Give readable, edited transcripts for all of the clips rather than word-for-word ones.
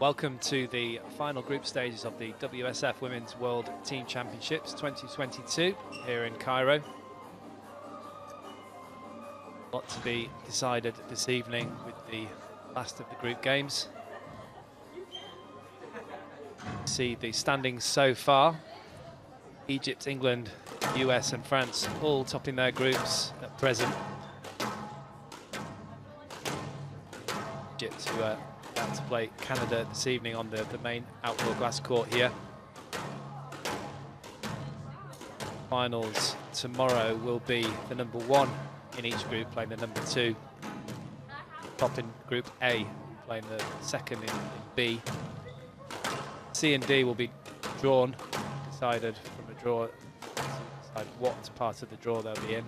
Welcome to the final group stages of the WSF Women's World Team Championships 2022 here in Cairo. A lot to be decided this evening with the last of the group games. See the standings so far. Egypt, England, US and France all topping their groups at present. Egypt who are about to play Canada this evening on the main outdoor glass court here. Finals tomorrow will be the number 1 in each group playing the number 2. Top in Group A playing the second in B. C and D will be drawn, decided from a draw, to decide what part of the draw they'll be in.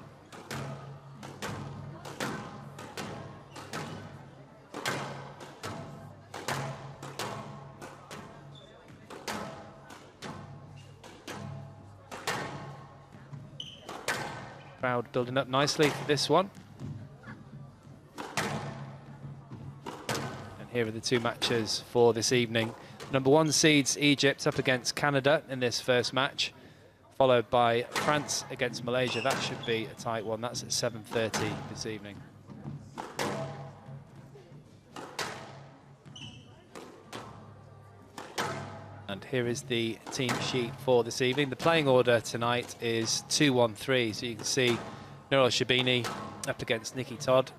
Crowd building up nicely for this one. And here are the two matches for this evening. Number 1 seeds Egypt up against Canada in this first match, followed by France against Malaysia. That should be a tight one. That's at 7:30 this evening. And here is the team sheet for this evening. The playing order tonight is 2-1-3. So you can see Shabini up against Todd.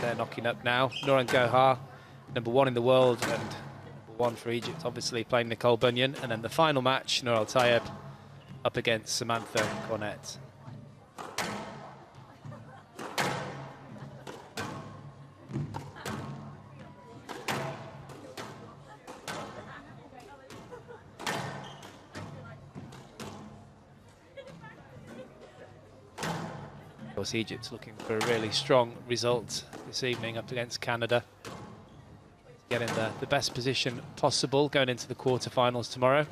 They're knocking up now. Gohar, number 1 in the world, and number 1 for Egypt, obviously playing Bunyan. And then the final match, Tayyib up against Samantha Cornett. Of course, Egypt's looking for a really strong result this evening up against Canada. Get in the best position possible going into the quarterfinals tomorrow.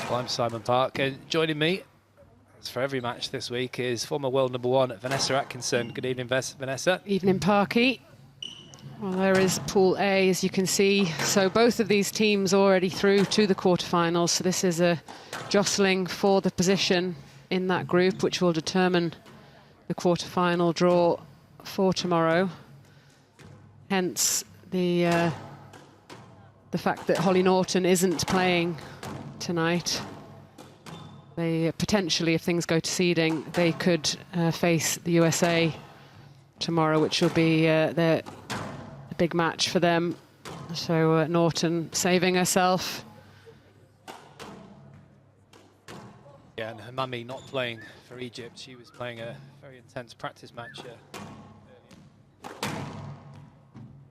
Well, I'm Simon Park, and joining me as for every match this week is former world number 1 Vanessa Atkinson. Good evening, Vanessa. Evening, Parky. Well, there is Pool A, as you can see. So both of these teams already through to the quarterfinals. So this is a jostling for the position in that group, which will determine the quarterfinal draw for tomorrow. Hence the fact that Holly Norton isn't playing tonight. They potentially, if things go to seeding, they could face the USA tomorrow, which will be a big match for them. So Norton saving herself. Yeah, and her mummy not playing for Egypt. She was playing a very intense practice match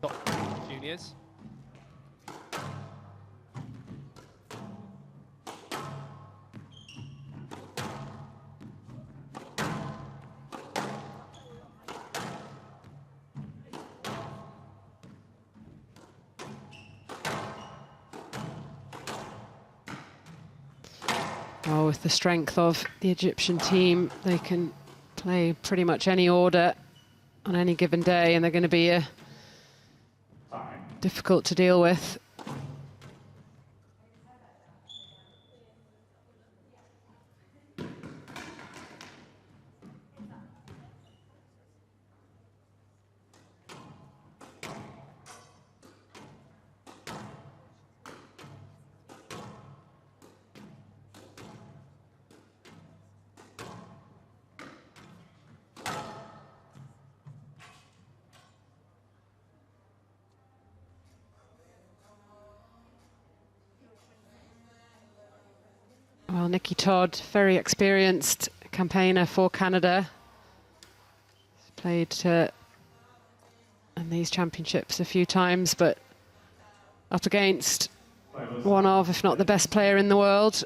top juniors. Well, with the strength of the Egyptian team, they can play pretty much any order on any given day, and they're going to be difficult to deal with. Well, Nikki Todd, very experienced campaigner for Canada. Played in these championships a few times, but up against one of, if not the best player in the world.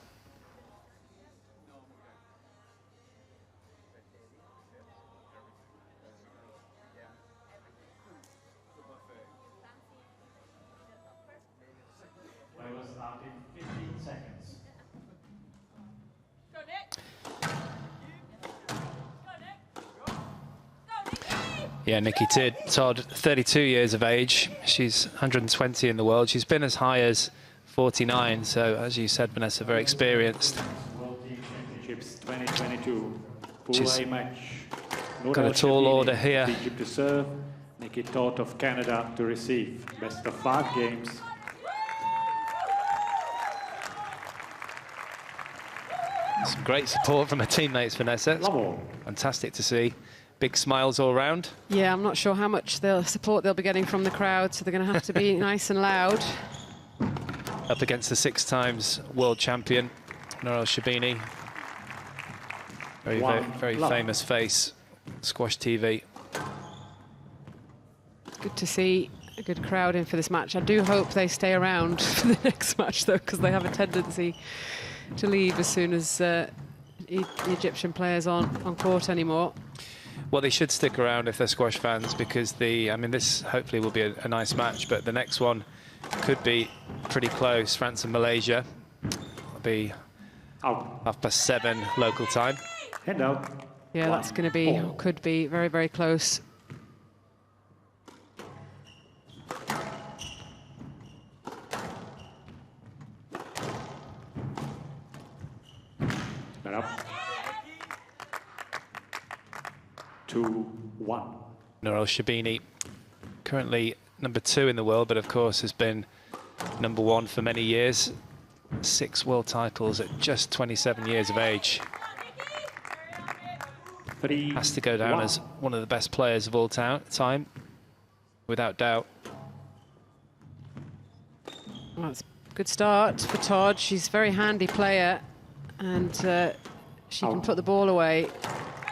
Yeah, Nikki Todd, 32 years of age. She's 120 in the world. She's been as high as 49. So, as you said, Vanessa, very experienced. World Team Championships 2022. She's match. got a tall order here. Egypt to serve. Nikki Todd of Canada to receive. Best of 5 games. Some great support from her teammates, Vanessa. It's Level. fantastic to see. Big smiles all round. Yeah, I'm not sure how much support they'll be getting from the crowd, so they're going to have to be nice and loud. Up against the 6 times world champion, Noral Shabini. Very famous face, squash TV. It's good to see a good crowd in for this match. I do hope they stay around for the next match, though, because they have a tendency to leave as soon as the Egyptian players aren't on court anymore. Well, they should stick around if they're squash fans, because this hopefully will be a nice match, but the next one could be pretty close. France and Malaysia. It'll be 7:30 local time. Head out. Yeah, that's going to be, could be very, very close. Head up. 2-1. Noral Shabini, currently number 2 in the world, but of course has been number 1 for many years. 6 world titles at just 27 years of age. Has to go down as one of the best players of all time, without doubt. Well, it's a good start for Todd. She's a very handy player, and she can put the ball away.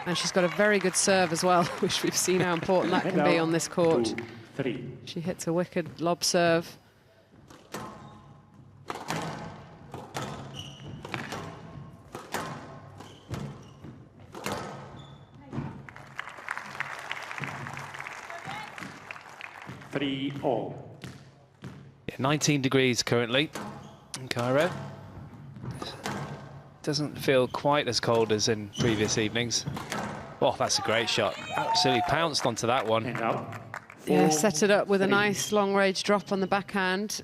And she's got a very good serve as well, which we've seen how important that can be on this court. 2-3. She hits a wicked lob serve. Yeah, 19 degrees currently in Cairo. Doesn't feel quite as cold as in previous evenings. Oh, that's a great shot. Absolutely pounced onto that one. Yeah, set it up with a nice long-range drop on the backhand.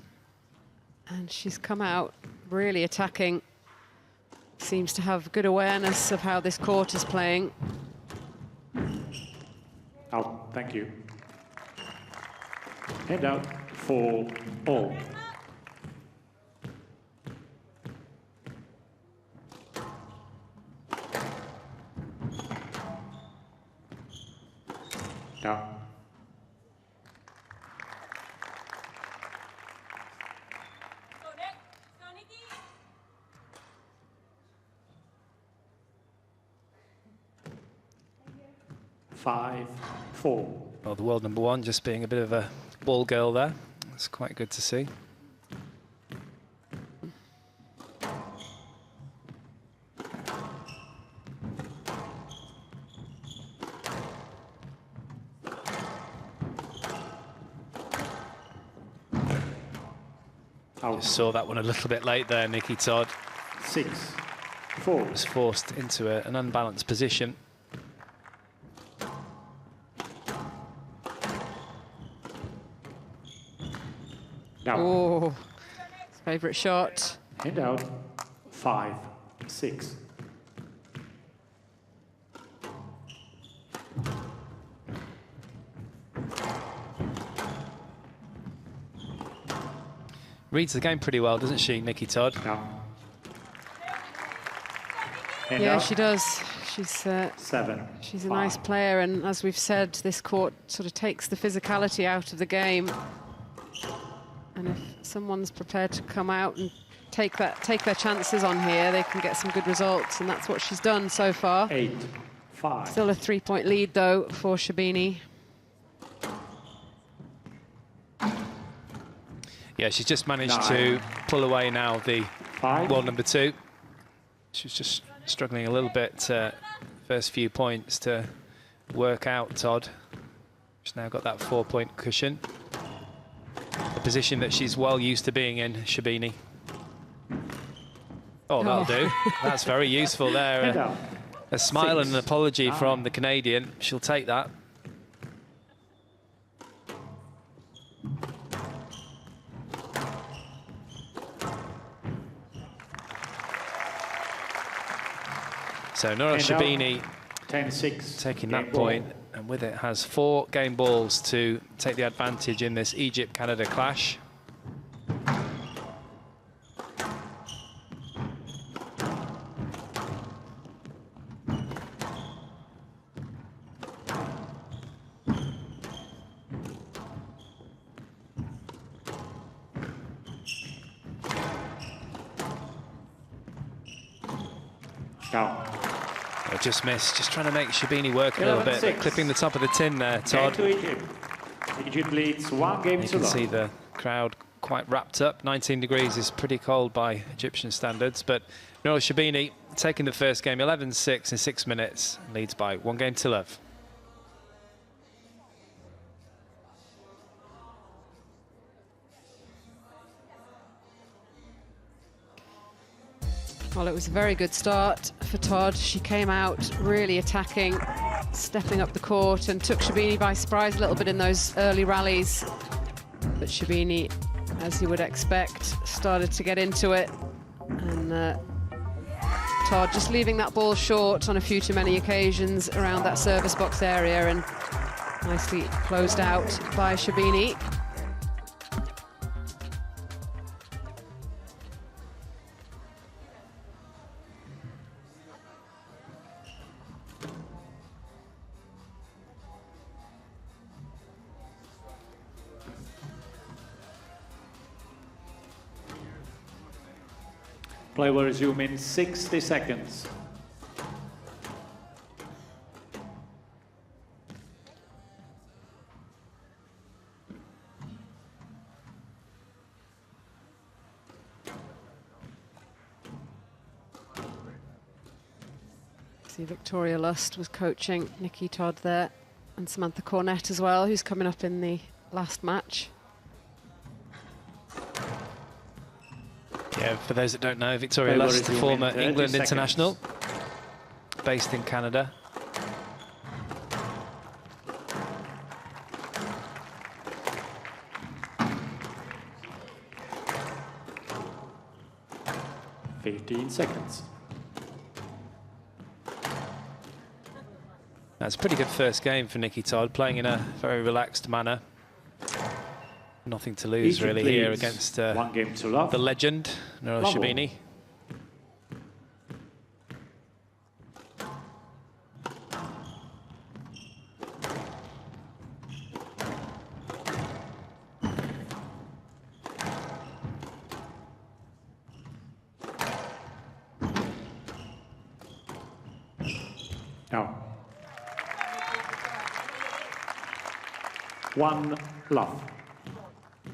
And she's come out really attacking. Seems to have good awareness of how this court is playing. Out, thank you. Head out 4-all. Down. Five, 4. Well, the world number 1 just being a bit of a ball girl there. It's quite good to see. Just saw that one a little bit late there, Nikki Todd. 6-4. Was forced into an unbalanced position. Down. Oh, his favourite shot. Head out 5-6. Reads the game pretty well, doesn't she, Nikki Todd? Down. Yeah, she does. She's 7. She's a nice player, and as we've said, this court sort of takes the physicality out of the game. And if someone's prepared to come out and take their chances on here, they can get some good results, and that's what she's done so far. 8-5. Still a 3-point lead, though, for Shabini. Yeah, she's just managed to pull away now the world number 2. She was just struggling a little bit first few points to work out Todd. She's now got that 4-point cushion. A position that she's well used to being in, Shabini. Oh, that'll do. That's very useful there. A smile and an apology from the Canadian. She'll take that. So Nora Shabini 10-6 taking that point, and with it has 4 game balls to take the advantage in this Egypt-Canada clash. Just missed, just trying to make Shabini work a little bit, clipping the top of the tin there, Todd. Egypt leads 1 game to 0. You can see the crowd quite wrapped up. 19 degrees is pretty cold by Egyptian standards, but Nora Shabini taking the first game 11-6 in 6 minutes, leads by 1 game to love. Well, it was a very good start for Todd. She came out really attacking, stepping up the court, and took Shabini by surprise a little bit in those early rallies. But Shabini, as you would expect, started to get into it. And Todd just leaving that ball short on a few too many occasions around that service box area, and nicely closed out by Shabini. Play will resume in 60 seconds. See, Victoria Lust was coaching Nikki Todd there, and Samantha Cornett as well, who's coming up in the last match. Yeah, for those that don't know, Victoria Lust, the former England international, based in Canada. $15 seconds. That's a pretty good first game for Nikki Todd, playing in a very relaxed manner. Nothing to lose Egypt really here against 1 game to love. the legend, Nora Shabini. Now, 1 love.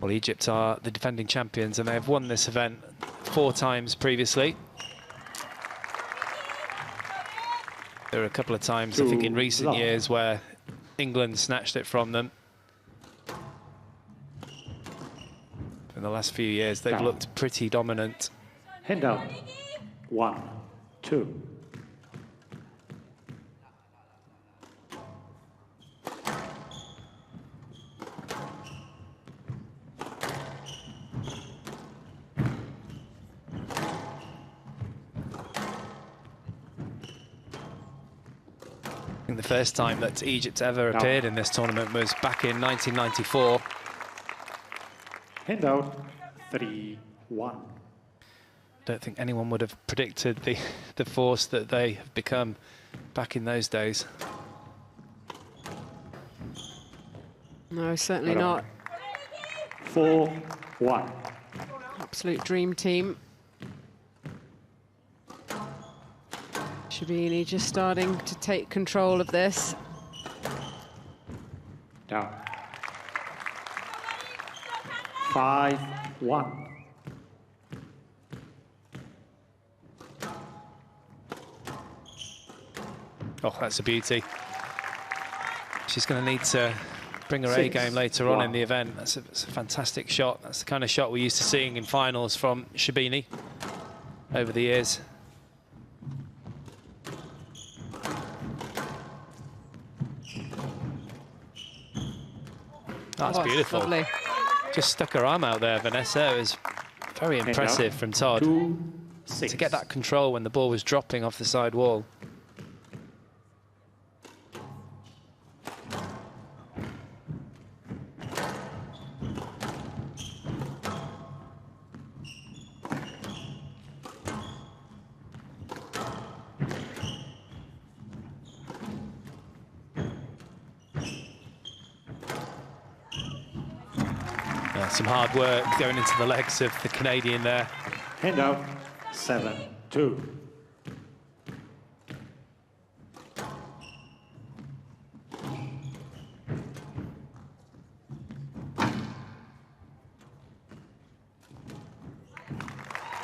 Well, Egypt are the defending champions, and they have won this event 4 times previously. There are a couple of times, I think, in recent years where England snatched it from them. In the last few years, they've looked pretty dominant. Hand out. 1, 2. The first time that Egypt ever appeared in this tournament was back in 1994. Hand out. 3-1. Don't think anyone would have predicted the force that they have become back in those days. No, certainly not. 4-1. Absolute dream team. Shabini just starting to take control of this. Down. 5-1. Oh, that's a beauty. She's going to need to bring her A game later on in the event. That's a fantastic shot. That's the kind of shot we're used to seeing in finals from Shabini over the years. That's beautiful. Lovely. Just stuck her arm out there, Vanessa. It was very impressive from Todd to get that control when the ball was dropping off the side wall. Some hard work going into the legs of the Canadian there. Hand out, 7-2.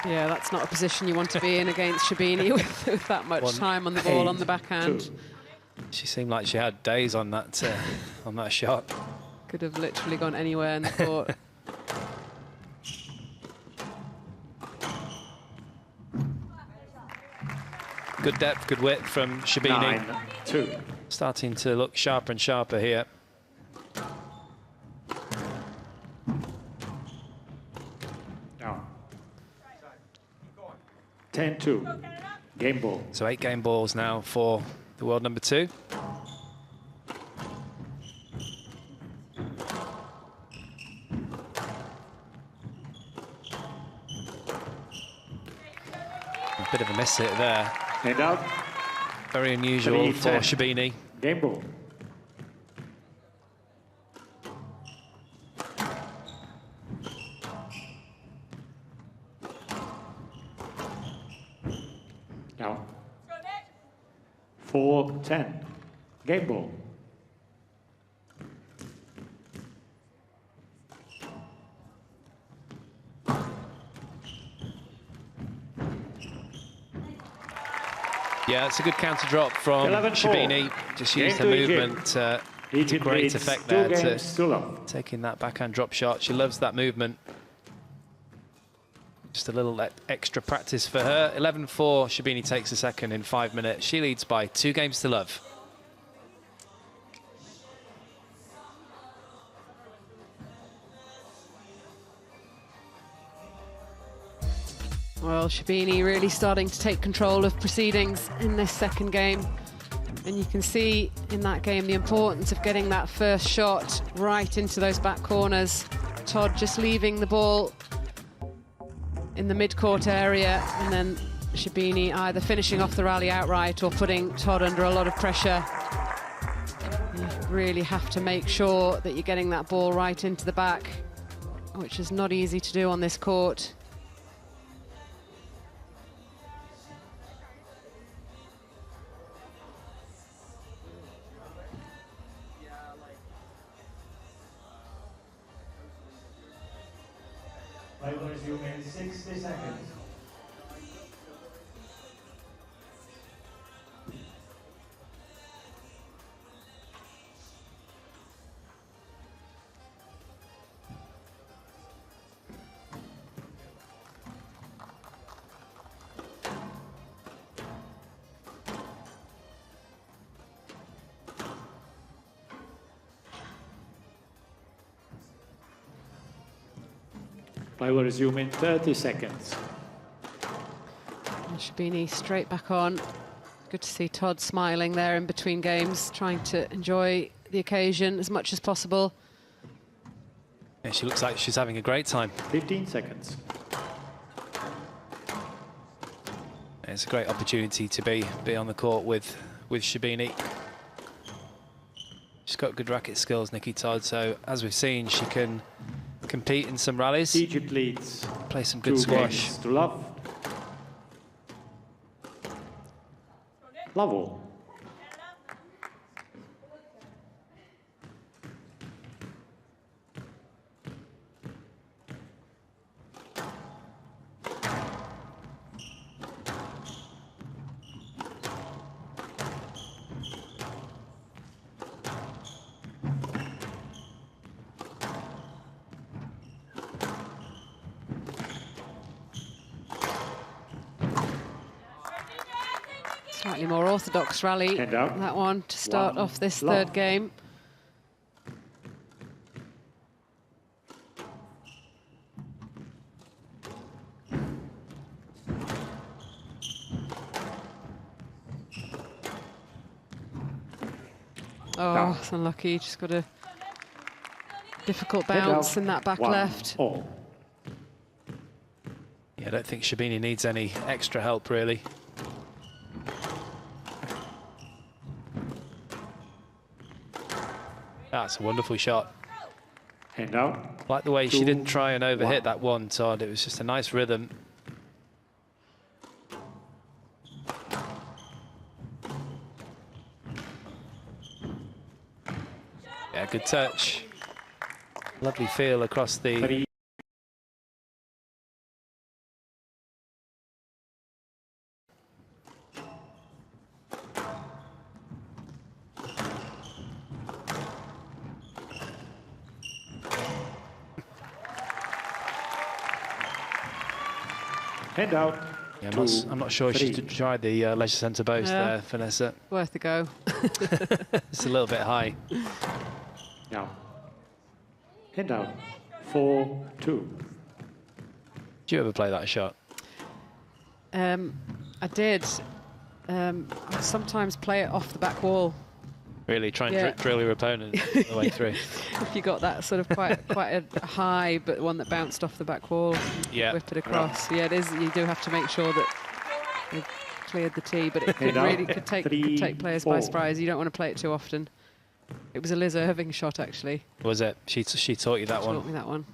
Yeah, that's not a position you want to be in against Shabini with that much time on the ball on the backhand. She seemed like she had days on that shot. Could have literally gone anywhere in the court. Good depth, good width from Shabini. 9-2. Starting to look sharper and sharper here. Down. 10-2. Game ball. So 8 game balls now for the world number 2. A bit of a miss hit there. Hand out. Very unusual for Shabini. Game ball. Down. 4-10. Game ball. Yeah, it's a good counter drop from Shabini. Just used her movement to great effect there, to taking that backhand drop shot. She loves that movement. Just a little extra practice for her. 11-4, Shabini takes the second in 5 minutes. She leads by 2 games to love. Well, Shabini really starting to take control of proceedings in this second game. And you can see in that game the importance of getting that first shot right into those back corners. Todd just leaving the ball in the mid-court area, and then Shabini either finishing off the rally outright or putting Todd under a lot of pressure. You really have to make sure that you're getting that ball right into the back, which is not easy to do on this court. I will resume in 60 seconds. I will resume in 30 seconds. And Shabini straight back on. Good to see Todd smiling there in between games, trying to enjoy the occasion as much as possible. Yeah, she looks like she's having a great time. 15 seconds. It's a great opportunity to be on the court with Shabini. She's got good racket skills, Nikki Todd, so as we've seen, she can compete in some rallies, Egypt leads play some good squash. To love. level. Slightly more orthodox rally, that one, to start off this third game. Oh, it's unlucky, just got a difficult bounce in that back left. Yeah, I don't think Shabini needs any extra help, really. That's a wonderful shot. Hand out. Like the way she didn't try and overhit that one, Todd. It was just a nice rhythm. Yeah, good touch. Lovely feel across the... Head out. Yeah, I'm not sure she tried the leisure centre boast there, Vanessa. Worth a go. It's a little bit high. Now, head out. 4-2. Do you ever play that shot? I did. I sometimes play it off the back wall. Really try and drill your opponent the way through. If you got that sort of quite a high, but one that bounced off the back wall, whip it across. Yeah, it is. You do have to make sure that you've cleared the tee, but it could take players by surprise. You don't want to play it too often. It was a Liz Irving shot, actually. Was it? She taught you that one. Taught me that one.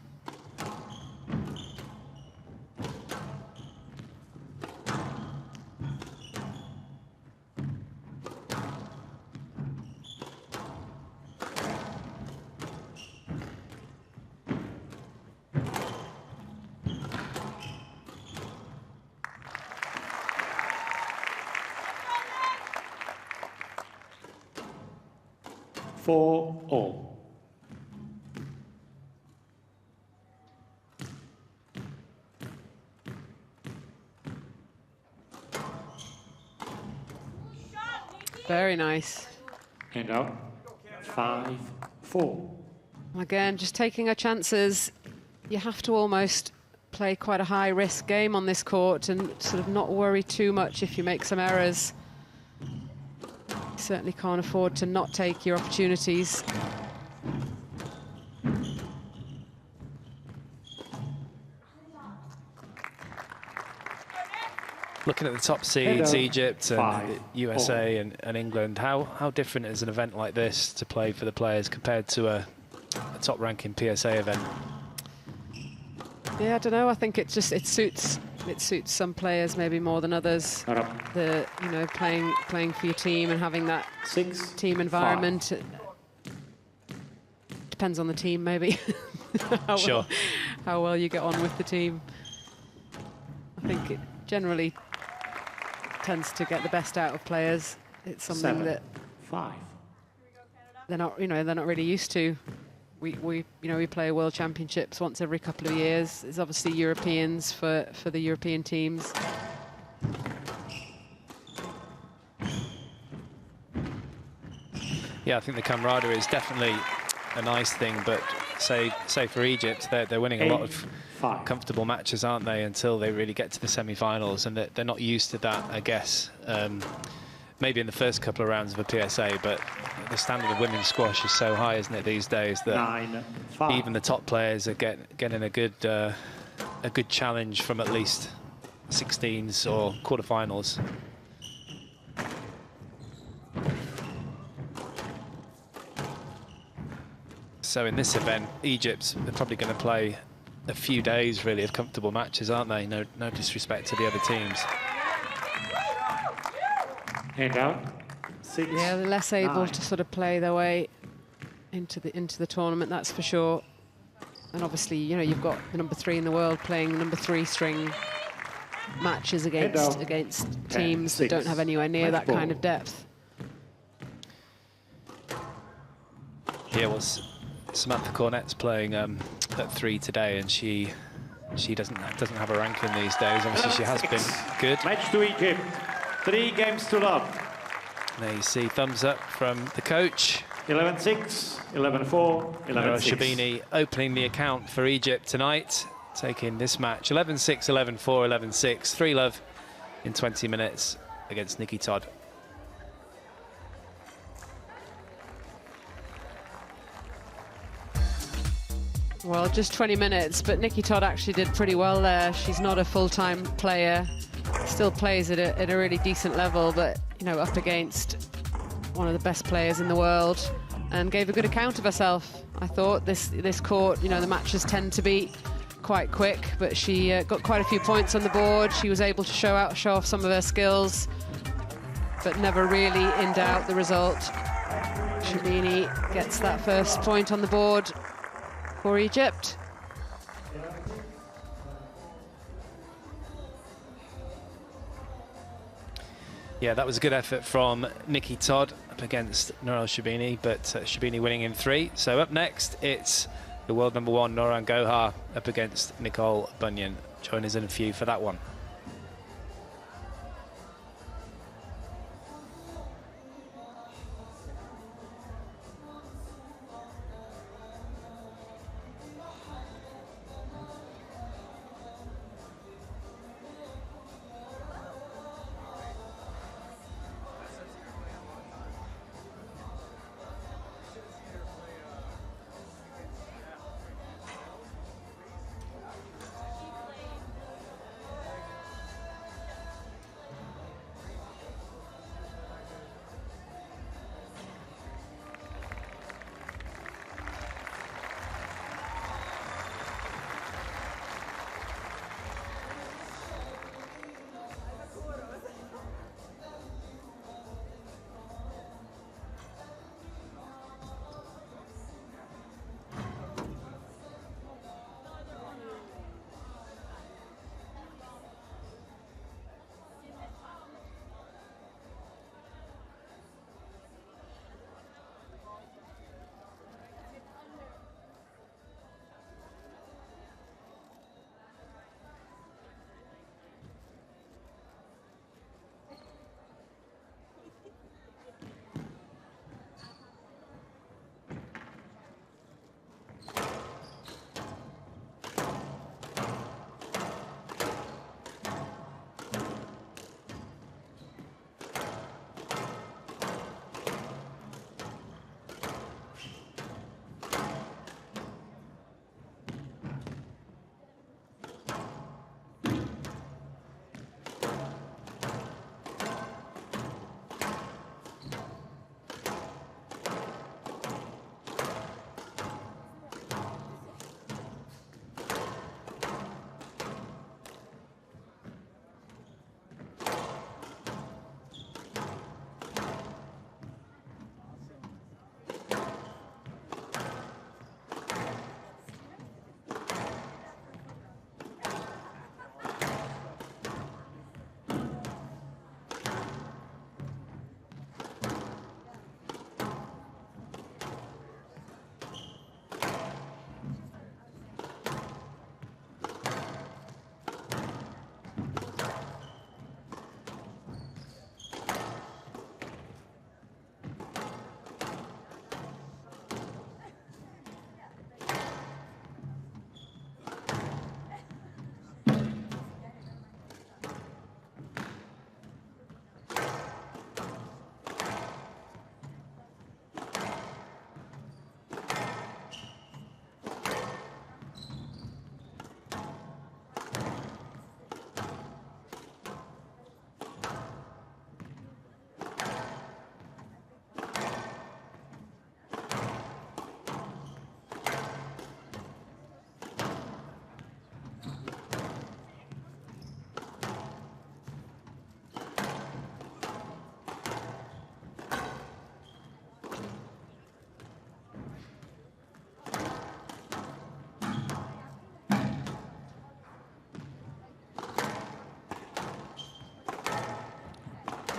All. Very nice. Hand out. 5-4. Again, just taking our chances. You have to almost play quite a high-risk game on this court and sort of not worry too much if you make some errors. Certainly can't afford to not take your opportunities. Looking at the top seeds, Egypt and USA and England, how different is an event like this to play for the players compared to a top-ranking PSA event? Yeah, I don't know. I think it suits some players maybe more than others. Playing for your team and having that team environment. Depends on the team, maybe. how well you get on with the team. I think it generally tends to get the best out of players. It's something that 5. they're not really used to. We play World Championships once every couple of years. It's obviously Europeans for the European teams. Yeah, I think the camaraderie is definitely a nice thing, but say for Egypt, they're winning a lot of comfortable matches, aren't they, until they really get to the semi-finals, and they're not used to that, I guess. Maybe in the first couple of rounds of a PSA, but the standard of women's squash is so high, isn't it, these days, that even the top players are getting a good challenge from at least 16s or quarterfinals. So in this event, Egypt are probably going to play a few days, really, of comfortable matches, aren't they? No disrespect to the other teams. End out. 6. Yeah, they're less able 9. to sort of play their way into the tournament, that's for sure. And obviously, you know, you've got the number 3 in the world playing number 3 string matches against teams that don't have anywhere near that kind of depth. Yeah, well, Samantha Cornett's playing at 3 today, and she doesn't have a ranking these days. Obviously, she has been good. Match to Egypt. 3 games to love. There you see thumbs up from the coach. 11-6, 11-4, 11-6. Shabini opening the account for Egypt tonight, taking this match 11-6, 11-4, 11-6, 3-love in 20 minutes against Nikki Todd. Well, just 20 minutes, but Nikki Todd actually did pretty well there. She's not a full-time player, still plays at a really decent level, but, you know, up against one of the best players in the world, and gave a good account of herself. I thought this court, you know, the matches tend to be quite quick, but she got quite a few points on the board. She was able to show off some of her skills, but never really in doubt the result. Shabini gets that first point on the board for Egypt. Yeah, that was a good effort from Nikki Todd up against Nourel Shabini, but Shabini winning in 3. So up next, it's the world number 1, Nouran Gohar, up against Nicole Bunyan. Join us in a few for that one.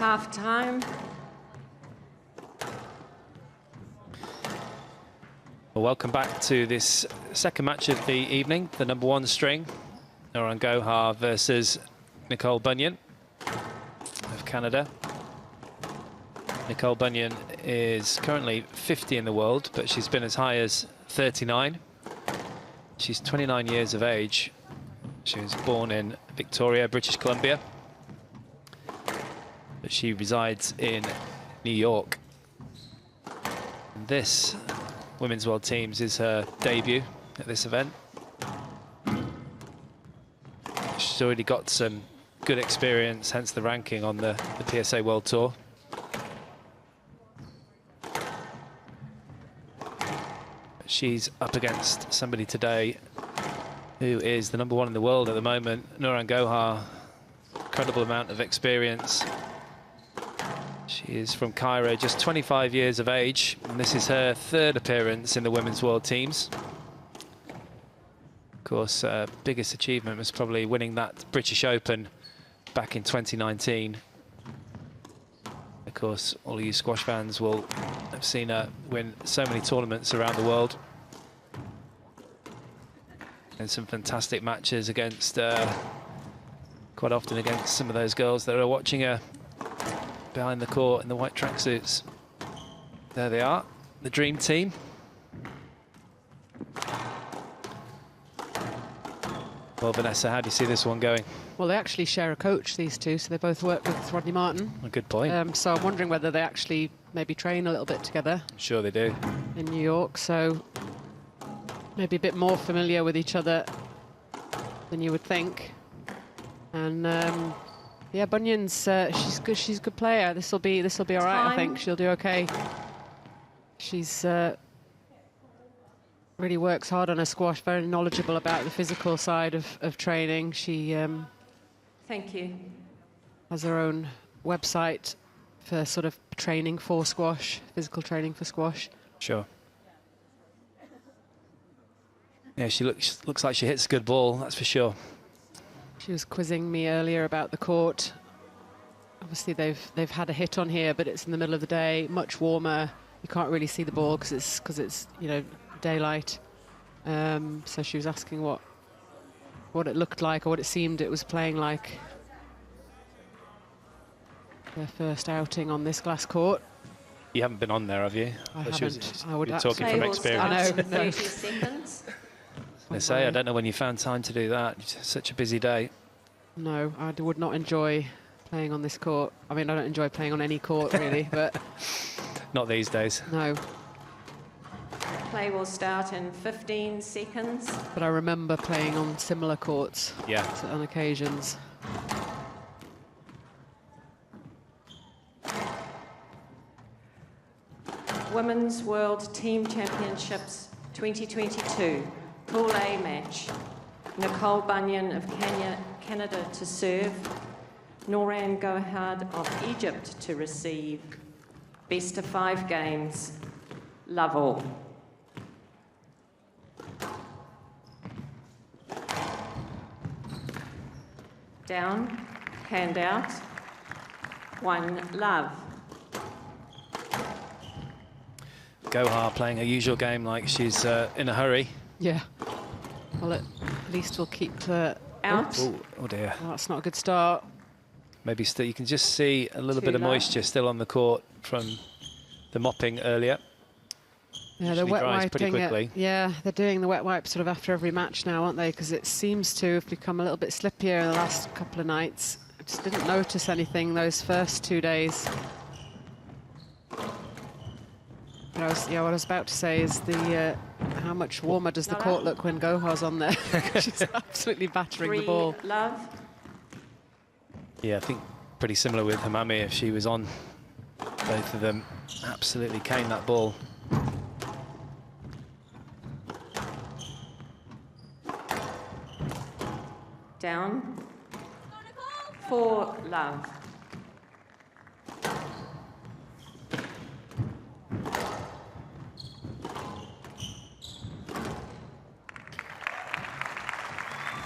Half time. Well, welcome back to this second match of the evening, the number 1 string. Noran Gohar versus Nicole Bunyan of Canada. Nicole Bunyan is currently 50 in the world, but she's been as high as 39. She's 29 years of age. She was born in Victoria, British Columbia, but she resides in New York. And this Women's World Teams is her debut at this event. She's already got some good experience, hence the ranking on the PSA World Tour. She's up against somebody today who is the number 1 in the world at the moment, Noran Gohar. Incredible amount of experience. She is from Cairo, just 25 years of age, and this is her 3rd appearance in the Women's World Teams. Of course, biggest achievement was probably winning that British Open back in 2019. Of course, all of you squash fans will have seen her win so many tournaments around the world. And some fantastic matches against, quite often against some of those girls that are watching her behind the court in the white tracksuits. There they are, the dream team. Well, Vanessa, how do you see this one going? Well, they actually share a coach, these two, so they both work with Rodney Martin. A good point. So I'm wondering whether they actually maybe train a little bit together. I'm sure they do. In New York, so maybe a bit more familiar with each other than you would think. And yeah, Bunyan's she's good. She's a good player. This will be all right. I think she'll do okay. She's really works hard on her squash. Very knowledgeable about the physical side of training. She Thank you. has her own website for sort of training for squash, physical training for squash. Sure. Yeah, she looks like she hits a good ball, that's for sure. She was quizzing me earlier about the court. Obviously, they've had a hit on here, but it's in the middle of the day, much warmer. You can't really see the ball because it's you know, daylight. So she was asking what it looked like or what it seemed it was playing like. Their first outing on this glass court. You haven't been on there, have you? I haven't. I would you're talking Play from will experience. start in No. 30 seconds. I say, I don't know when you found time to do that. It's such a busy day. No, I would not enjoy playing on this court. I mean, I don't enjoy playing on any court, really, but Not these days. no. Play will start in 15 seconds. But I remember playing on similar courts Yeah. on occasions. Women's World Team Championships 2022. Pool A match. Nicole Bunyan of Canada to serve. Noran Gohar of Egypt to receive. Best of 5 games. Love all. Down, hand out. 1 love. Gohar playing her usual game like she's in a hurry. Yeah. Well, at least we'll keep Out. Oh dear. well, that's not a good start. Maybe still, you can just see a little 2 bit of love. moisture still on the court from the mopping earlier. Yeah, they're Usually wet dries wiping pretty it. quickly. Yeah, they're doing the wet wipe sort of after every match now, aren't they? Because it seems to have become a little bit slippier in the last couple of nights. I just didn't notice anything those first 2 days. But what I was about to say is how much warmer does the court look when Gohar's on there? She's absolutely battering 3 the ball. love. Yeah, I think pretty similar with Hamami if she was on. Both of them absolutely cane that ball. Down. 4 love.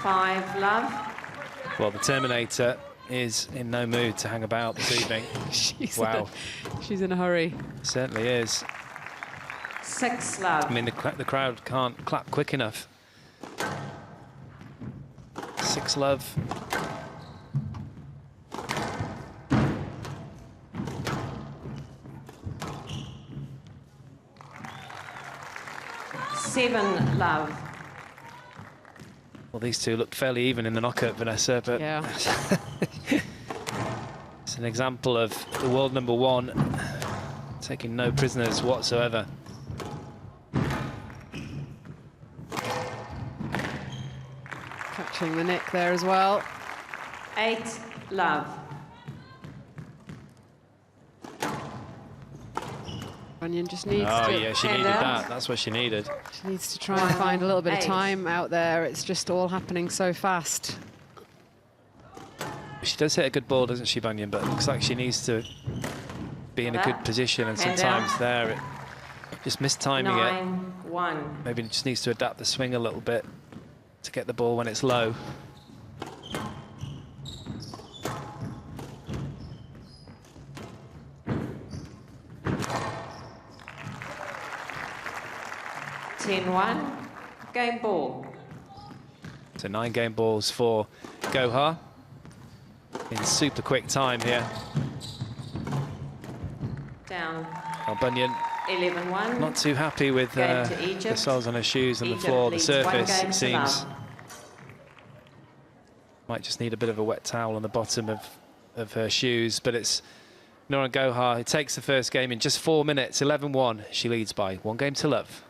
Five love. Well, the Terminator is in no mood to hang about this evening. Wow. She's in a hurry. Certainly is. 6 love. I mean, the crowd can't clap quick enough. 6 love. Seven love. Well, these two looked fairly even in the knockout, Vanessa, but Yeah. it's an example of the world #1 taking no prisoners whatsoever. Catching the nick there as well. 8 love. Bunyan just needs Oh, to... yeah, she hand needed out. that. That's what she needed. She needs to try and find a little bit of 8. time out there. It's just all happening so fast. She does hit a good ball, doesn't she, Bunyan? But it looks like she needs to be in a good position, and Hand sometimes out. there, it just mistiming it. 9-1. Maybe it just needs to adapt the swing a little bit to get the ball when it's low. Game ball. So 9 game balls for Gohar in super quick time here. Down. Well, Bunyan 11-1. not too happy with Game to the Egypt. soles on her shoes and the Egypt floor, the leads 1 surface, game it to seems. love. Might just need a bit of a wet towel on the bottom of her shoes, but it's Nora Gohar who takes the first game in just 4 minutes, 11-1. She leads by 1 game to love.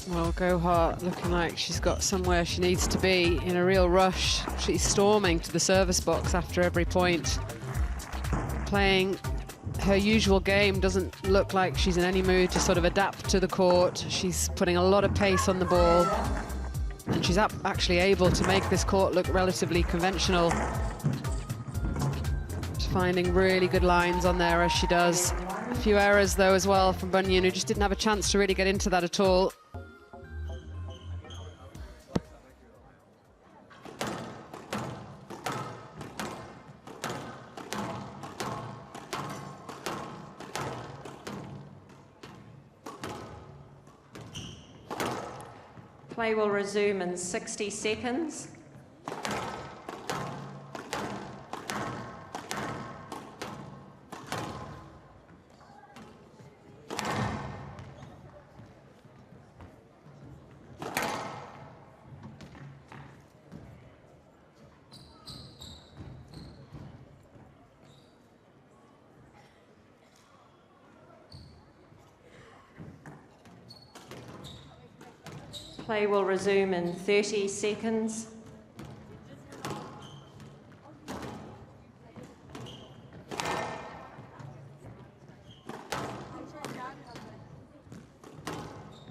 Well, Gohar looking like she's got somewhere she needs to be in a real rush. She's storming to the service box after every point. Playing her usual game, doesn't look like she's in any mood to sort of adapt to the court. She's putting a lot of pace on the ball. And she's actually able to make this court look relatively conventional. She's finding really good lines on there as she does. A few errors though as well from Bunyan, who just didn't have a chance to really get into that at all. Play will resume in 60 seconds. Play will resume in 30 seconds.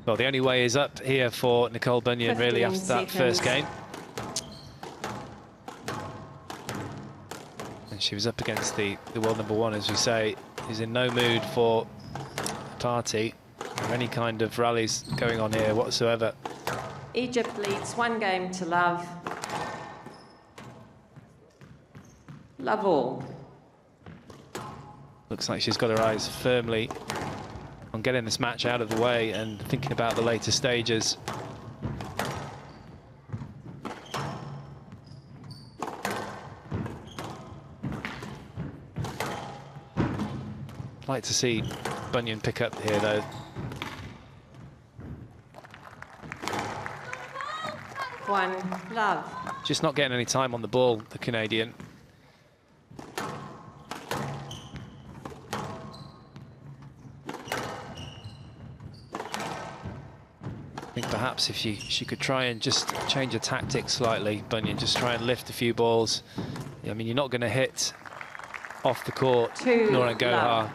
Well, the only way is up here for Nicole Bunyan, really, 15 after that first game. And she was up against the world #1, as we say, who's in no mood for party or any kind of rallies going on here whatsoever. Egypt leads 1 game to love. Love all. Looks like she's got her eyes firmly on getting this match out of the way and thinking about the later stages. I'd like to see Bunyan pick up here, though. One love. Just not getting any time on the ball, the Canadian. I think perhaps if she could try and just change her tactics slightly, Bunyan, just try and lift a few balls. I mean, you're not going to hit off the court, Two Nora Gohar. love.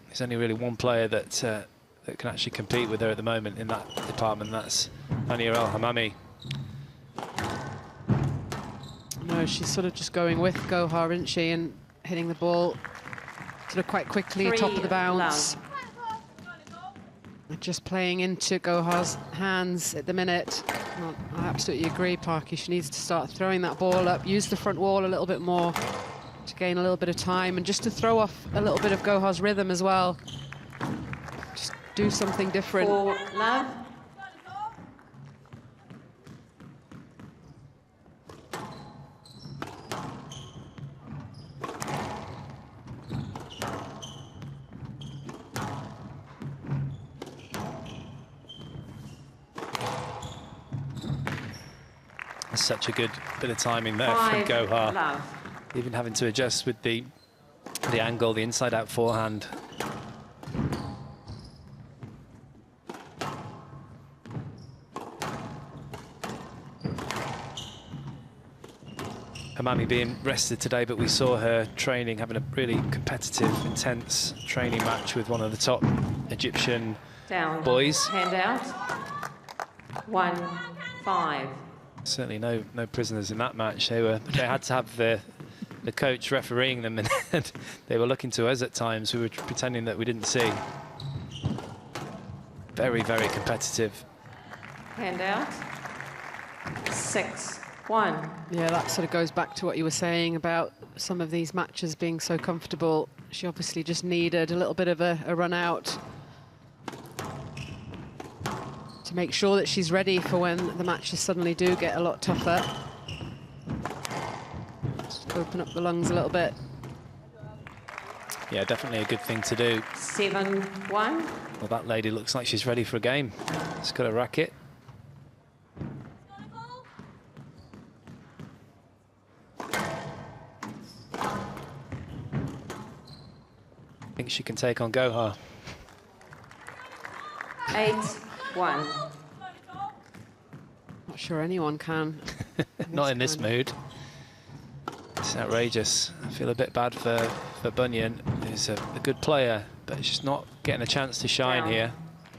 There's only really one player that that can actually compete with her at the moment in that department. That's Ania El Hamami. No, she's sort of just going with Gohar, isn't she, and hitting the ball sort of quite quickly, 3 top of the bounce. love. Just playing into Gohar's hands at the minute. Well, I absolutely agree, Parky. She needs to start throwing that ball up, use the front wall a little bit more to gain a little bit of time, and just to throw off a little bit of Gohar's rhythm as well. Just do something different. For love. Such a good bit of timing there 5 from Gohar. love. Even having to adjust with the angle, the inside-out forehand. Hamami being rested today, but we saw her training, having a really competitive, intense training match with one of the top Egyptian Down. boys. Hand out. 1-5. Certainly no prisoners in that match. They had to have the coach refereeing them, and they were looking to us at times. We were pretending that we didn't see. Very, very competitive. Hand out. 6-1. Yeah, that sort of goes back to what you were saying about some of these matches being so comfortable. She obviously just needed a little bit of a run out to make sure that she's ready for when the matches suddenly do get a lot tougher. Just open up the lungs a little bit. Yeah, definitely a good thing to do. 7-1. Well, that lady looks like she's ready for a game. She's got a racket. I think she can take on Gohar. 8-1. Not sure anyone can. Not in this mood. It's outrageous. I feel a bit bad for Bunyan, who's a good player, but she's not getting a chance to shine Down. here.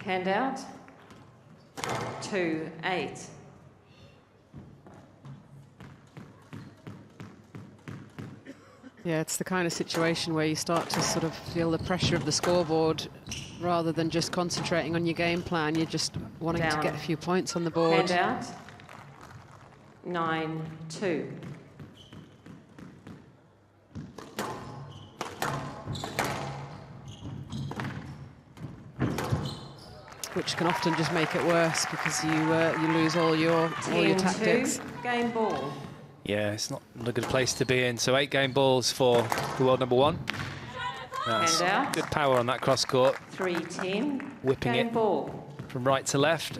Hand out. 2-8. Yeah, it's the kind of situation where you start to sort of feel the pressure of the scoreboard rather than just concentrating on your game plan. You're just wanting Down. to get a few points on the board. Hand out. 9-2. Which can often just make it worse because you lose all your 10-2. tactics. Game ball. Yeah, it's not a good place to be in. So 8 game balls for the world number 1. That's Hand out. good power on that cross court. 3-10. Whipping Game it. ball. From right to left.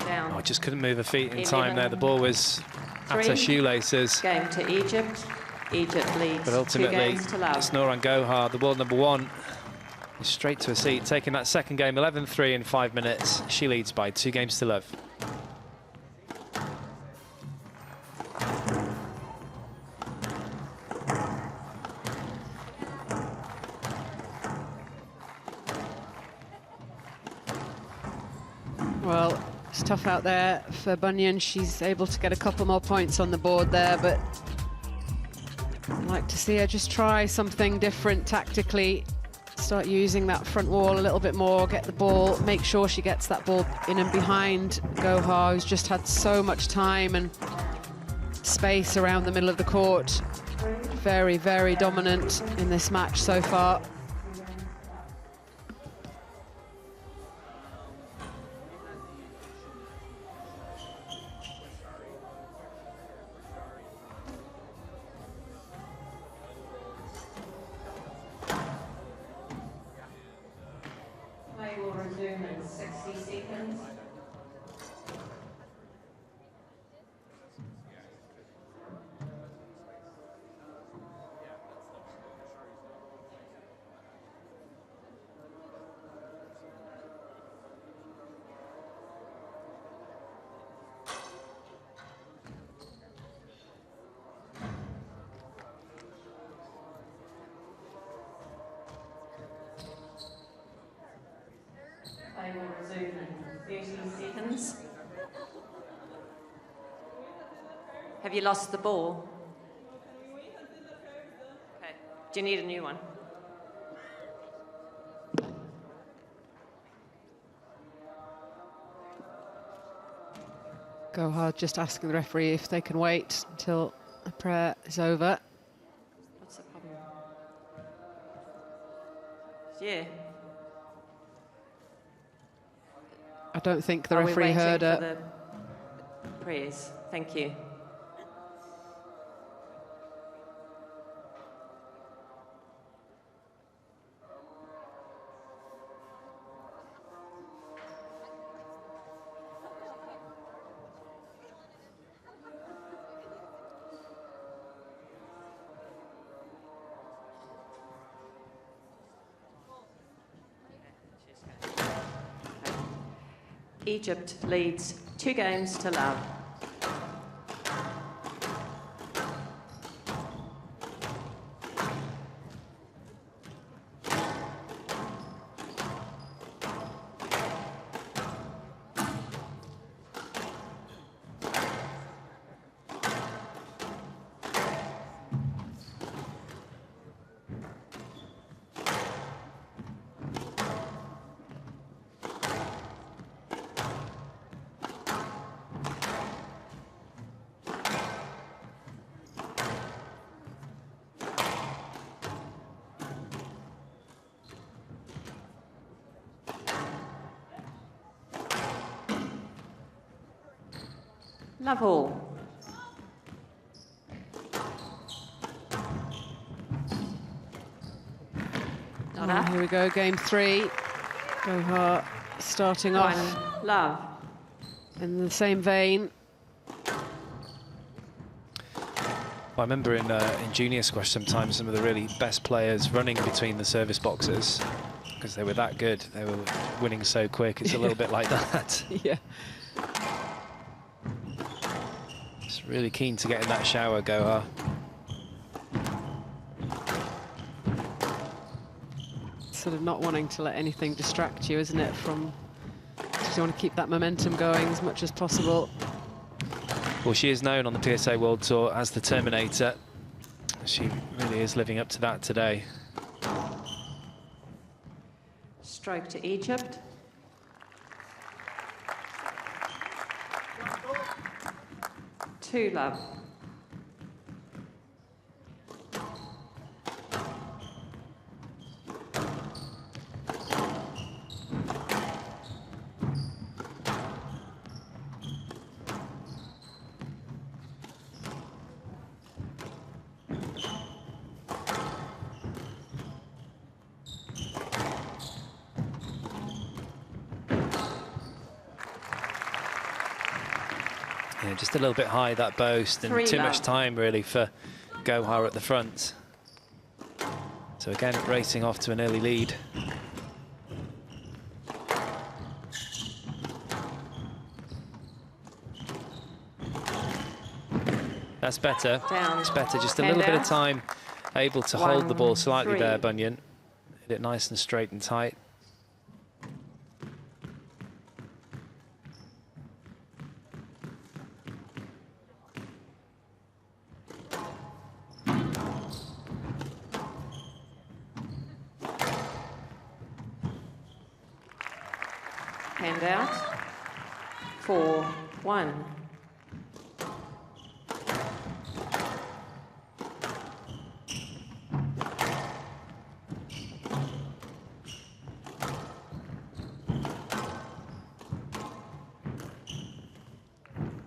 Down. Oh, just couldn't move her feet in time there. The ball was at her 3. shoelaces. Game to Egypt. Egypt leads But ultimately, 2 games to love. it's Noran Gohar, the world number 1, is straight to a seat, taking that second game, 11-3 in 5 minutes. She leads by 2 games to love. Well, it's tough out there for Bunyan. She's able to get a couple more points on the board there, but I'd like to see her just try something different tactically. Start using that front wall a little bit more, get the ball, make sure she gets that ball in and behind Gohar, who's just had so much time and space around the middle of the court. Very, very dominant in this match so far. Play will resume in 60 seconds. 30 seconds. Have you lost the ball? Okay. Do you need a new one? Gohar just asking the referee if they can wait until the prayer is over. What's the problem? Yeah. I don't think the We're referee waiting heard for her. the prayers. Thank you. Egypt leads 2-0. Love all. Oh, here we go, game 3. Gohar starting off 1 love. in the same vein. I remember in junior squash sometimes some of the really best players running between the service boxes because they were that good. They were winning so quick. It's a little bit like that. Yeah. Just really keen to get in that shower, Gohar. Sort of not wanting to let anything distract you, isn't it? From just want to keep that momentum going as much as possible. Well, she is known on the PSA World Tour as the Terminator. She really is living up to that today. Stroke to Egypt. Two love. Yeah, just a little bit high, that boast, and too much time really for Gohar at the front. So again, racing off to an early lead. That's better. Down. It's better. Just a Hand little bit of out. time, able to hold the ball slightly 1-3. there, Bunyan. Hit it nice and straight and tight. Hand out. 4-1.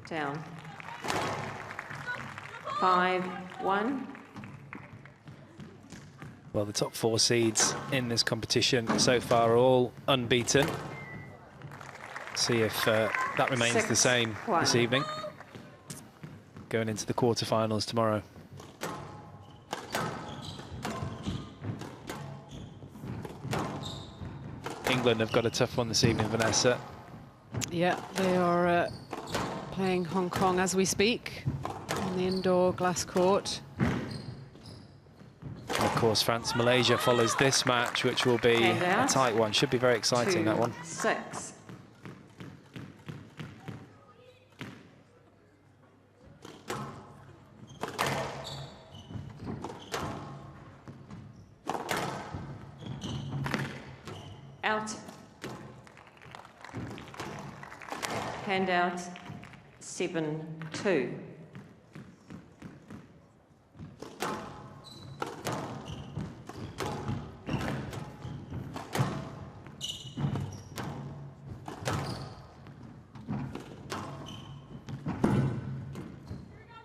Down. 5-1. Well, the top 4 seeds in this competition so far are all unbeaten. See if that remains the same 6-1. this evening. Going into the quarterfinals tomorrow. England have got a tough one this evening, Vanessa. Yeah, they are playing Hong Kong as we speak on the indoor glass court. And of course, France-Malaysia follows this match, which will be Hand a out. tight one. Should be very exciting, that one. 2-6. out. Hand out 7-2.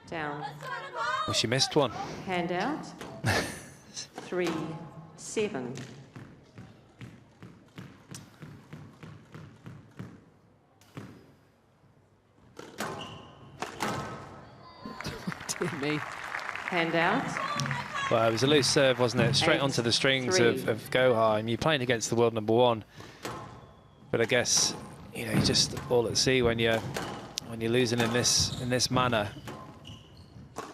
Down. Well, she missed one. Hand out 3-7. Dear me. Hand out. Well, it was a loose serve, wasn't it? Straight 8-3. onto the strings of Gohar. And you're playing against the world #1. But I guess, you know, you're just all at sea when you're losing in this manner.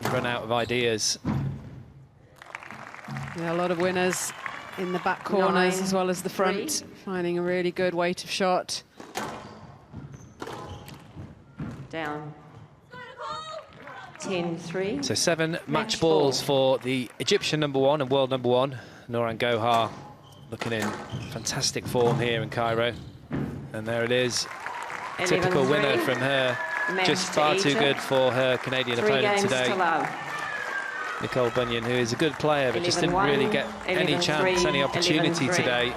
You run out of ideas. Yeah, a lot of winners in the back corners as well as the front, 9-3. finding a really good weight of shot. Down. 10-3. So 7 match ball. balls for the Egyptian #1 and world #1, Nouran Gohar, looking in fantastic form here in Cairo. And there it is, typical 11-3. winner from her. Match Just to far too Egypt. good for her Canadian 3 opponent games today. to love. Nicole Bunyan, who is a good player, but just didn't 11-1, really get any 11-3, chance, any opportunity 11-3. today.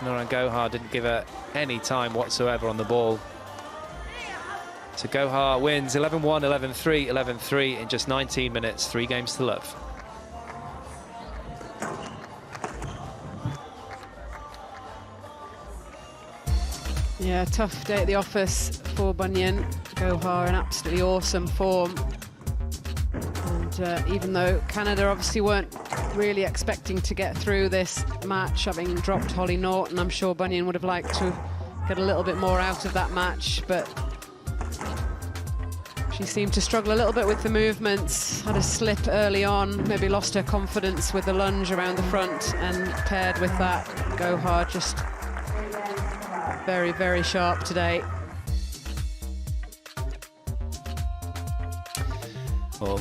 Nouran Gohar didn't give her any time whatsoever on the ball. So Gohar wins 11-1, 11-3, 11-3 in just 19 minutes, 3 games to love. Yeah, tough day at the office for Bunyan. Gohar in absolutely awesome form. And even though Canada obviously weren't really expecting to get through this match, having dropped Holly Norton, I'm sure Bunyan would have liked to get a little bit more out of that match, but she seemed to struggle a little bit with the movements, had a slip early on, maybe lost her confidence with the lunge around the front, and paired with that, Gohar just very, very sharp today. Well,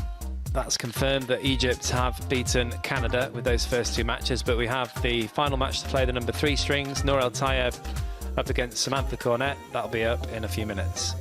that's confirmed that Egypt have beaten Canada with those first 2 matches, but we have the final match to play, the #3 strings, Nour El Tayeb up against Samantha Cornett. That'll be up in a few minutes.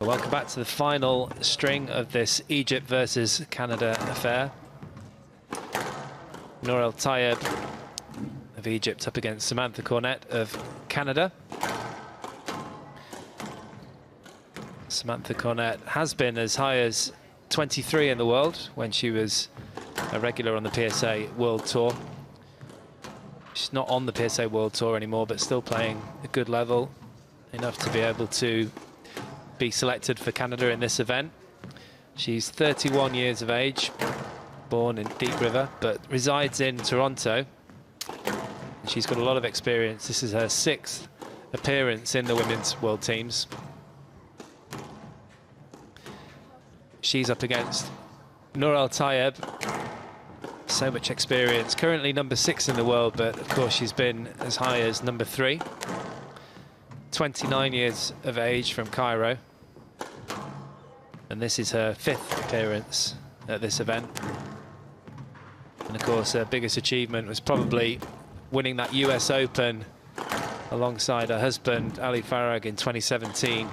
Well, welcome back to the final string of this Egypt versus Canada affair. Nour El Tayeb of Egypt up against Samantha Cornett of Canada. Samantha Cornett has been as high as 23 in the world when she was a regular on the PSA World Tour. She's not on the PSA World Tour anymore, but still playing a good level, enough to be able to be selected for Canada in this event. She's 31 years of age, born in Deep River, but resides in Toronto. She's got a lot of experience. This is her 6th appearance in the women's world teams. She's up against Nour El Tayeb. So much experience. Currently number 6 in the world, but of course she's been as high as number 3. 29 years of age from Cairo. And this is her 5th appearance at this event. And of course her biggest achievement was probably winning that US Open alongside her husband Ali Farag in 2017.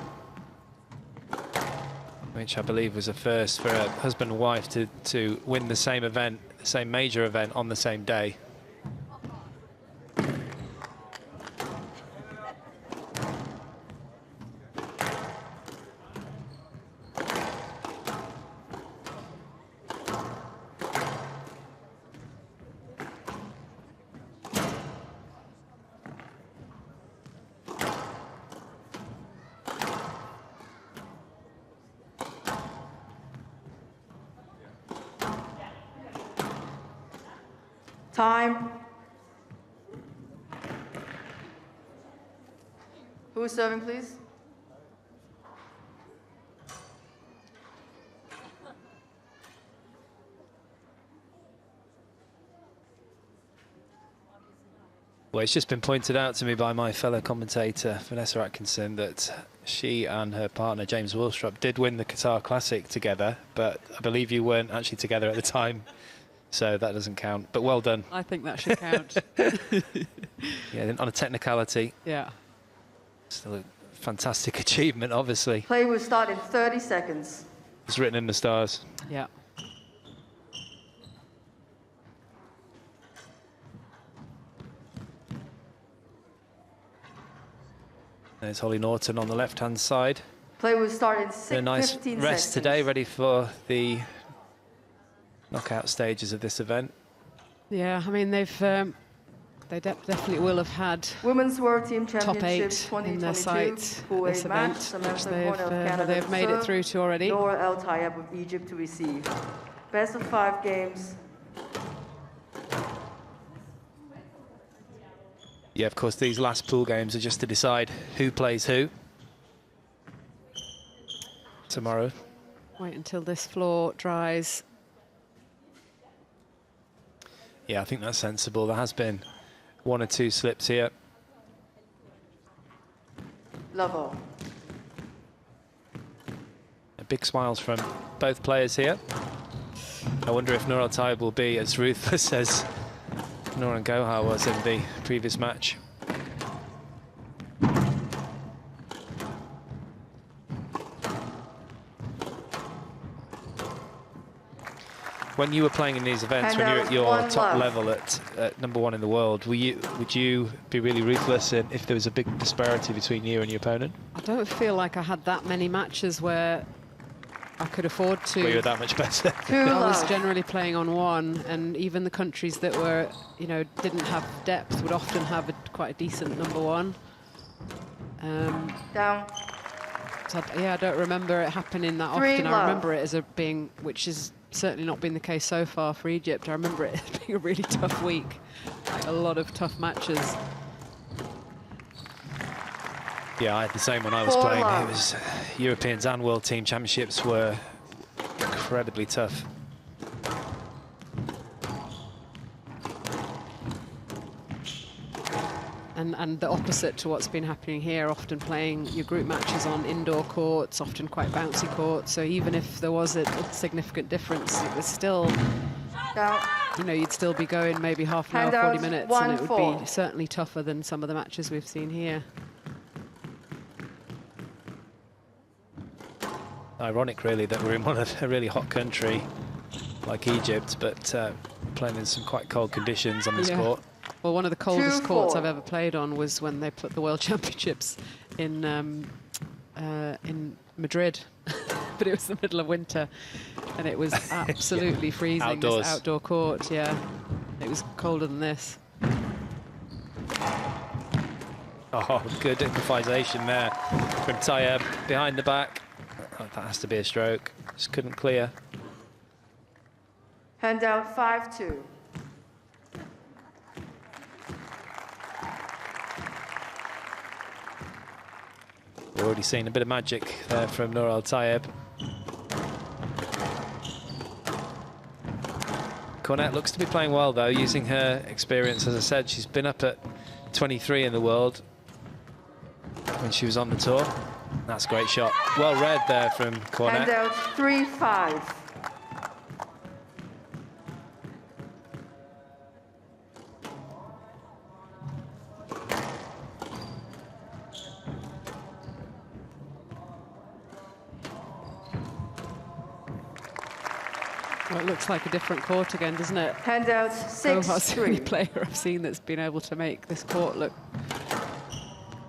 Which I believe was a first for a husband and wife to win the same event, the same major event on the same day. Time. Who is serving, please? Well, it's just been pointed out to me by my fellow commentator, Vanessa Atkinson, that she and her partner, James Willstrop, did win the Qatar Classic together, but I believe you weren't actually together at the time. So that doesn't count, but well done. I think that should count. Yeah, on a technicality. Yeah. Still a fantastic achievement, obviously. Play will start in 30 seconds. It's written in the stars. Yeah. There's Holly Norton on the left-hand side. Play will start in 15 A nice seconds. rest today, ready for the knockout stages of this event. Yeah, I mean, they definitely will have had Women's World Team top Championship 8 in their 2022. sights Pool A this match, event, which Samantha Cornett of Canada they've made it serve, through to already. Nour El Tayeb of Egypt to receive. Best of 5 games. Yeah, of course, these last pool games are just to decide who plays who tomorrow. Wait until this floor dries. Yeah, I think that's sensible. There has been 1 or 2 slips here. Level. Big smiles from both players here. I wonder if Nour El Tayeb will be as ruthless as Nour and Gohar was in the previous match. When you were playing in these events, when you're at your top level at number 1 in the world, would you be really ruthless if there was a big disparity between you and your opponent? I don't feel like I had that many matches where I could afford to. Where you were that much better. I was generally playing on 1, and even the countries that were, you know, didn't have depth would often have quite a decent number 1. Down. So yeah, I don't remember it happening that often. I remember it as being, which is certainly not been the case so far for Egypt. I remember it being a really tough week, like a lot of tough matches. Yeah, I had the same when I was playing. It was Europeans and World Team Championships were incredibly tough. And the opposite to what's been happening here, often playing your group matches on indoor courts, often quite bouncy courts. So even if there was a significant difference, it was still, you know, you'd still be going maybe half an hour, 40 minutes, and it would be certainly tougher than some of the matches we've seen here. Ironic, really, that we're in a really hot country like Egypt, but playing in some quite cold conditions on this court. Well, one of the coldest courts 2-4. I've ever played on was when they put the World Championships in Madrid. But it was the middle of winter, and it was absolutely freezing. Outdoors. This outdoor court, yeah. It was colder than this. Oh, good improvisation there from Tayeb behind the back. Oh, that has to be a stroke. Just couldn't clear. Handout 5-2. We've already seen a bit of magic there from Nour El Tayeb. Cornett looks to be playing well, though, using her experience. As I said, she's been up at 23 in the world when she was on the tour. That's a great shot. Well read there from Cornett. Handout 3-5. Well, it looks like a different court again, doesn't it? Handout Gohar's the only 6-3. player I've seen that's been able to make this court look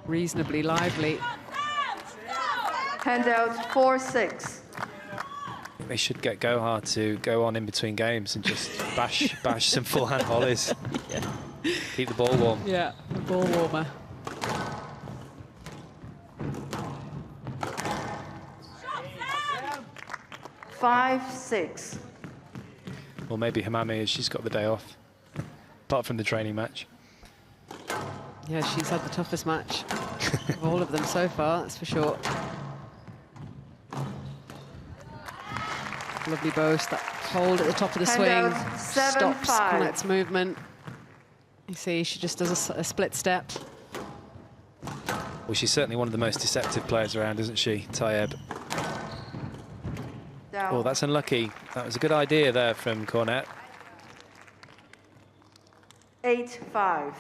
reasonably lively. Handout 4-6. They should get Gohar to go on in between games and just bash some full-hand volleys. Keep the ball warm. Yeah, the ball warmer. Five, 6. Well, maybe Hamami, as she's got the day off, apart from the training match. Yeah, she's had the toughest match of all of them so far, that's for sure. Lovely boast, that hold at the top of the swing Handout 7-5. stops Cornett's movement. You see, she just does a split step. Well, she's certainly one of the most deceptive players around, isn't she, Tayeb? Down. Oh, that's unlucky. That was a good idea there from Cornett. 8-5.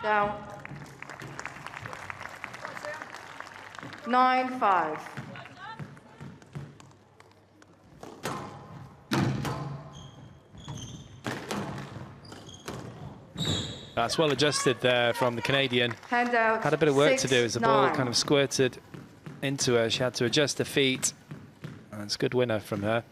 Down. 9-5. That's well adjusted there from the Canadian. Handout. Had a bit of work to do as the ball 6-9. kind of squirted into her. She had to adjust her feet. And it's a good winner from her.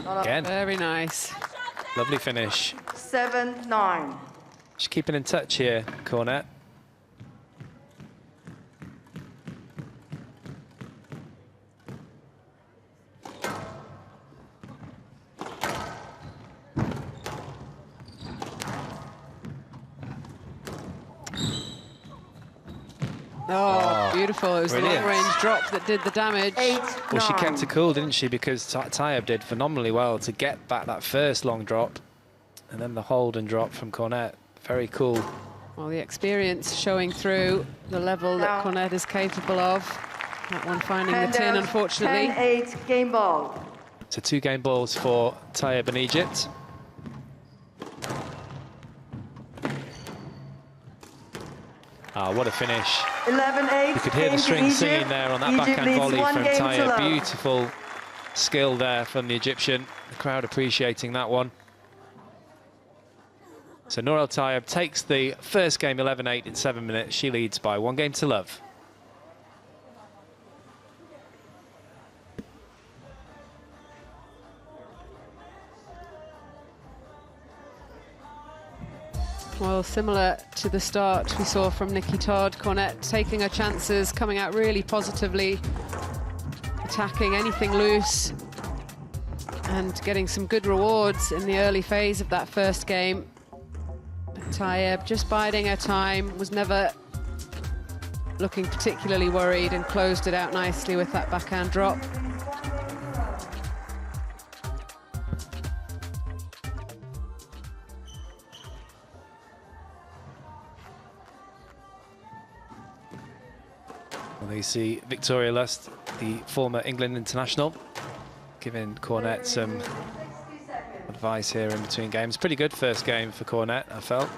Again, Very nice. lovely finish. 7-9. She's keeping in touch here, Cornett. Oh, beautiful. It was the brilliant. long-range drop that did the damage. 8-9. Well, she kept it cool, didn't she? Because Tayeb did phenomenally well to get back that first long drop. And then the hold and drop from Cornett. Very cool. Well, the experience showing through the level that Down. Cornett is capable of. That one finding the Handout tin, unfortunately. 10-8. Game ball. So 2 game balls for Tayeb and Egypt. Ah, what a finish. 11-8. You could hear the strings singing there on that Egypt backhand leads volley 1 from game to Tayeb. love. Beautiful skill there from the Egyptian. The crowd appreciating that one. So Nour El Tayeb takes the first game 11-8 in 7 minutes. She leads by 1 game to love. Well, similar to the start we saw from Nikki Todd, Cornett taking her chances, coming out really positively, attacking anything loose and getting some good rewards in the early phase of that first game. Tayeb just biding her time, was never looking particularly worried and closed it out nicely with that backhand drop. Well, there you see Victoria Lust, the former England international, giving Cornett some advice here in between games. Pretty good first game for Cornett, I felt.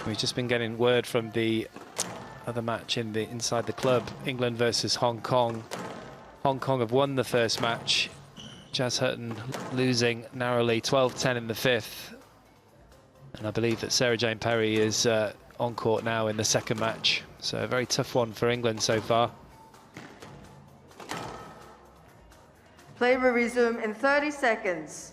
We've just been getting word from the other match inside the club, England versus Hong Kong. Hong Kong have won the first match. Jazz Hutton losing narrowly, 12-10 in the fifth. And I believe that Sarah Jane Perry is on court now in the second match. So a very tough one for England so far. Play will resume in 30 seconds.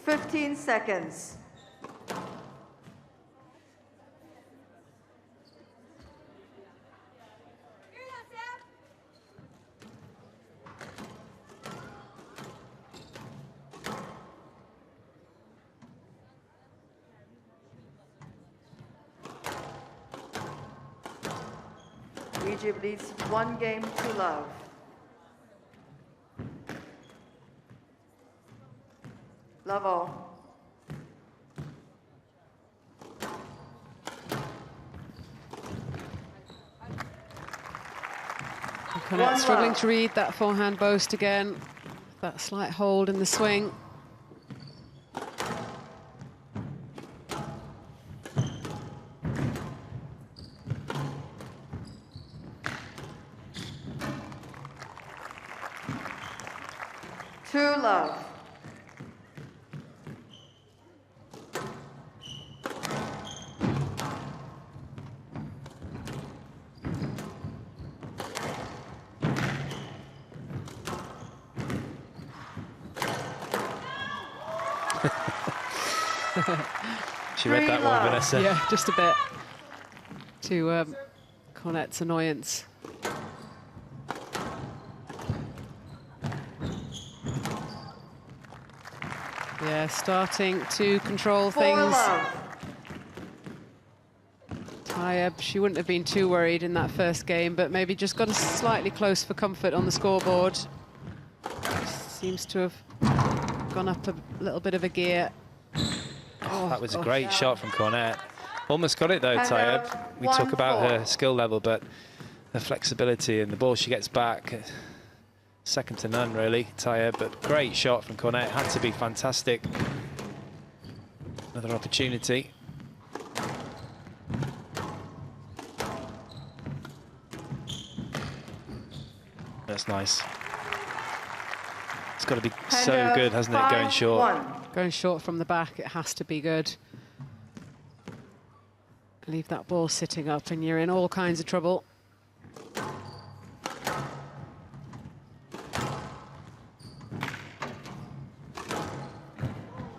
Fifteen seconds. Egypt leads 1-0. Love all. Cornett struggling to read that forehand boast again. That slight hold in the swing. Love. She read that one, Vanessa. Yeah, just a bit. To Cornett's annoyance. Yeah, starting to control things. Tayeb, she wouldn't have been too worried in that first game, but maybe just got us slightly close for comfort on the scoreboard. Seems to have gone up a little bit of a gear. Oh, that was a great shot from Cornett. Almost got it though, Tayeb. We talk about her skill level, but the flexibility and the ball she gets back, second to none really, Tayeb, but great shot from Cornett. Had to be fantastic. Another opportunity. That's nice. It's got to be so good, hasn't it, going short? Going short from the back, it has to be good. Leave that ball sitting up and you're in all kinds of trouble.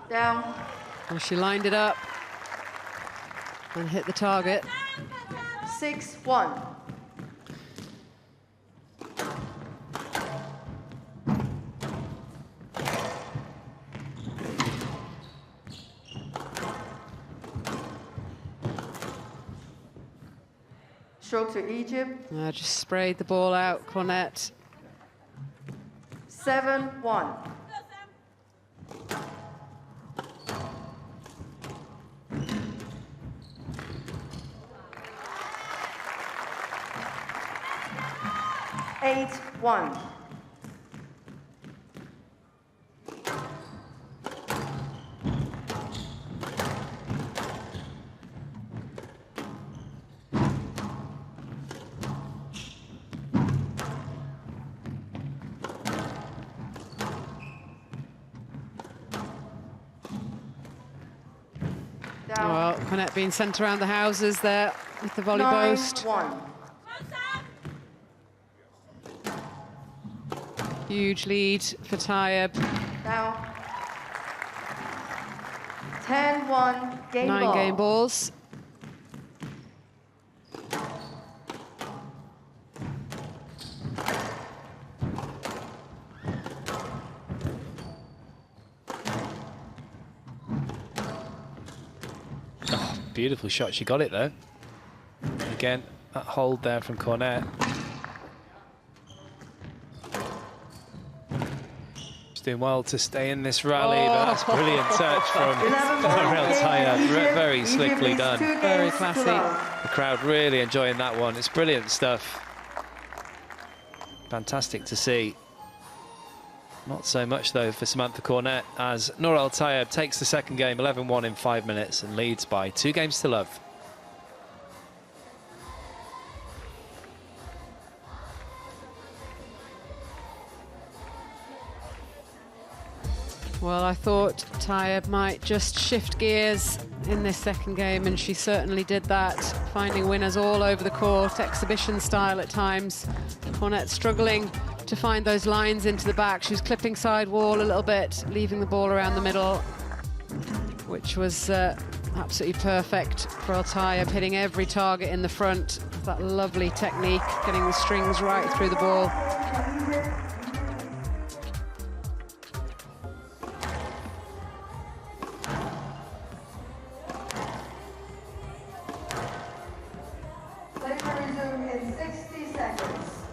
Down. Well, she lined it up and hit the target. 6-1. Stroke to Egypt. Just sprayed the ball out, Cornett. 7-1. Eight, 1. Well, Cornett being sent around the houses there with the volley boast. 9-1. Huge lead for Tayeb. Now 10-1 game ball. 9 game balls. beautiful shot. She got it though. Again, that hold there from Cornett. She's doing well to stay in this rally, but that's brilliant touch from Nour Tayeb. Very slickly done. Very classy. The crowd really enjoying that one. It's brilliant stuff. Fantastic to see. Not so much though for Samantha Cornett, as Nour Tayeb takes the second game 11-1 in 5 minutes and leads by 2 games to love. Well, I thought Tayeb might just shift gears in this second game, and she certainly did that, finding winners all over the court, exhibition style at times. Cornett struggling to find those lines into the back. She was clipping side wall a little bit, leaving the ball around the middle, which was absolutely perfect for Tayeb, hitting every target in the front. That lovely technique, getting the strings right through the ball. Resume in 60 seconds.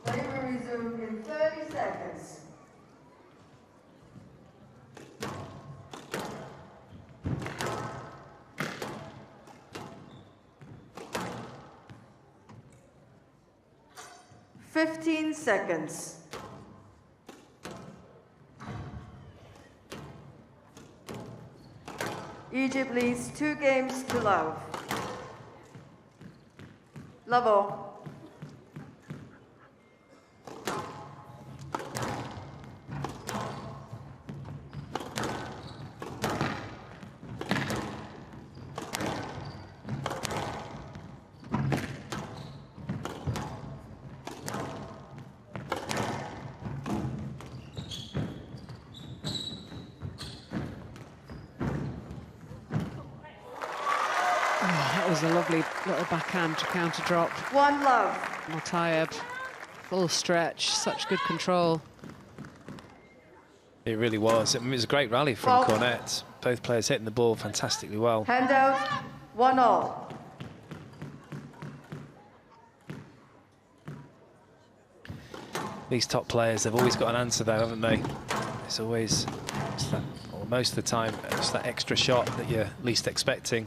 Resume in 30 seconds. Fifteen seconds. Egypt leads 2 games to love. Level. That was a lovely little backhand to counter drop. 1 love. Tayeb, full stretch, such good control. It really was. It was a great rally from Cornett. Both players hitting the ball fantastically well. Handout. 1-all. These top players, they've always got an answer though, haven't they? It's always, it's that, or most of the time, it's that extra shot that you're least expecting.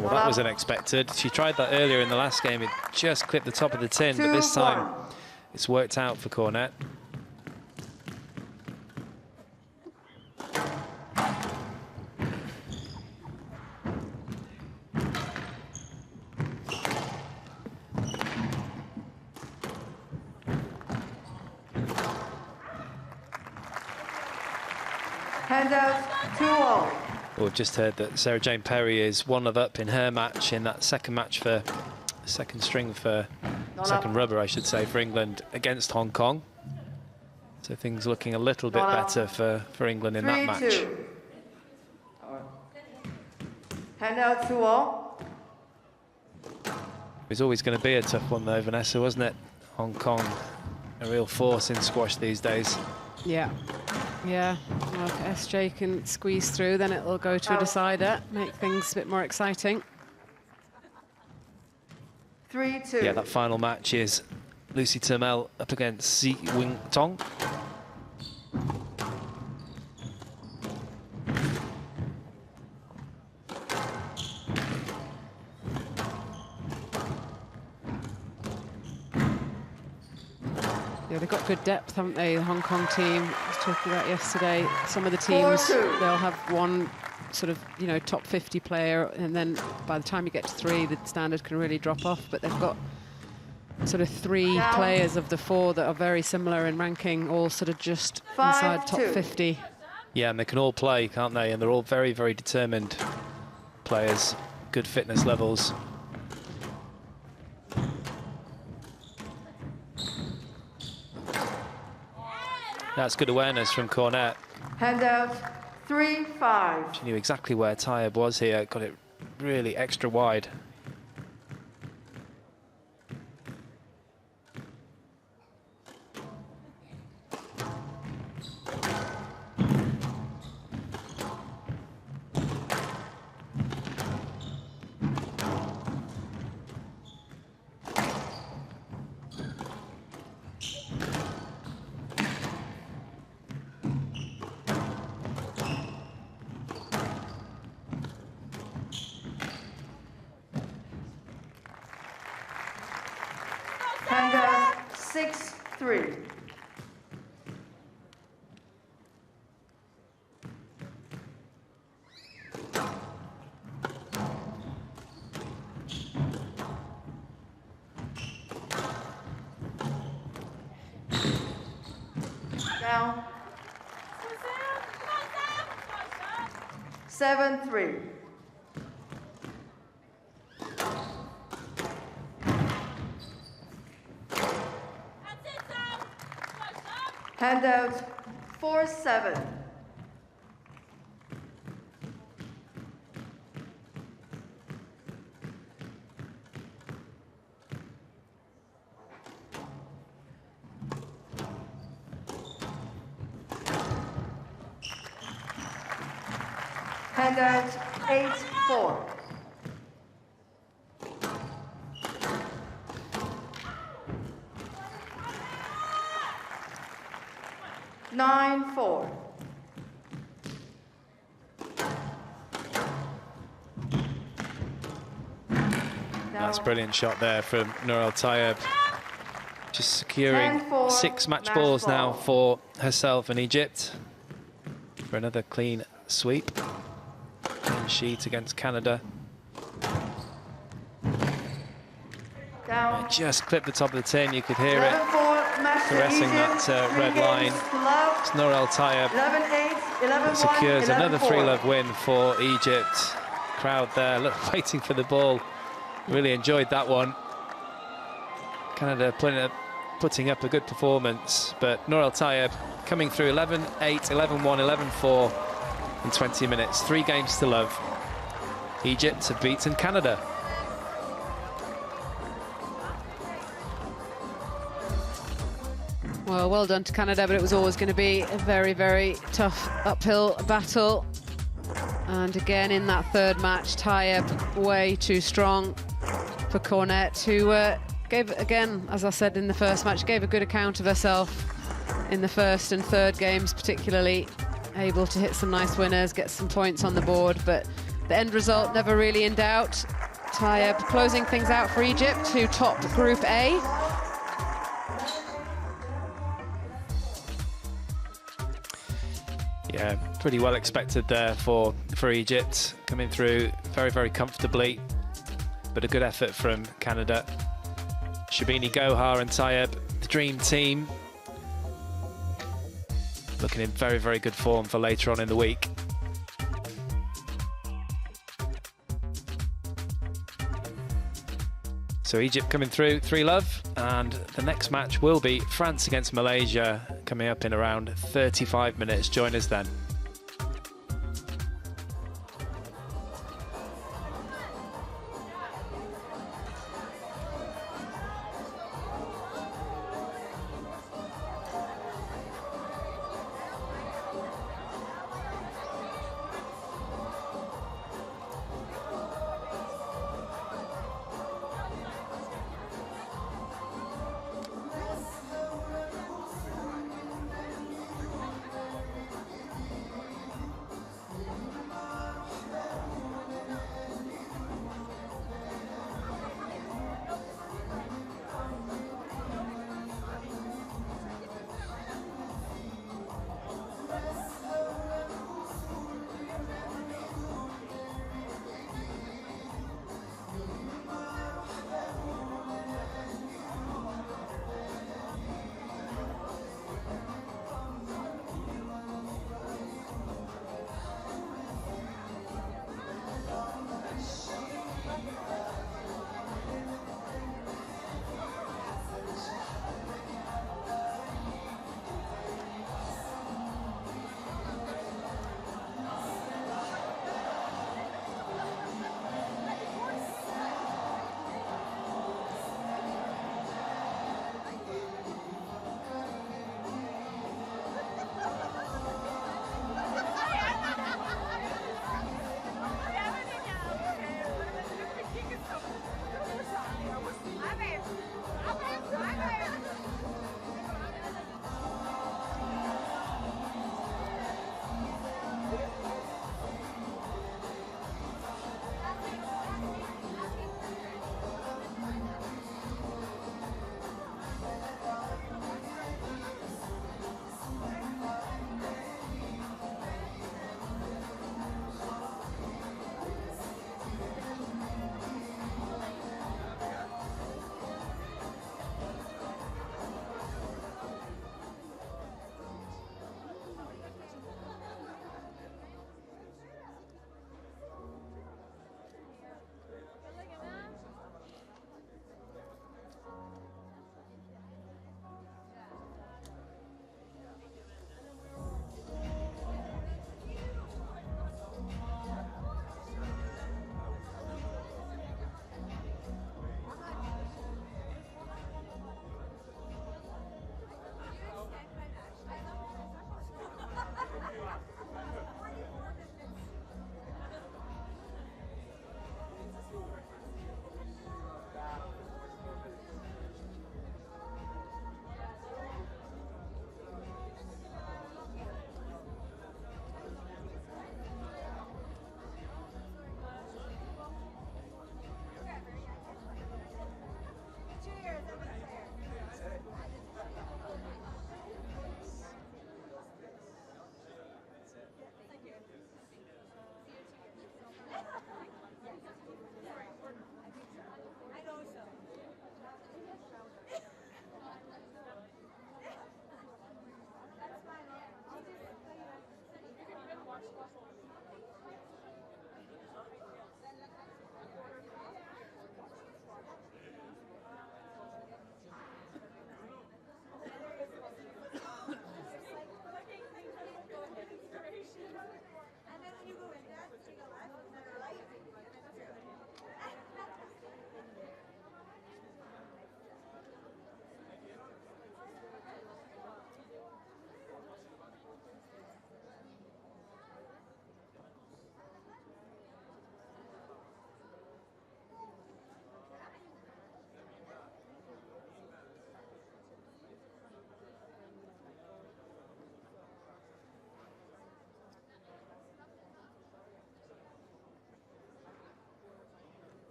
Well, that was unexpected. She tried that earlier in the last game. It just clipped the top of the tin, but this time it's worked out for Cornett. Handout. 2-all. Well, we've just heard that Sarah Jane Perry is 1 up in her match, in that second match for second string for second rubber, I should say, for England against Hong Kong. So things looking a little bit better for England in that match. 3-2. Handout. 2-all. It was always going to be a tough one though, Vanessa, wasn't it? Hong Kong, a real force in squash these days. Yeah. Yeah, well, if SJ can squeeze through, then it'll go to a decider, make things a bit more exciting. 3-2. Yeah, that final match is Lucy Turmel up against Si Wing Tong. Yeah, they've got good depth, haven't they, the Hong Kong team? I was talking about yesterday, some of the teams, they'll have one sort of, you know, top 50 player, and then by the time you get to 3, the standard can really drop off, but they've got sort of 3 players of the 4 that are very similar in ranking, all sort of just inside top 50. Yeah, and they can all play, can't they? And they're all very, very determined players, good fitness levels. That's good awareness from Cornett. Handout 3-5. She knew exactly where Tayeb was here, got it really extra wide. Handout 6-3. Down. 7-3. Handout 4-7. Handout 8-4. Nine, 4. That's a brilliant shot there from Nur Tayeb. Just securing 10-4, 6 match match balls now ball. for herself and Egypt for another clean sweep. Clean sheet against Canada. Down. It just clipped the top of the tin, you could hear it 11-4, match to caressing Egypt. that 3 red games line. to love. It's Nur Tayeb 11-8, 11-1, secures another 11-4. 3-love win for Egypt. Crowd there, look, waiting for the ball. Really enjoyed that one. Canada putting up a good performance, but Nur Tayeb coming through 11-8, 11-1, 11-4 in 20 minutes. 3 games to love. Egypt have beaten Canada. Well, well done to Canada, but it was always going to be a very, very tough uphill battle. And again, in that third match, Tayeb way too strong for Cornett, who gave, again, as I said in the first match, gave a good account of herself in the first and third games, particularly able to hit some nice winners, get some points on the board, but the end result never really in doubt. Tayeb closing things out for Egypt, who top Group A. Yeah, pretty well expected there for Egypt, coming through very, very comfortably, but a good effort from Canada. Shabini, Gohar and Tayeb, the dream team, looking in very, very good form for later on in the week. So Egypt coming through 3-love, and the next match will be France against Malaysia, coming up in around 35 minutes. Join us then.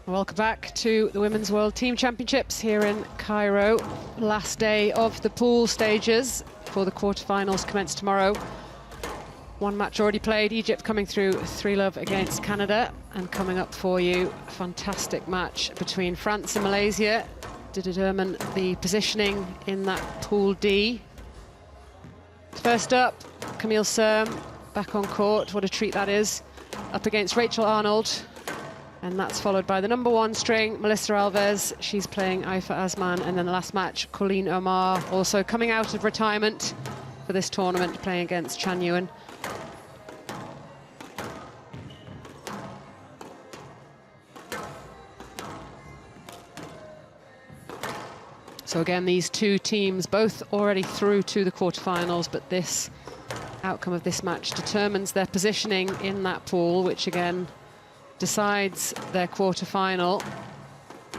Welcome back to the Women's World Team Championships here in Cairo. Last day of the pool stages for the quarterfinals commence tomorrow. One match already played, Egypt coming through 3-love against Canada, and coming up for you, a fantastic match between France and Malaysia to determine the positioning in that Pool D. First up, Camille Serme back on court. What a treat that is, up against Rachel Arnold. And that's followed by the number 1 string, Melissa Alves. She's playing Aifa Azman. And then the last match, Colleen Omar, also coming out of retirement for this tournament, playing against Chan Yuan. So again, these two teams both already through to the quarterfinals, but this outcome of this match determines their positioning in that pool, which again decides their quarterfinal.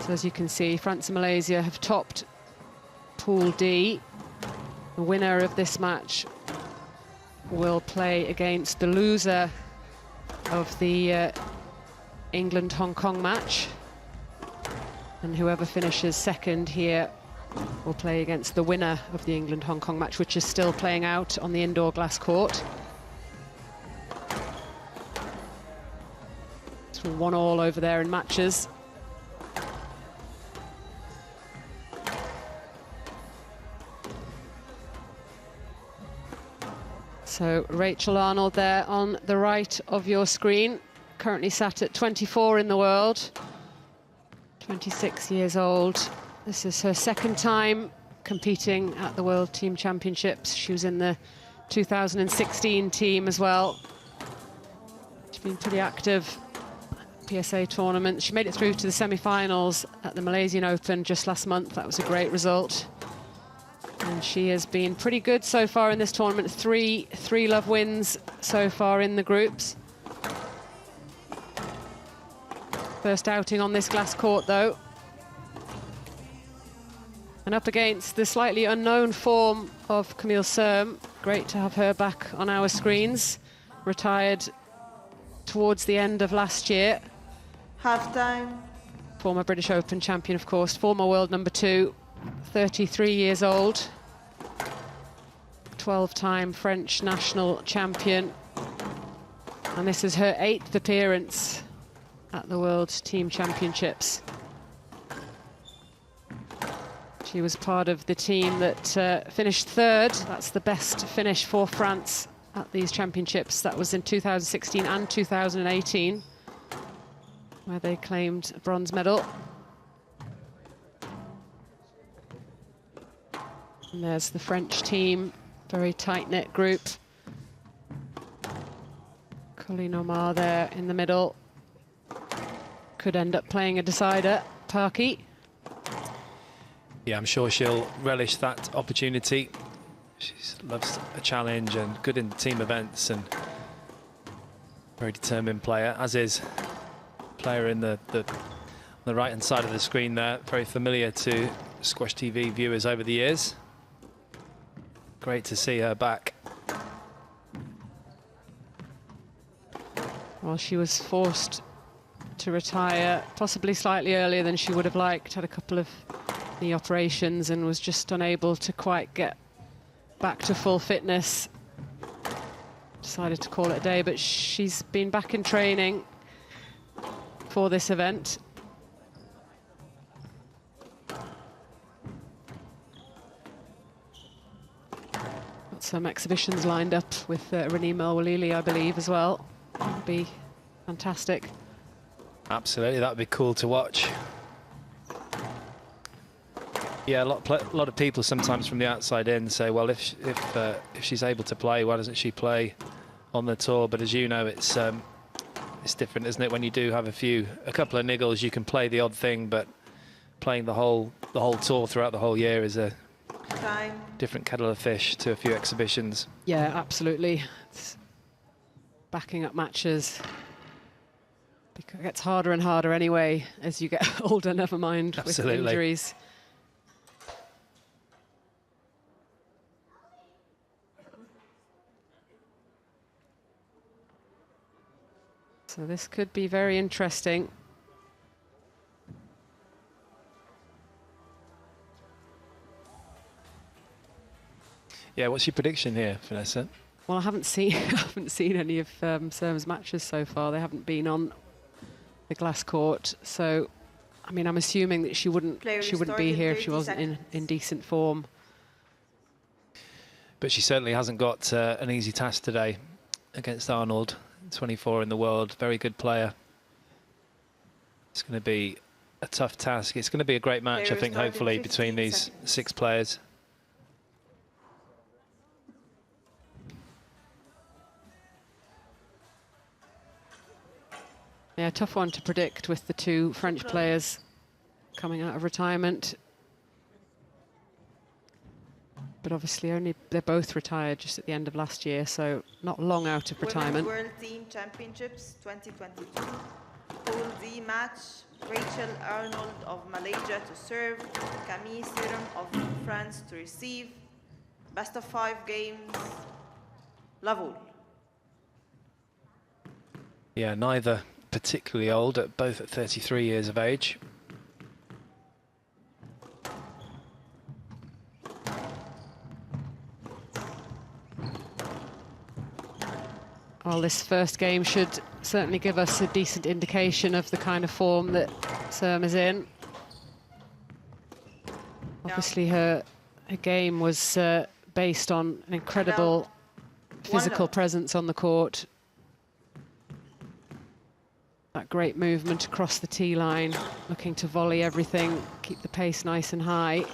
So as you can see, France and Malaysia have topped Pool D. The winner of this match will play against the loser of the England-Hong Kong match. And whoever finishes second here will play against the winner of the England-Hong Kong match, which is still playing out on the indoor glass court. 1-1 over there in matches. So Rachel Arnold there on the right of your screen, currently sat at 24 in the world, 26 years old. This is her second time competing at the World Team Championships. She was in the 2016 team as well. She's been pretty active PSA tournament. She made it through to the semi-finals at the Malaysian Open just last month. That was a great result. And she has been pretty good so far in this tournament. Three love wins so far in the groups. First outing on this glass court though. And up against the slightly unknown form of Camille Serme. Great to have her back on our screens. Retired towards the end of last year. Halftime. Former British Open champion, of course, former world number 2, 33 years old, 12-time French national champion. And this is her 8th appearance at the World Team Championships. She was part of the team that finished 3rd. That's the best finish for France at these championships. That was in 2016 and 2018. Where they claimed a bronze medal. And there's the French team, very tight-knit group. Colleen Omar there in the middle. Could end up playing a decider, Parky. Yeah, I'm sure she'll relish that opportunity. She loves a challenge and good in team events, and very determined player, as is player in the right-hand side of the screen there, very familiar to Squash TV viewers over the years. Great to see her back. Well, she was forced to retire possibly slightly earlier than she would have liked, had a couple of knee operations and was just unable to quite get back to full fitness. Decided to call it a day, but she's been back in training for this event. Got some exhibitions lined up with Renee Melwalili, I believe, as well. That would be fantastic. Absolutely, that would be cool to watch. Yeah, a lot of people sometimes from the outside in say, well, if she's able to play, why doesn't she play on the tour? But as you know, it's different, isn't it? When you do have a couple of niggles, you can play the odd thing, but playing the whole tour throughout the whole year is a different kettle of fish to a few exhibitions. Yeah, absolutely. It's backing up matches. It gets harder and harder anyway as you get older, never mind with injuries. So this could be very interesting. Yeah, what's your prediction here, Vanessa? Well, I haven't seen any of Serme's matches so far. They haven't been on the glass court, so I mean, I'm assuming that she wouldn't be here if she wasn't in decent form. But she certainly hasn't got an easy task today against Arnold, 24 in the world, very good player. It's going to be a tough task. It's going to be a great match, I think, hopefully, between these 6 players. Yeah, tough one to predict with the 2 French players coming out of retirement. But obviously they're both retired just at the end of last year, so not long out of retirement. Women's World Team Championships 2022. Pool D match. Rachel Arnold of Malaysia to serve. Camille Serme of France to receive. Best of 5 games. Level. Yeah, neither particularly old, both at 33 years of age. Well, this first game should certainly give us a decent indication of the kind of form that Serme is in. Obviously, her game was based on an incredible physical presence on the court. That great movement across the tee line, looking to volley everything, keep the pace nice and high.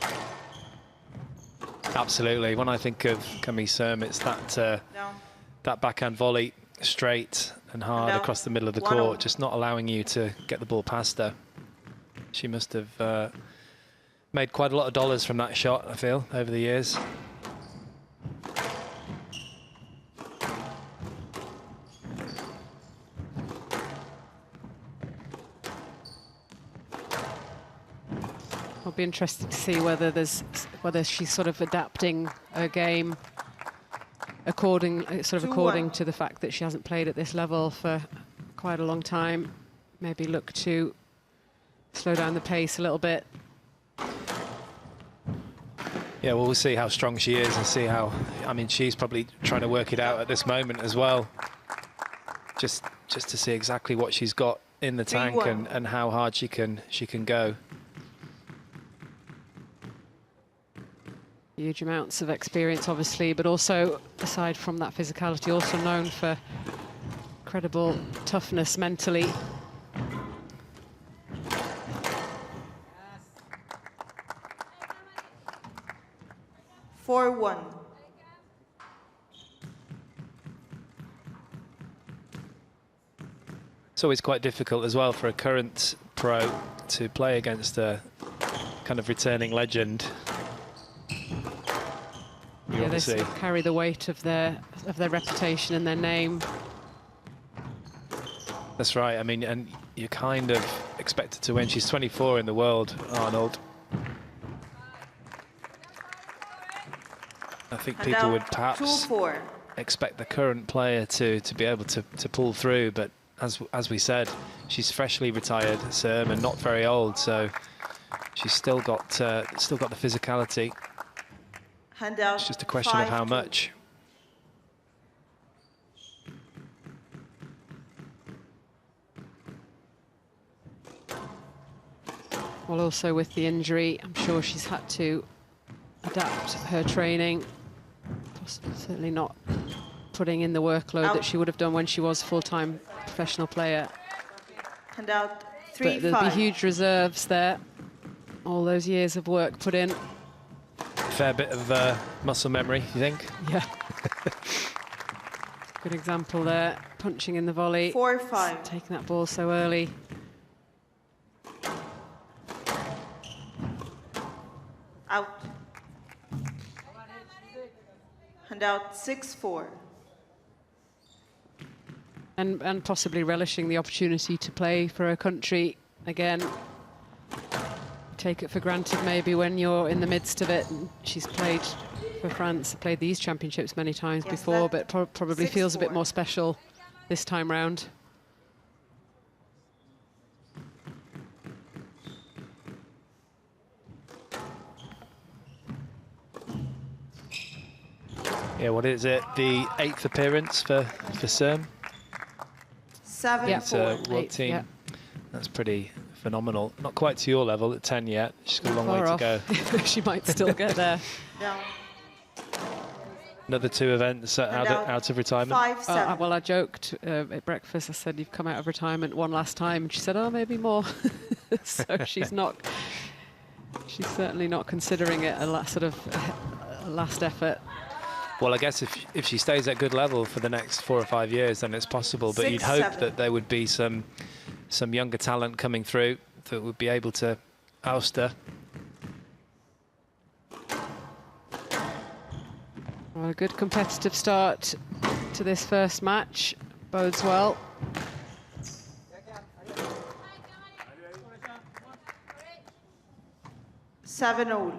Absolutely. When I think of Camille Serme, it's that backhand volley straight and hard across the middle of the court, just not allowing you to get the ball past her. She must have made quite a lot of dollars from that shot, I feel, over the years. I'll be interested to see whether she's sort of adapting her game according to the fact that she hasn't played at this level for quite a long time. Maybe look to slow down the pace a little bit. Yeah, well, we'll see how strong she is and see how. I mean, she's probably trying to work it out at this moment as well, just to see exactly what she's got in the tank and how hard she can go. Huge amounts of experience, obviously, but also, aside from that physicality, also known for incredible toughness mentally. (4-1). It's always quite difficult as well for a current pro to play against a kind of returning legend. Yeah, they sort of carry the weight of their reputation and their name. That's right. I mean, and you're kind of expected to win. She's 24 in the world, Arnold. I think people would perhaps expect the current player to be able to pull through, but as we said, she's freshly retired, Serme, and not very old, so she's still got the physicality. It's just a question of how much. Well, also with the injury, I'm sure she's had to adapt her training. Certainly not putting in the workload that she would have done when she was a full-time professional player. But there'll be huge reserves there. All those years of work put in. Fair bit of muscle memory, you think? Yeah. Good example there, punching in the volley. 4-5. Taking that ball so early. Out. And out 6-4. And possibly relishing the opportunity to play for her country again. Take it for granted maybe when you're in the midst of it. And she's played for France, played these championships many times before, but probably feels a bit more special this time round. Yeah, what is it? The 8th appearance for Serme? 7-4. It's a world 8th, team. yeah. That's pretty phenomenal. Not quite to your level at 10 yet. She's got a long way Far to off. go. She might still get there. Down. Another 2 events out of retirement. 5-7. Well, I joked at breakfast. I said, "You've come out of retirement one last time," and she said, "Oh, maybe more." So she's not. She's certainly not considering it a last effort. Well, I guess if she stays at good level for the next 4 or 5 years, then it's possible. But you'd hope 6-7. that there would be some younger talent coming through that would be able to oust her. Well, a good competitive start to this first match bodes well. Seven all.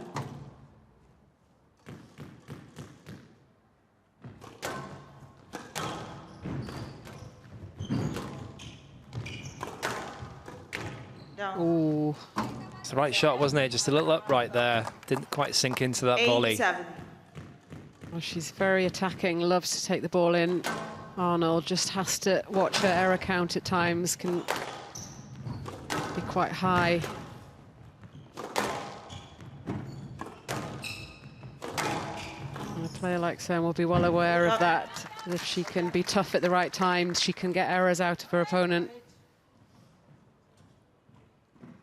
Down. Ooh, It's the right shot, wasn't it? Just a little upright there. Didn't quite sink into that volley. 8-7. well, she's very attacking, loves to take the ball in. Arnold just has to watch her error count at times, can be quite high. And a player like Serme will be well aware of that. If she can be tough at the right times, she can get errors out of her opponent.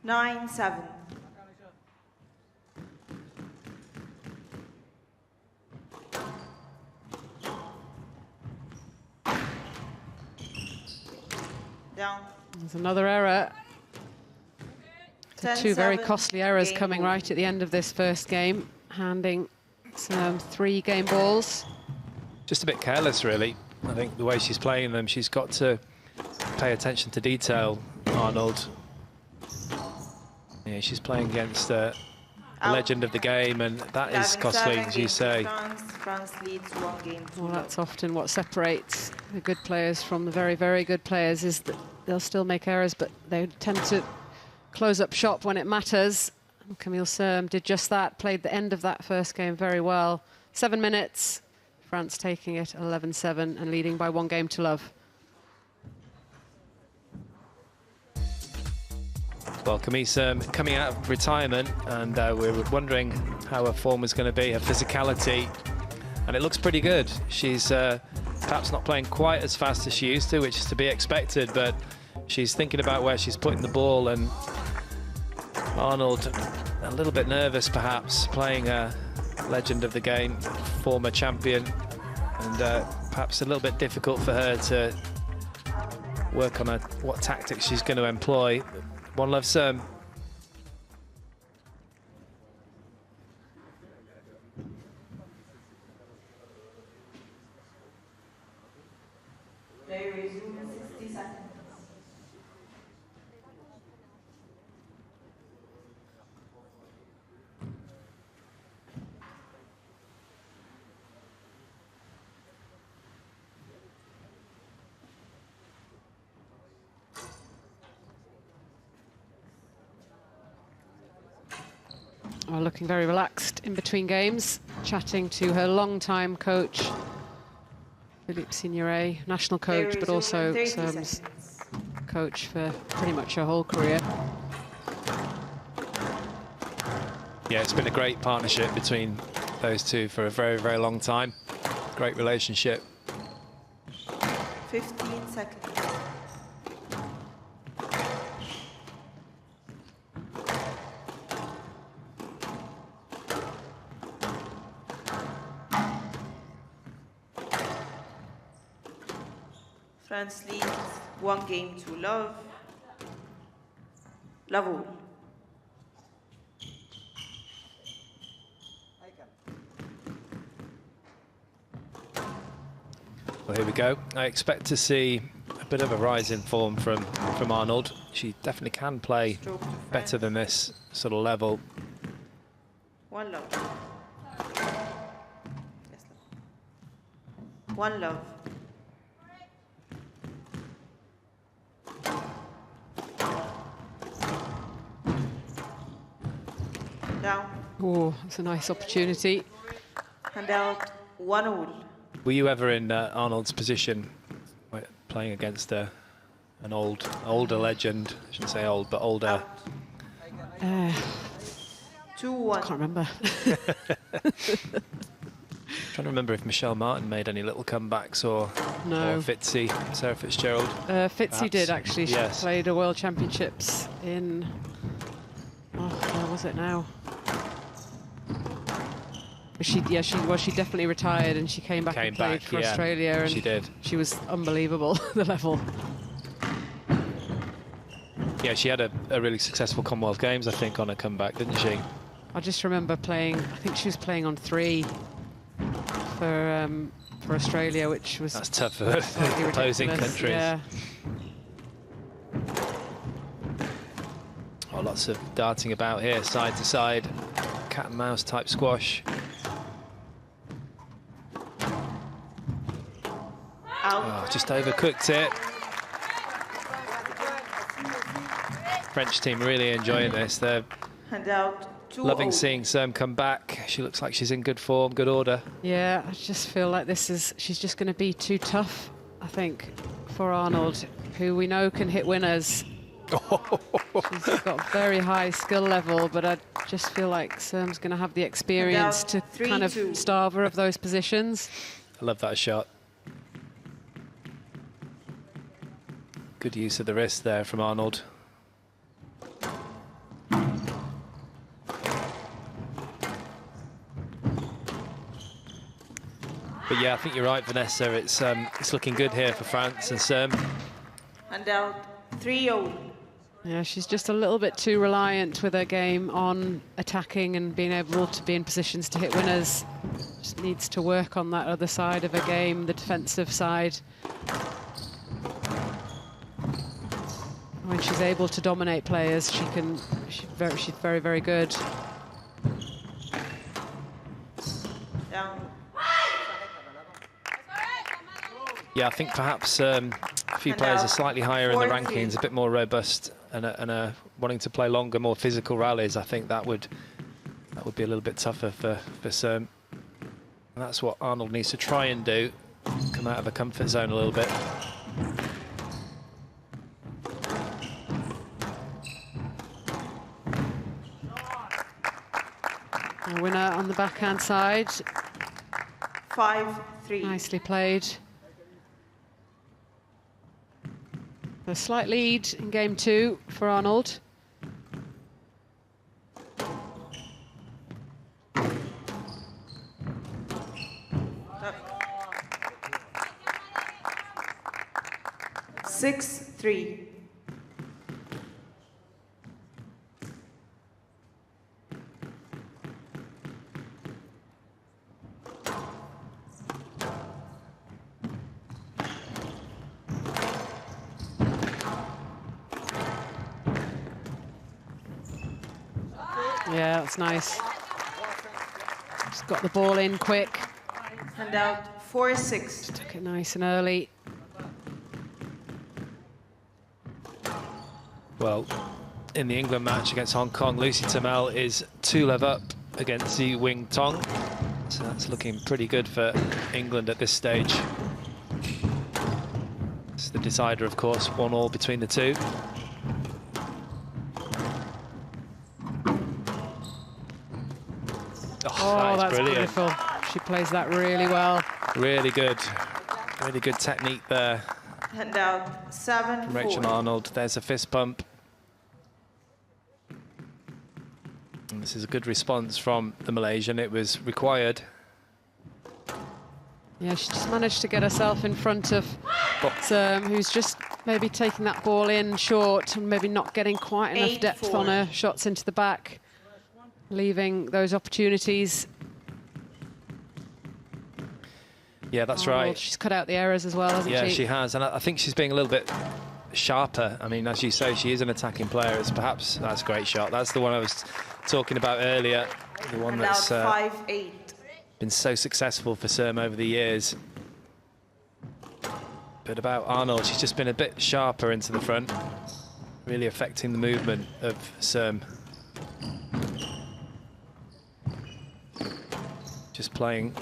9-7. Down. There's another error. So 2 very 10-7, costly errors game coming ball. right at the end of this first game, handing some 3 game balls. Just a bit careless, really. I think the way she's playing them, she's got to pay attention to detail, Arnold. Yeah, she's playing against a legend of the game, and that is 11-7, costly, as you game to say. France leads 1 game to Well, nil. that's often what separates the good players from the very, very good players, is that they'll still make errors, but they tend to close up shop when it matters. And Camille Serme did just that, played the end of that first game very well. 7 minutes, France taking it 11-7 and leading by 1 game to love. Well, Camille Serme coming out of retirement, and we were wondering how her form was going to be, her physicality, and it looks pretty good. She's perhaps not playing quite as fast as she used to, which is to be expected, but she's thinking about where she's putting the ball, and Arnold a little bit nervous perhaps, playing a legend of the game, former champion, and perhaps a little bit difficult for her to work on what tactics she's going to employ. One love, Serme. Play resume in 60 seconds. Well, looking very relaxed in between games, chatting to her longtime coach, Philippe Signoret, national coach, but also Serme's coach for pretty much her whole career. Yeah, it's been a great partnership between those two for a very, very long time. Great relationship. 15 seconds. France leads 1 game to love. Love all. Well, here we go. I expect to see a bit of a rise in form from Arnold. She definitely can play Stroke to better France. than this sort of level. 1 love. Yes, love. 1 love. Down. Oh, it's a nice opportunity. Hand out 1 all. Were you ever in Arnold's position, playing against an older legend? I shouldn't say old, but older. 2-1. Can't remember. Trying to remember if Michelle Martin made any little comebacks or Fitzy, Sarah Fitzgerald. Fitzy did actually. She Yes. played a World Championships in. Oh, where was it now? She definitely retired, and she came back and played for Australia, and she did. She was unbelievable, the level. Yeah, she had a really successful Commonwealth Games, I think, on her comeback, didn't she? I just remember playing. I think she was playing on 3 for Australia, which was That's tough for opposing countries. Yeah. Oh, lots of darting about here, side to side, cat and mouse type squash. Oh, just overcooked it. French team really enjoying this. They're loving seeing Serme come back. She looks like she's in good form, good order. Yeah, I just feel like she's just going to be too tough, I think, for Arnold, who we know can hit winners. She's got a very high skill level, but I just feel like Serme's going to have the experience to kind of starve her of those positions. I love that shot. Good use of the wrist there from Arnold. But yeah, I think you're right, Vanessa. It's looking good here for France and Serme. And out 3-0. Yeah, she's just a little bit too reliant with her game on attacking and being able to be in positions to hit winners. Just needs to work on that other side of her game, the defensive side. When she's able to dominate players, she's very, very good. Down. Yeah, I think perhaps a few players are slightly higher in the rankings, a bit more robust, and wanting to play longer, more physical rallies. I think that would be a little bit tougher for Serme. And that's what Arnold needs to try and do, come out of the comfort zone a little bit. A winner on the backhand side. 5-3. Nicely played. A slight lead in game 2 for Arnold. Six, 3. Yeah, that's nice. Just got the ball in quick. And out 4-6. Took it nice and early. Well, in the England match against Hong Kong, Lucy Tamel is 2-love up against Zi Wing Tong. So that's looking pretty good for England at this stage. It's the decider, of course, 1-1 between the two. Oh, that's brilliant. beautiful. She plays that really well. Really good technique there. And out 7-4. Rachel Arnold, there's a fist pump. And this is a good response from the Malaysian. It was required. Yeah, she just managed to get herself in front of Serme, who's just maybe taking that ball in short and maybe not getting quite enough depth on her shots into the back, leaving those opportunities. Yeah, that's Arnold, right. She's cut out the errors as well, hasn't she? Yeah, she has, and I think she's being a little bit sharper. I mean, as you say, she is an attacking player. It's perhaps, that's a great shot. That's the one I was talking about earlier, the one And that's out 5-8. been so successful for Serme over the years. But about Arnold, she's just been a bit sharper into the front, really affecting the movement of Serme. Just playing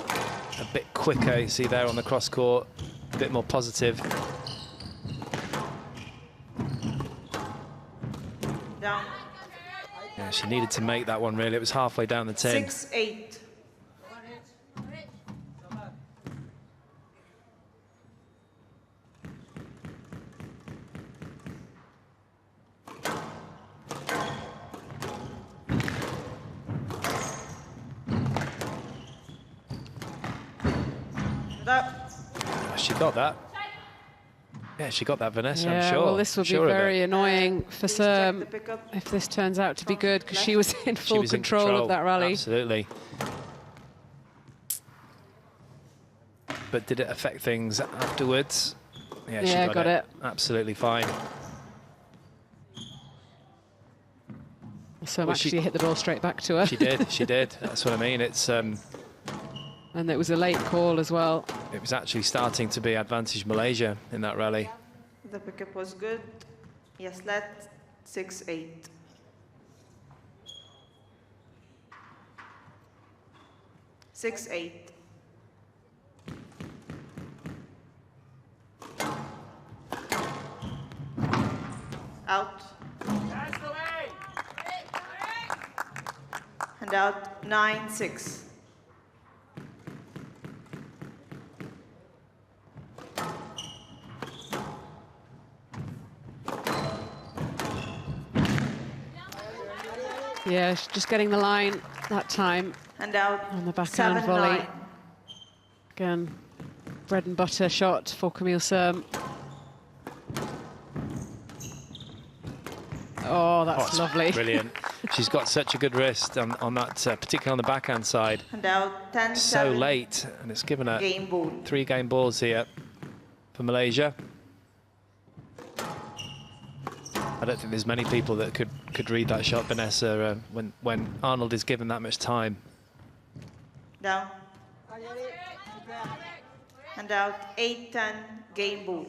a bit quicker. You see there on the cross court, a bit more positive. Down. Yeah, she needed to make that one, really. It was halfway down the 10. 6-8. She got that. Yeah, she got that, Vanessa, Yeah, I'm sure. well, this would be very annoying for Serme if this turns out to be good, because she was in full control of that rally. Absolutely. But did it affect things afterwards? Yeah, she got it. Absolutely fine. So actually hit the ball straight back to her. She did, she did. That's what I mean. It's and it was a late call as well. It was actually starting to be advantage Malaysia in that rally. The pickup was good. Yes, let 6-8. 6-8. Out. And out 9-6. Yeah, she's just getting the line that time. And out on the backhand volley. Again, bread and butter shot for Camille Serme. Oh, that's lovely. Brilliant. She's got such a good wrist on that, particularly on the backhand side. And out 10-7. So late, and it's given her Game ball. 3 game balls here for Malaysia. I don't think there's many people that could read that shot, Vanessa, when Arnold is given that much time. Down. And out 8-10, game ball.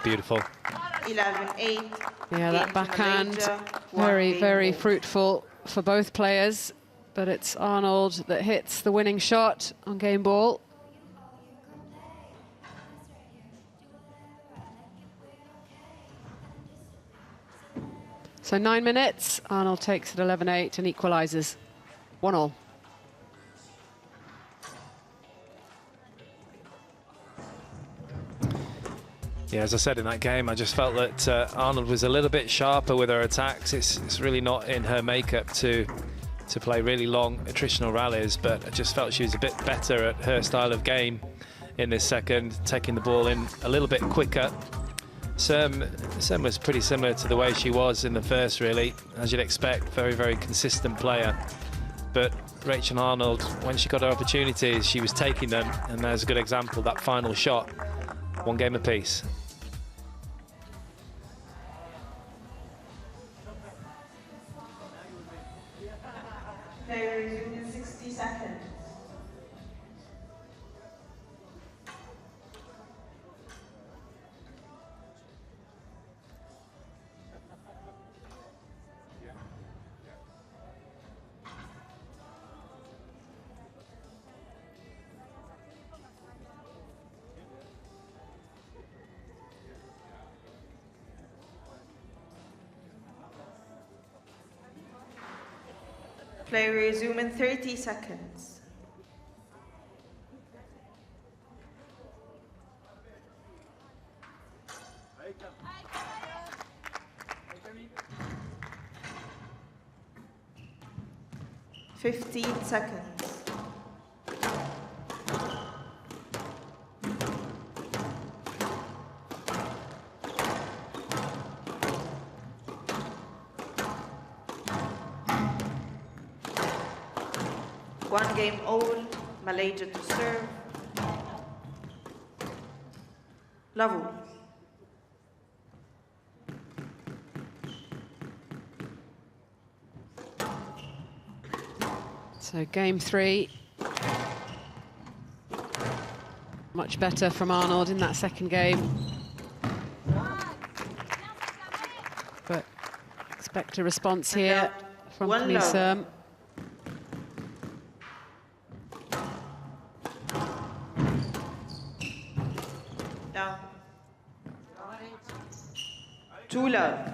Beautiful. 11-8. Yeah, that backhand, very, very fruitful for both players. But it's Arnold that hits the winning shot on game ball. So 9 minutes, Arnold takes it 11-8 and equalises 1-1. Yeah, as I said in that game, I just felt that Arnold was a little bit sharper with her attacks. It's really not in her makeup to play really long attritional rallies, but I just felt she was a bit better at her style of game in this second, taking the ball in a little bit quicker. Serme was pretty similar to the way she was in the first, really, as you'd expect. Very, very consistent player. But Rachel Arnold, when she got her opportunities, she was taking them, and there's a good example, that final shot, 1 game apiece. Player resume 60 seconds. Play resume in 30 seconds. Fifteen seconds. One game all, Malaysia to serve. Level. So game 3. Much better from Arnold in that second game. Expect a response here from One Camille love. Serme. Down. 2-love.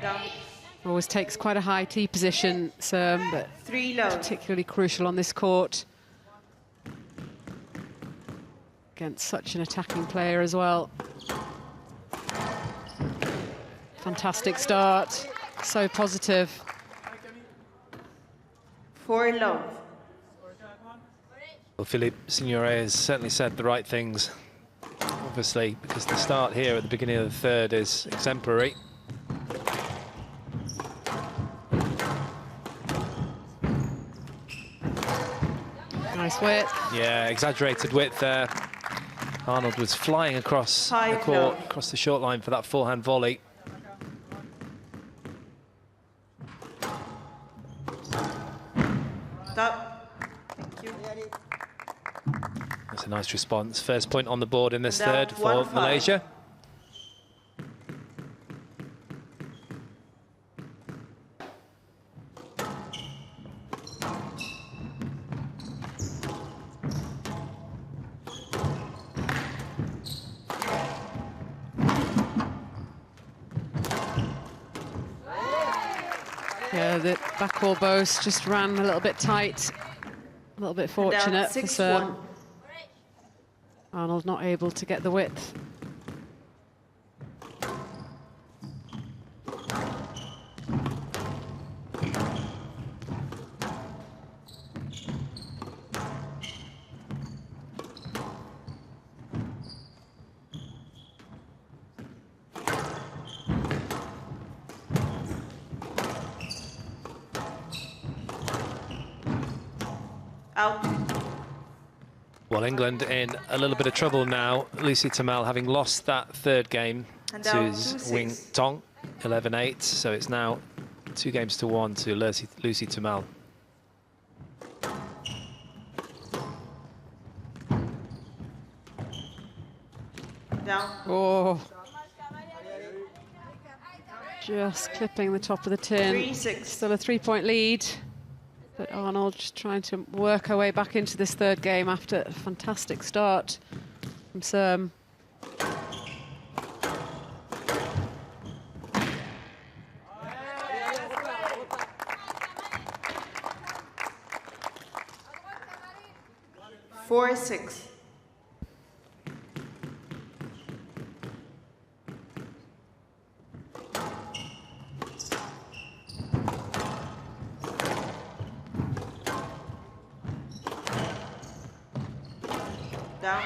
Down. Always takes quite a high tee position, Serme, but 3-love. particularly crucial on this court. Against such an attacking player as well. Fantastic start, so positive. 4-love. Well, Philippe Signoret has certainly said the right things, obviously, because the start here at the beginning of the third is exemplary. Nice width. Yeah, exaggerated width there. Arnold was flying across the 5 court, love. across the short line for that forehand volley. Stop. Thank you. That's a nice response. First point on the board in this Down third for 1-5. Malaysia. Yeah, the backhaul boast just ran a little bit tight. A little bit fortunate for 6-1. Serme. Arnold not able to get the width. Out. Well, England in a little bit of trouble now. Lucy Tamel having lost that third game And to down 2-6. Wing Tong, 11-8. So it's now 2-1 to Lucy Tamel. Down. Oh. Just clipping the top of the tin. 3-6. Still a 3-point lead. But Arnold just trying to work her way back into this third game after a fantastic start from Serme. Four, 6. Down.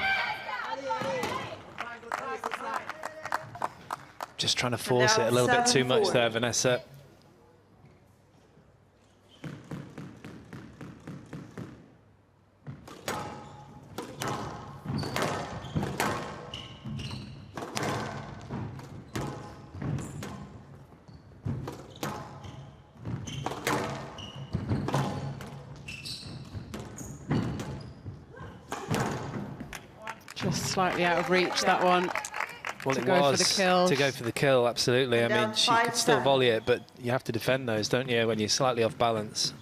Just trying to force it a little bit too much 7-4. there, Vanessa. Just slightly out of reach, that one. Well, To it go for was the kill. to go for the kill, absolutely. I Down mean, she could still 5-7. volley it, but you have to defend those, don't you, when you're slightly off balance.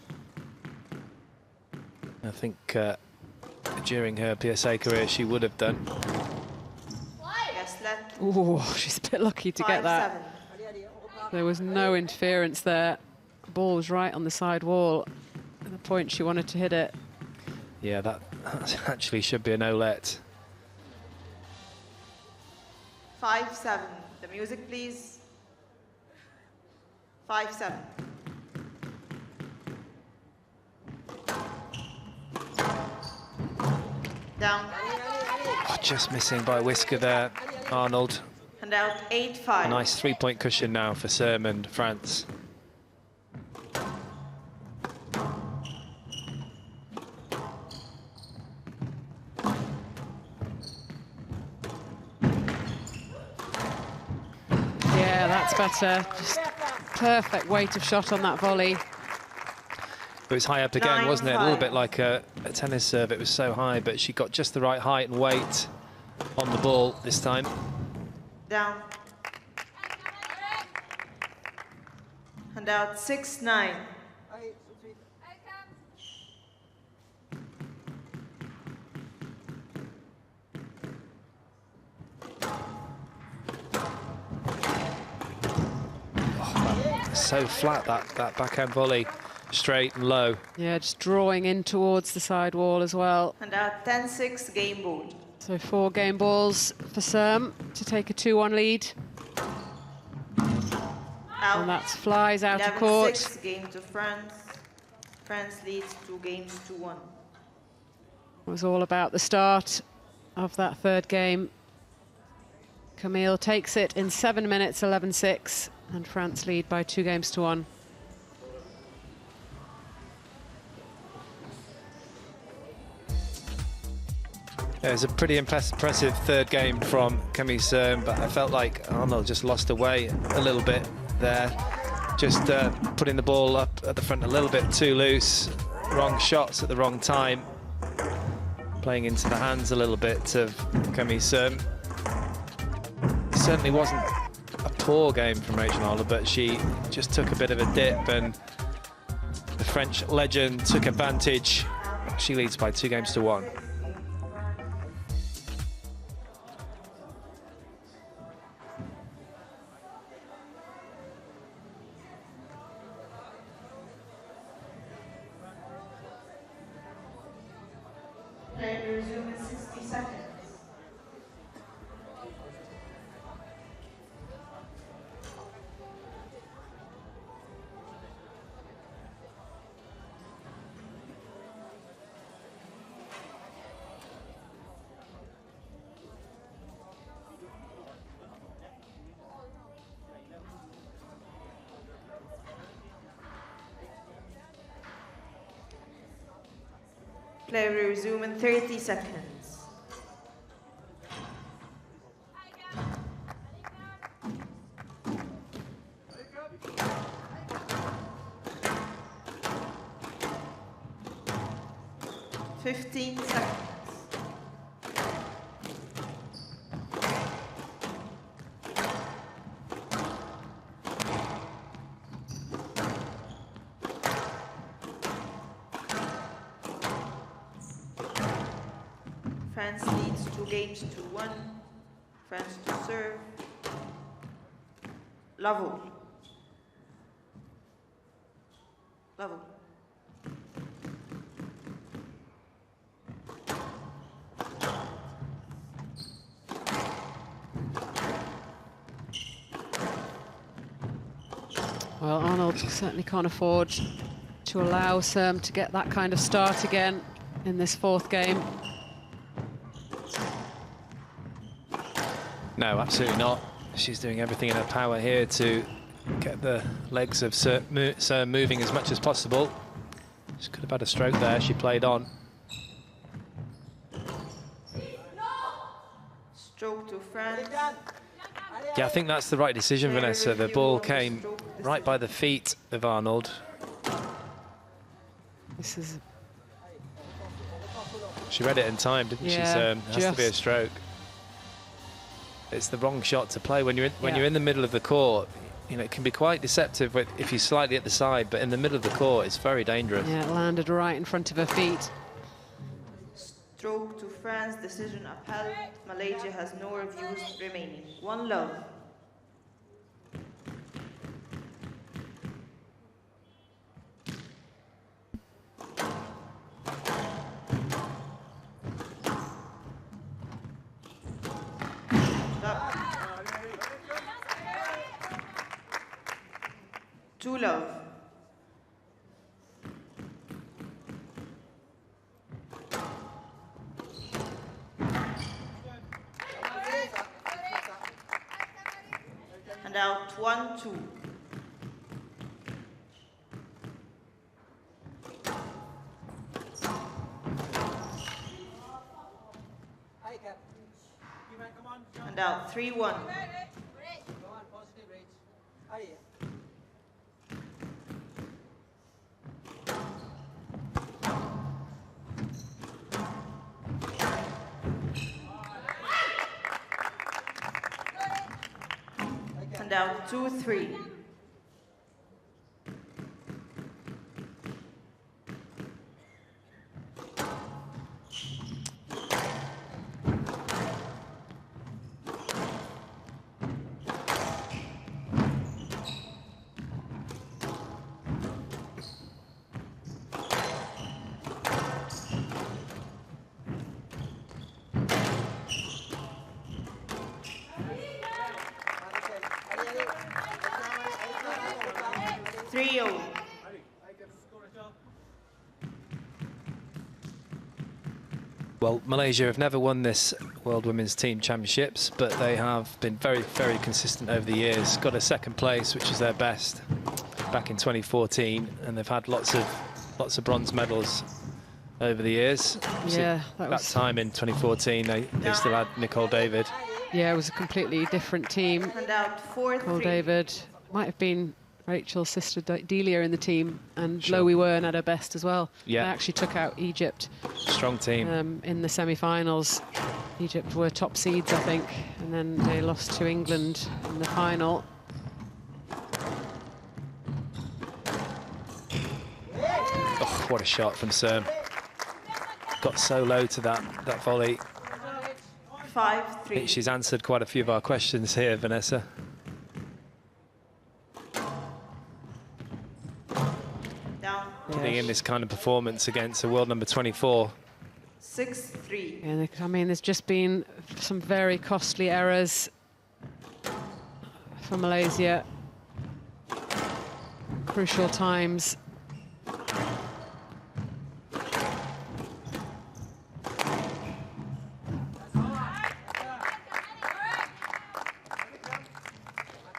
I think during her PSA career, she would have done. Yes, let. Ooh, she's a bit lucky to get that. 5-7. There was no interference there. The ball was right on the side wall at the point she wanted to hit it. Yeah, that actually should be a no-let. 5-7. The music, please. 5-7. Down. Oh, just missing by a whisker there, Arnold. And out. 8-5. A nice three-point cushion now for Serme and France. Yeah, That's better. Just perfect weight of shot on that volley. It was high up again, wasn't it? A little 9-5. bit like a tennis serve. It was so high, but she got just the right height and weight on the ball this time. Down. And out 6-9. So flat, that backhand volley, straight and low. Yeah, just drawing in towards the side wall as well. And out 10-6, game ball. So 4 game balls for Serme to take a 2-1 lead. Out. And that flies out of court. 11-6, game to France. France leads 2 games to 1. It was all about the start of that third game. Camille takes it in 7 minutes, 11-6, and France lead by 2 games to 1. It was a pretty impressive third game from Camille Serme, but I felt like Arnold just lost away a little bit there. Just putting the ball up at the front a little bit too loose. Wrong shots at the wrong time. Playing into the hands a little bit of Camille Serme. It certainly wasn't a poor game from Rachel Arnold, but she just took a bit of a dip, and the French legend took advantage. She leads by 2 games to 1. Resume in 60 seconds. Play will resume in 30 seconds. Fifteen seconds. France leads 2 games to 1. France to serve. Level. Level. Well, Arnold certainly can't afford to allow Serme to get that kind of start again in this 4th game. No, absolutely not. She's doing everything in her power here to get the legs of Serme moving as much as possible. She could have had a stroke there. She played on. Stroke to France. Yeah, I think that's the right decision, Vanessa. The ball came right by the feet of Arnold. This is... She read it in time, didn't she, Yeah, Serme? It has to be a stroke. It's the wrong shot to play when you're in the middle of the court. You know, it can be quite deceptive if you're slightly at the side, but in the middle of the court, it's very dangerous. Yeah, it landed right in front of her feet. Stroke to France, decision upheld. Malaysia has no reviews remaining. 1 love. Stop. 2 love. And out 1-2. And out 3-1. Handout 2-3. Well, Malaysia have never won this World Women's Team Championships, but they have been very, very consistent over the years. Got a second place, which is their best, back in 2014, and they've had lots of bronze medals over the years. Yeah, that time in 2014, they still had Nicole David. Yeah, it was a completely different team. Nicole David might have been Rachel's sister Delia in the team, and Sure. Loie Wern at her best as well. Yeah. They actually took out Egypt. Strong team. In the semi-finals. Egypt were top seeds, I think, and then they lost to England in the final. Oh, what a shot from Serme. Got so low to that volley. 5-3. I think she's answered quite a few of our questions here, Vanessa. Putting in this kind of performance against a world number 24. 6-3. And I mean, there's just been some very costly errors for Malaysia. Crucial times.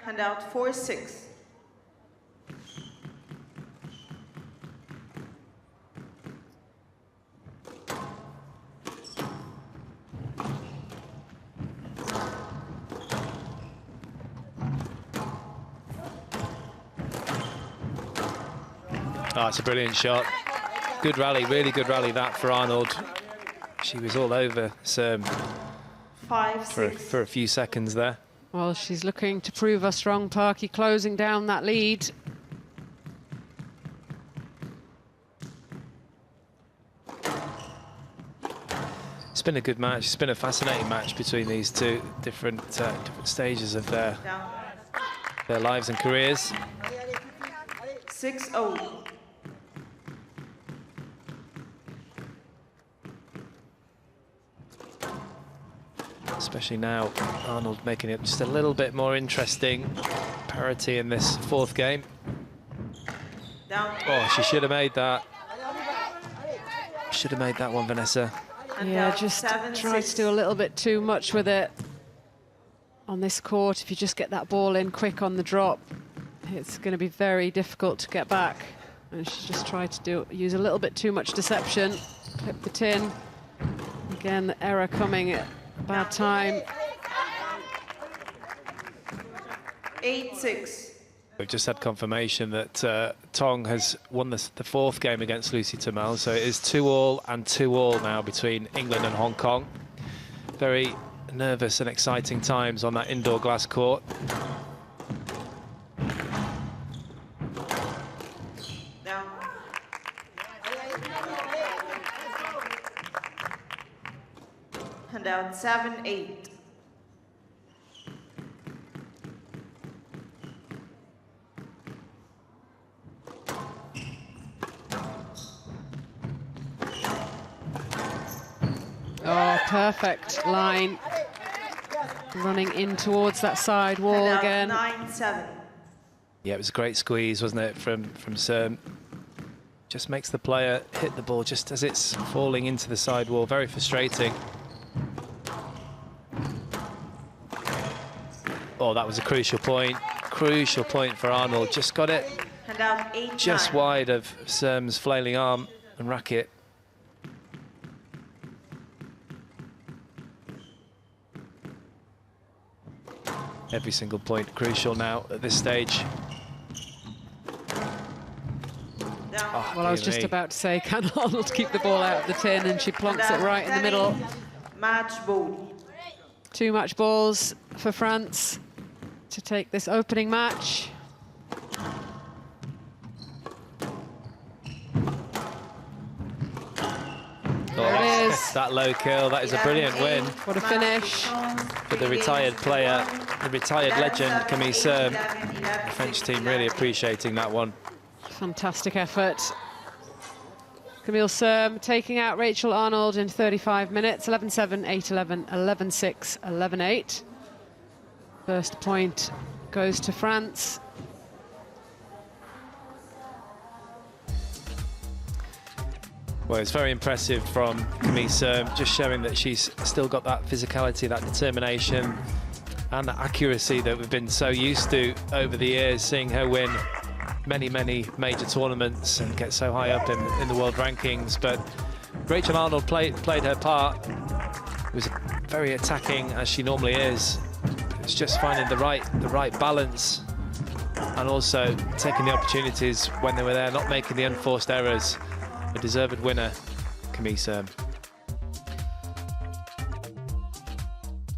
Handout 4-6. Oh, it's a brilliant shot. Good rally, really good rally that for Arnold. She was all over Serme 5-6. for a few seconds there. Well, she's looking to prove her strong, Parky, closing down that lead. It's been a good match. It's been a fascinating match between these two different stages of their lives and careers. 6-0. Especially now, Arnold making it just a little bit more interesting. Parity in this fourth game. Down. Oh, she should have made that. Should have made that one, Vanessa. Yeah, just tried to do a little bit too much with it on this court. If you just get that ball in quick on the drop, it's going to be very difficult to get back. And she just tried to use a little bit too much deception. Clip the tin. Again, the error coming at a bad time. 8-6. We've just had confirmation that Tong has won the fourth game against Lucy Tamel, so it is 2-all and 2-all now between England and Hong Kong. Very nervous and exciting times on that indoor glass court. Down. Handout 7-8. Oh, perfect line. Running in towards that side wall again. 9-7. Yeah, it was a great squeeze, wasn't it, from Serme. Just makes the player hit the ball just as it's falling into the side wall. Very frustrating. Oh, that was a crucial point. Crucial point for Arnold. Just got it Handout 8-9. just wide of Serme's flailing arm and racket. Every single point crucial now at this stage. Down. Oh, Well, I was dear just me. about to say, can Arnold keep the ball out of the tin, and she plonks it right in the middle. Match ball. 2 match balls for France. to take this opening match. There it is. That low kill, that is a brilliant win What a finish. for the retired player, the retired legend, Camille Serme. The French team really appreciating that one. Fantastic effort. Camille Serme taking out Rachel Arnold in 35 minutes, 11-7, 8-11, 11-6, 11-8. First point goes to France. Well, it's very impressive from Camille Serme, just showing that she's still got that physicality, that determination, and that accuracy that we've been so used to over the years, seeing her win many, many major tournaments and get so high up in the world rankings. But Rachel Arnold played her part. It was very attacking, as she normally is. It's just finding the right balance, and also taking the opportunities when they were there, not making the unforced errors. A deserved winner, Camille Serme.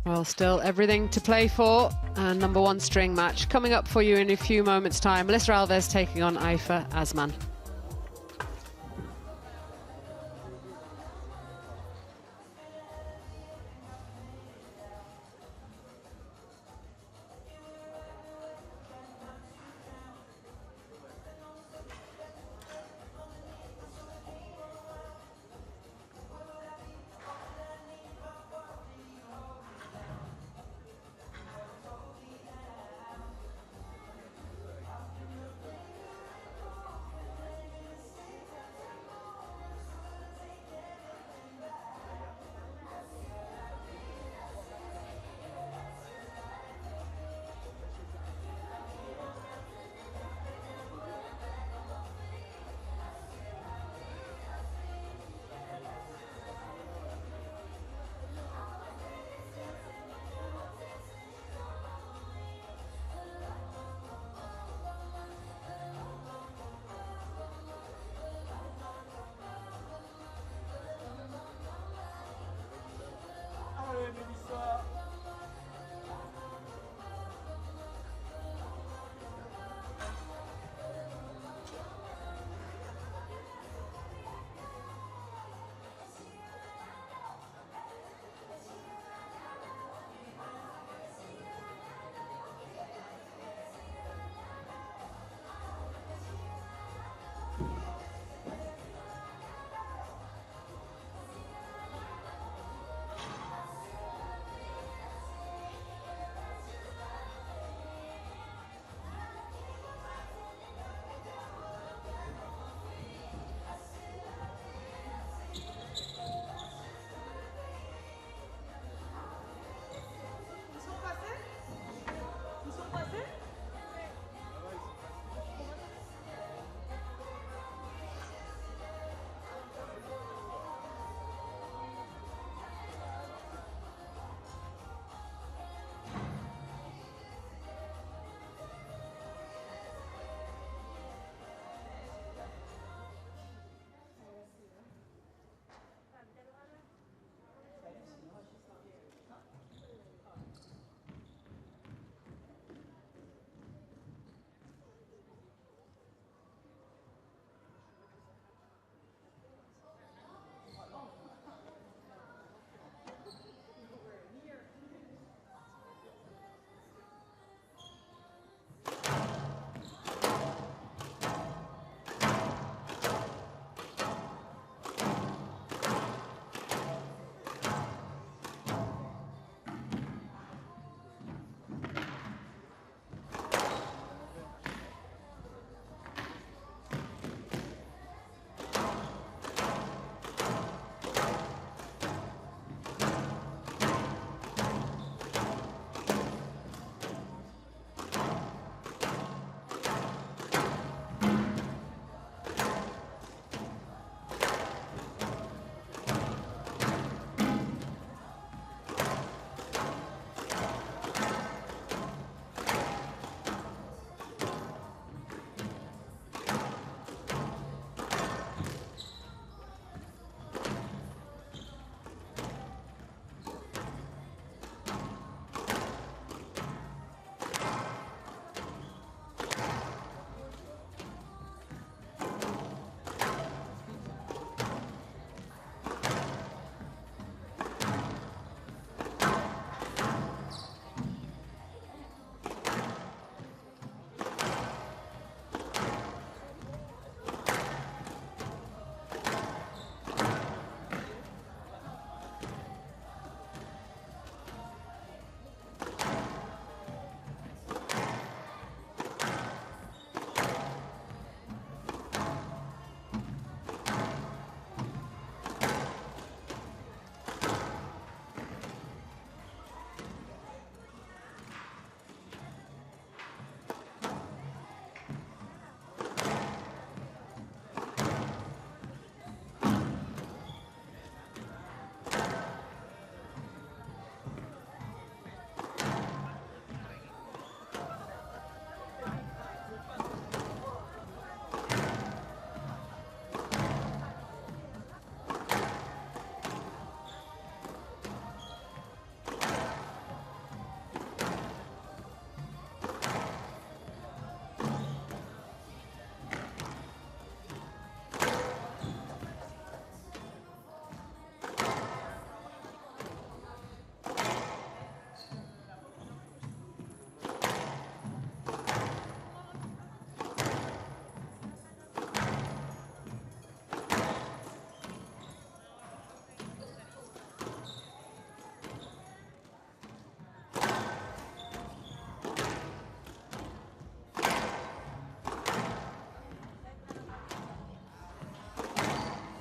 Well, still everything to play for. And number one string match coming up for you in a few moments' time. Melissa Alves taking on Aifa Azman.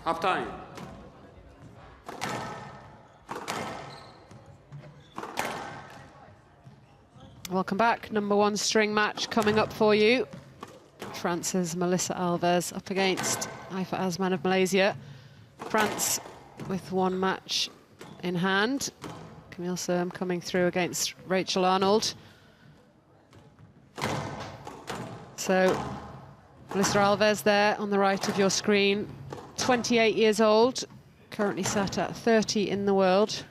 Half time. Welcome back. Number 1 string match coming up for you. France's Melissa Alves up against Haifa Azman of Malaysia. France with 1 match in hand. Camille Serme coming through against Rachel Arnold. So Melissa Alves there on the right of your screen, 28 years old, currently sat at 30 in the world.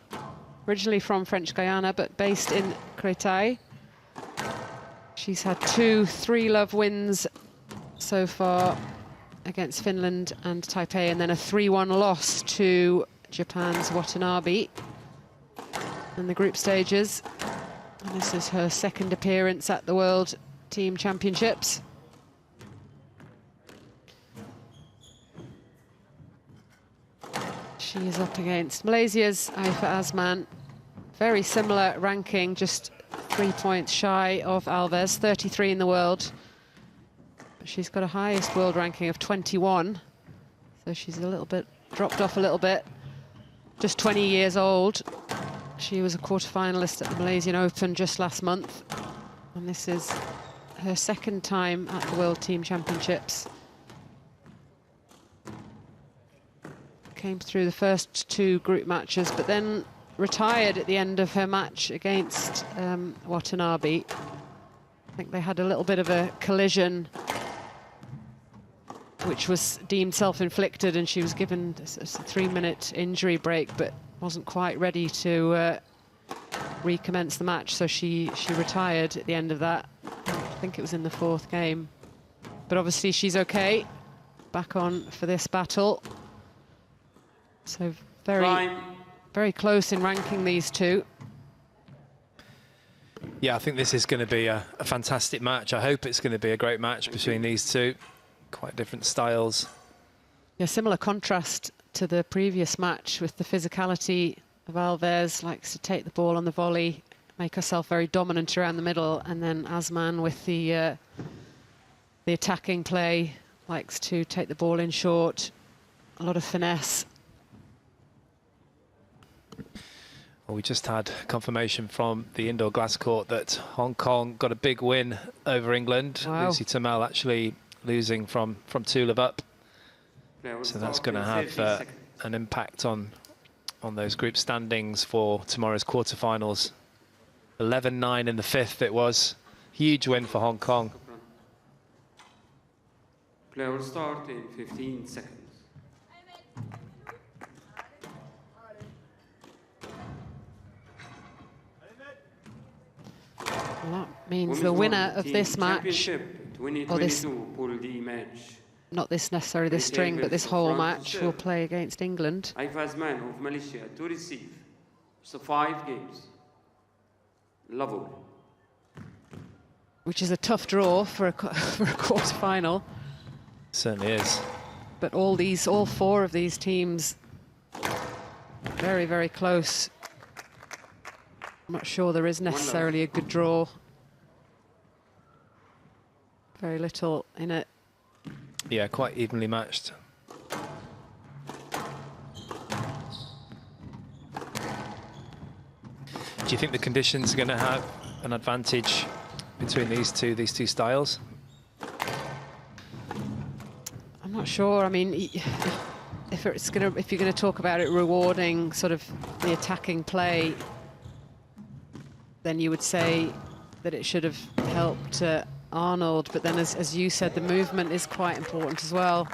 Originally from French Guiana, but based in Créteil. She's had 2 3-love wins so far against Finland and Taipei, and then a 3-1 loss to Japan's Watanabe in the group stages. And this is her 2nd appearance at the World Team Championships. She is up against Malaysia's Haifa Azman. Very similar ranking, just 3 points shy of Alves, 33 in the world. But she's got a highest world ranking of 21, so she's a little bit dropped off a little bit. Just 20 years old. She was a quarter-finalist at the Malaysian Open just last month, and this is her 2nd time at the World Team Championships. Came through the first 2 group matches, but then retired at the end of her match against Watanabe. I think they had a little bit of a collision, which was deemed self-inflicted, and she was given a 3-minute injury break, but wasn't quite ready to recommence the match, so she retired at the end of that. I think it was in the 4th game. But obviously she's okay, back on for this battle. So very close in ranking, these 2. Yeah, I think this is going to be a fantastic match. I hope it's going to be a great match between these 2. Quite different styles. Yeah, similar contrast to the previous match with the physicality of Alves. Likes to take the ball on the volley, make herself very dominant around the middle, and then Azman with the attacking play, likes to take the ball in short, a lot of finesse. Well, we just had confirmation from the indoor glass court that Hong Kong got a big win over England. Wow. Lucy Tamel actually losing from 2-love up. So that's going to have an impact on those group standings for tomorrow's quarterfinals. 11-9 in the 5th it was. Huge win for Hong Kong. Play will start in 15 seconds. Well, that means the winner of this match, or this, Pool D match. not this necessarily this string, but this whole match, will play against England. Haifa Azman of Malaysia to receive. So 5 games. Level. Which is a tough draw for for a quarter-final. Certainly is. But all 4 of these teams, very, very close. I'm not sure there is necessarily a good draw. Very little in it. Yeah, quite evenly matched. Do you think the conditions are going to have an advantage between these two styles? I'm not sure. I mean, if you're going to talk about it rewarding sort of the attacking play, then you would say that it should have helped Arnold. But then, as you said, the movement is quite important as well.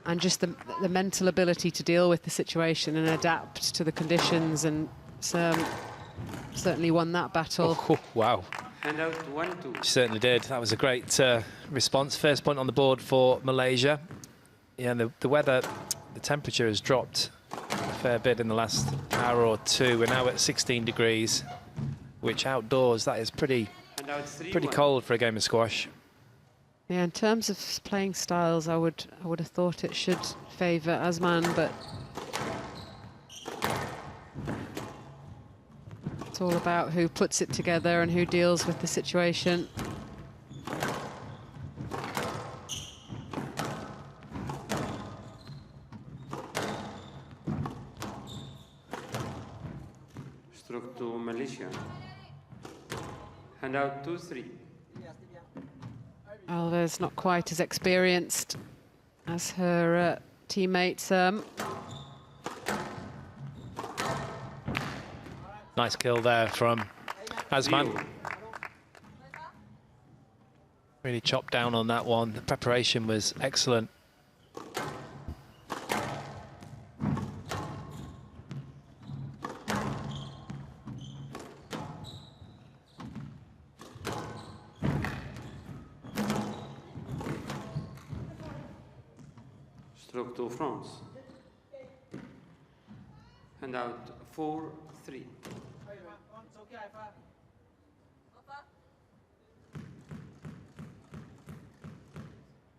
And just the mental ability to deal with the situation and adapt to the conditions. And certainly won that battle. Oh, wow. And out 1-2. She certainly did. That was a great response. First point on the board for Malaysia. Yeah, and the weather, the temperature has dropped a fair bit in the last hour or 2. We're now at 16 degrees, which outdoors, that is pretty cold for a game of squash. Yeah, in terms of playing styles, I would have thought it should favour Azman, but it's all about who puts it together and who deals with the situation. Malaysia. Hand out 2-3. Alves not quite as experienced as her teammates. Nice kill there from Azman. Really chopped down on that one. The preparation was excellent. Stroke to France. Hand out 4-3.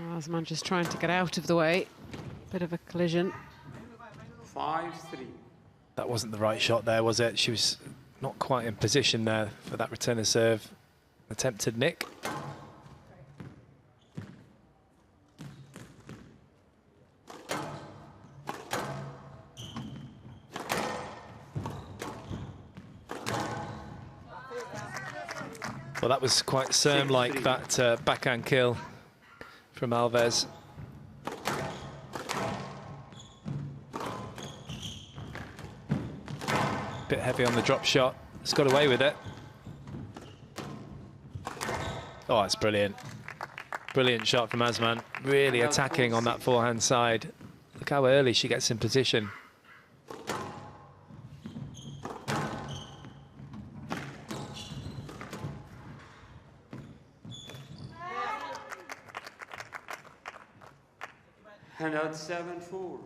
Azman just trying to get out of the way. Bit of a collision. 5-3. That wasn't the right shot there, was it? She was not quite in position there for that return of serve. Attempted nick. Well, that was quite Serme-like, that backhand kill from Alves. Bit heavy on the drop shot. It's got away with it. Oh, it's brilliant. Brilliant shot from Azman. Really attacking on that forehand side. Look how early she gets in position. Hand out 7-4.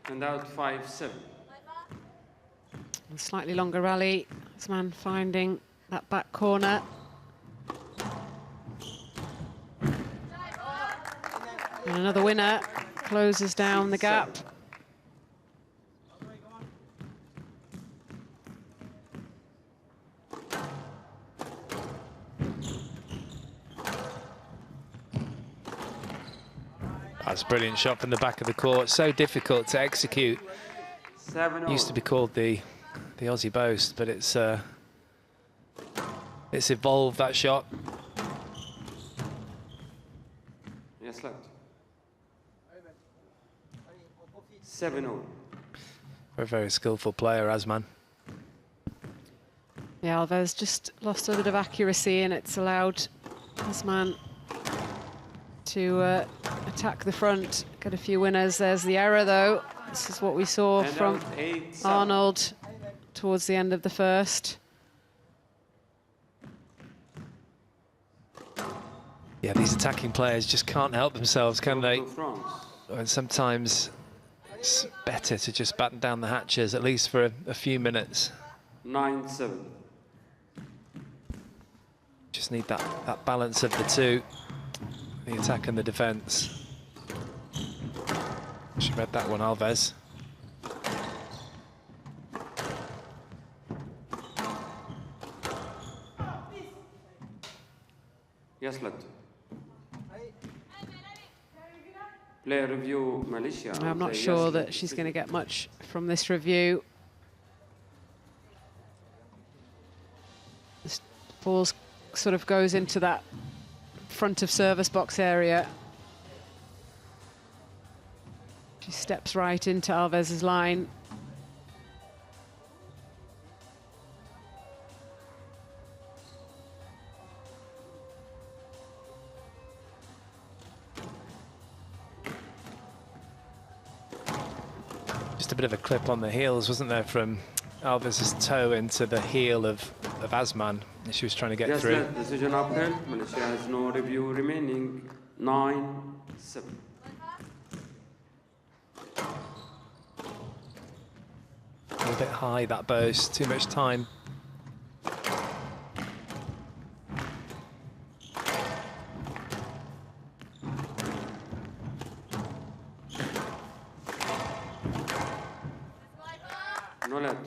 And out 5-7. A slightly longer rally. Azman finding that back corner. And another winner closes down the gap. That's a brilliant shot from the back of the court. So difficult to execute. 7-0. Used to be called the Aussie boast, but it's evolved, that shot. Yes, left. 7-0. A very skillful player, Azman. Yeah, Alves just lost a bit of accuracy, and it's allowed Azman to attack the front, get a few winners. There's the error, though. This is what we saw from Arnold towards the end of the first. Yeah, these attacking players just can't help themselves, can they? And sometimes it's better to just batten down the hatches, at least for a few minutes. 9-7. Just need that balance of the two, the attack and the defence. She read that one, Alves. Yes, left. Player review, Malaysia. I'm not sure that she's going to get much from this review. This ball sort of goes into that front of service box area. She steps right into Alves's line. Just a bit of a clip on the heels, wasn't there, from Alves's toe into the heel of Azman. She was trying to get through. Decision upheld. Malaysia has no review remaining. 9-7. little bit high, that bows. Too much time. No let.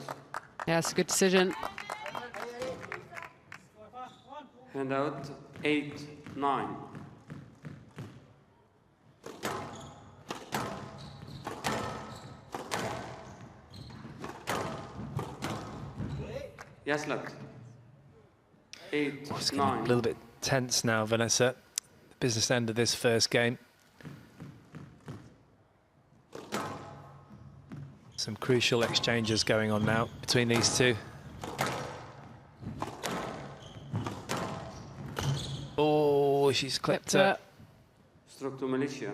Yeah, it's a good decision. Hand out 8-9. Yes, let. 8, It's getting 9. a little bit tense now, Vanessa. The business end of this first game. Some crucial exchanges going on now between these two. Oh, she's clipped her. Stroke to Malaysia.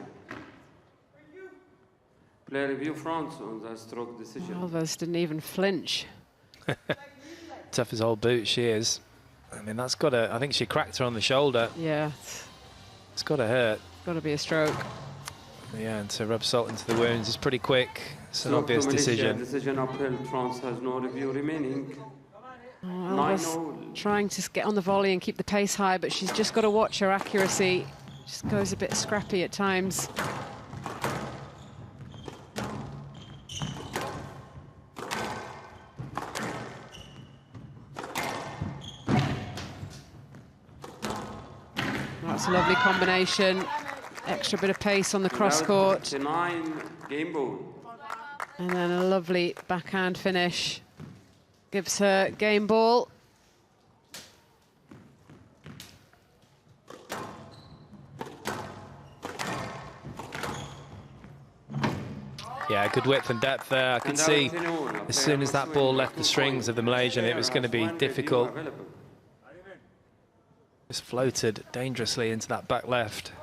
Player review France on the stroke decision. Alves didn't even flinch. Tough as old boot she is. I mean, that's got to, I think she cracked her on the shoulder. Yeah, It's got to hurt. got to be a stroke. Yeah, and to rub salt into the wounds is pretty quick. It's an Stroke obvious to Malaysia, decision. Decision upheld. France has no review remaining. Oh, Alves trying to get on the volley and keep the pace high, but she's just got to watch her accuracy. Just goes a bit scrappy at times. That's a lovely combination. Extra bit of pace on the cross court. 9 game ball. And then a lovely backhand finish. Gives her game ball. Yeah, good width and depth there. I could see as soon as that ball left the strings of the Malaysian, it was going to be difficult. Just floated dangerously into that back left.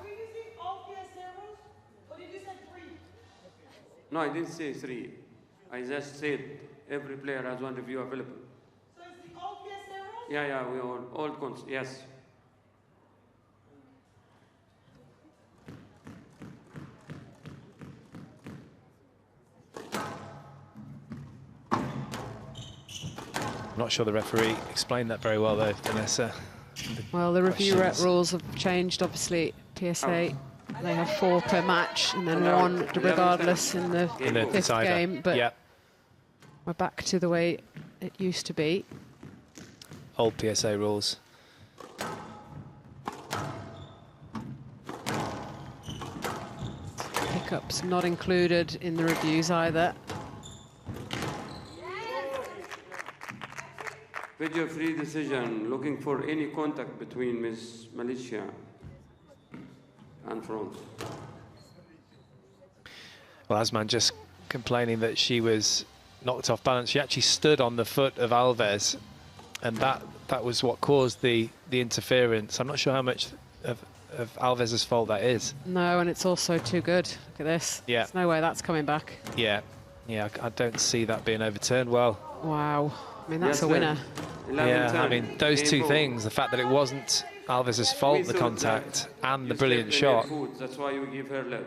No, I didn't say 3. I just said every player has 1 review available. So it's the all PS arrows? Yeah, we all yes. I'm not sure the referee explained that very well though, Vanessa. Well, the review Questions. rules have changed, obviously. PSA, they have 4 per match and then 1 regardless in the In the 5th decider. game. But Yeah, we're back to the way it used to be. old PSA rules. Pickups not included in the reviews either. Video free decision, looking for any contact between Miss Malaysia and France. Well, Azman just complaining that she was knocked off balance. She actually stood on the foot of Alves, and that was what caused the interference. I'm not sure how much of Alves' fault that is. No, and it's also too good. Look at this. Yeah. There's no way that's coming back. Yeah, I don't see that being overturned well. Wow. I mean, that's Yes, a winner. 11, Yeah, I mean, those game two ball. things, the fact that it wasn't Alves' fault, the contact, and the You brilliant stepped in her shot, foot, that's why you give her let.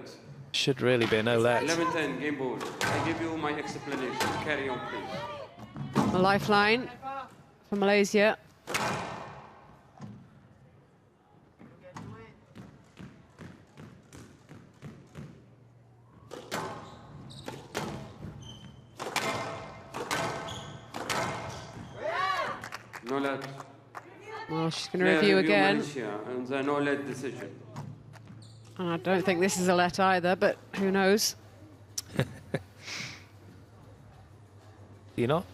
should really be a no-let. 11-10 game ball. I give you my explanation. Carry on, please. A lifeline for Malaysia. No let. Well, she's going to review again. Malaysia, and the no let decision. And I don't think this is a let either, but who knows? You know?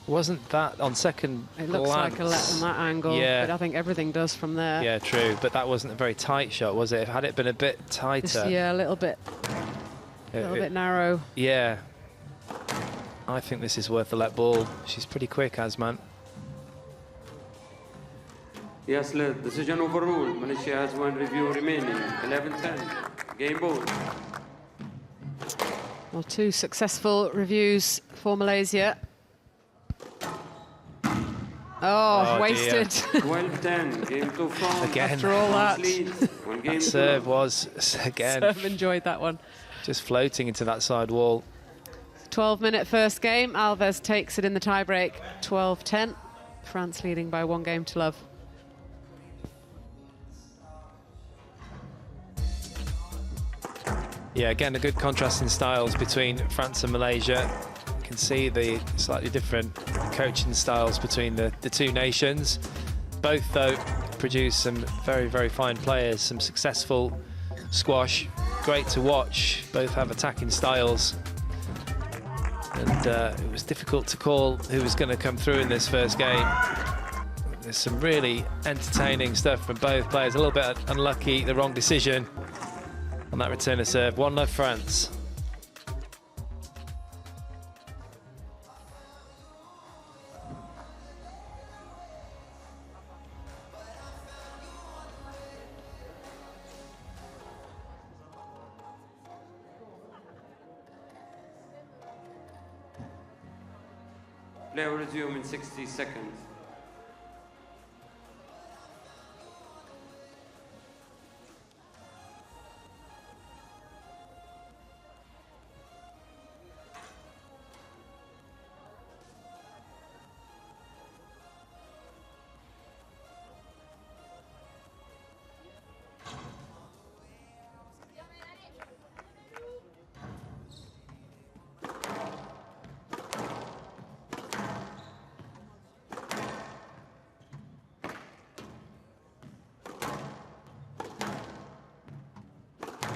Wasn't that on second It looks like a let glance? on that angle, Yeah. but I think everything does from there. Yeah, true, but that wasn't a very tight shot, was it? Had it been a bit Just, tighter, yeah, a little bit narrow. yeah. I think this is worth a let ball. She's pretty quick, Azman. Yes, let. Decision overruled. Malaysia has 1 review remaining. 11-10. Game ball. Well, 2 successful reviews for Malaysia. Oh, Oh, wasted. 12-10. Game 2 France. Again. After all that. France leads. One game That two. serve was, again, Serve enjoyed that one. just floating into that side wall. 12-minute first game. Alves takes it in the tiebreak, 12-10. France leading by 1 game to love. Yeah, again, a good contrast in styles between France and Malaysia. You can see the slightly different coaching styles between the two nations. Both, though, produce some very, very fine players, some successful squash. Great to watch. Both have attacking styles. And it was difficult to call who was going to come through in this first game. There's some really entertaining stuff from both players. A little bit unlucky, the wrong decision on that return of serve. 1-0 France. Play will resume in 60 seconds.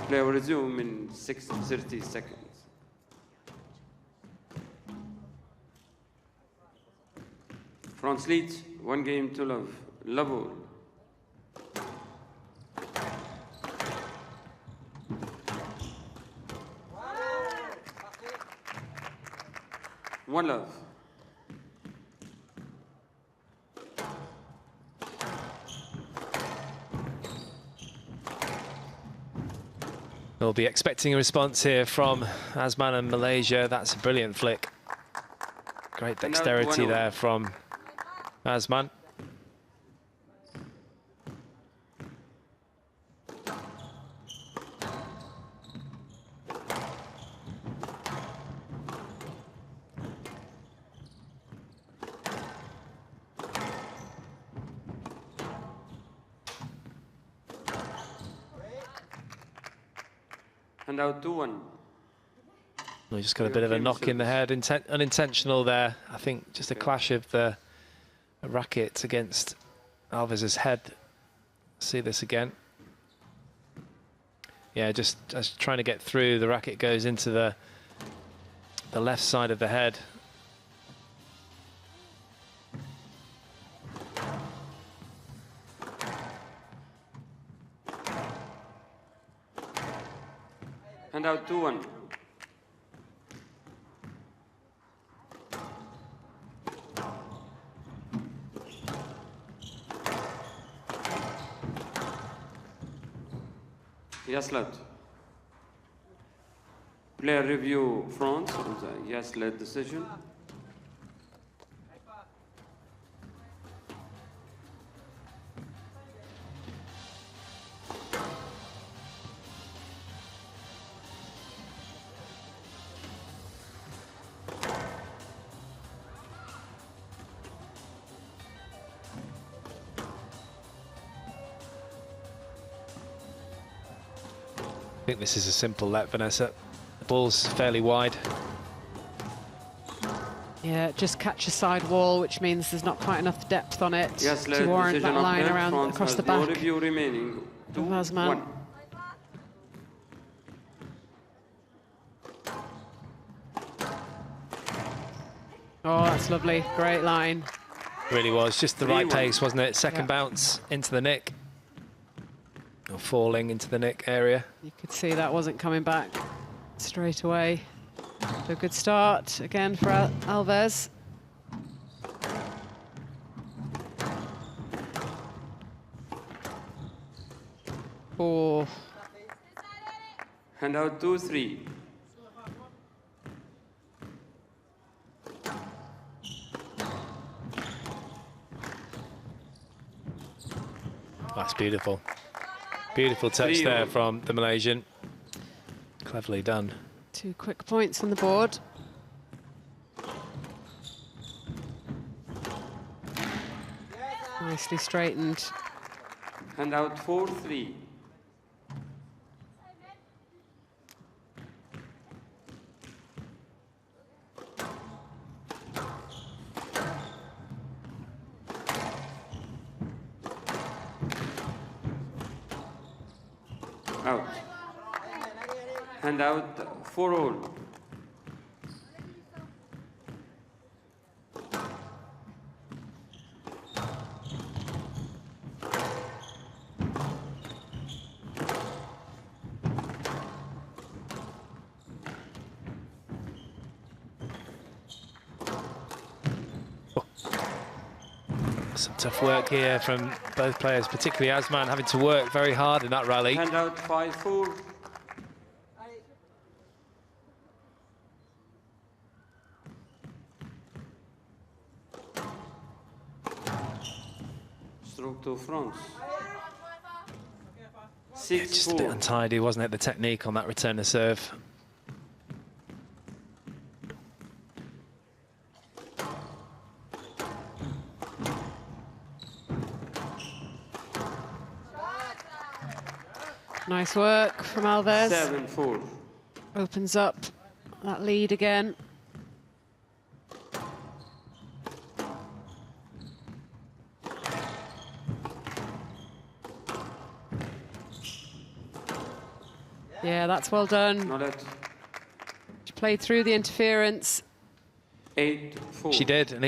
Play will resume in 30 seconds. France leads 1 game to love. Love all. One love. We'll be expecting a response here from Azman and Malaysia. That's a brilliant flick. Great dexterity there from Azman. And out 2-1. We just got a bit of a knock in the head, unintentional there. I think just a clash of the racket against Alves' head. See this again. Yeah, just trying to get through. The racket goes into the left side of the head. And out 2-1. Yes, led. Player review France on the yes led decision. I think this is a simple let, Vanessa. The ball's fairly wide. Yeah, just catch a side wall, which means there's not quite enough depth on it Yes, to warrant that line around France across has the back no review remaining. of Azman. 2-1. Oh, that's lovely. Great line. Really was. Just the right 3-1. pace, wasn't it? Second bounce into the nick. Or falling into the nick area. You could see that wasn't coming back straight away. So good start again for Alves. Oh. And out 2-3. That's beautiful. Beautiful touch 3-1. there from the Malaysian. Cleverly done. 2 quick points on the board. Nicely straightened. Hand out 4-3. Out. Hand out 4-all. Some tough work here from both players, particularly Azman having to work very hard in that rally. Hand out 5-4. Stroke to France. Just a bit 6-4. untidy, wasn't it, the technique on that return to serve. Nice work from Alves. 7-4. Opens up that lead again. Yeah, that's well done. Not that. She played through the interference. 8-4. She did, and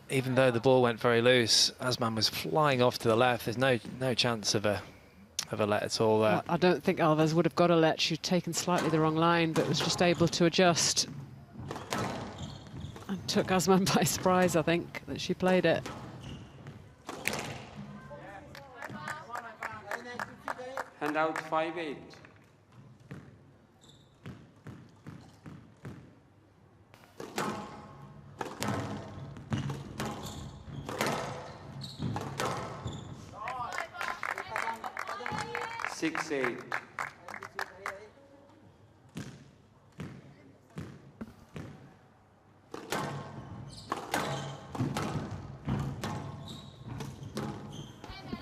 even though the ball went very loose, Azman was flying off to the left. There's no chance of a let at all there. I don't think Alves would have got a let. She'd taken slightly the wrong line, but was just able to adjust. And took Azman by surprise, I think, that she played it. Hand out 5-8. Six, 8.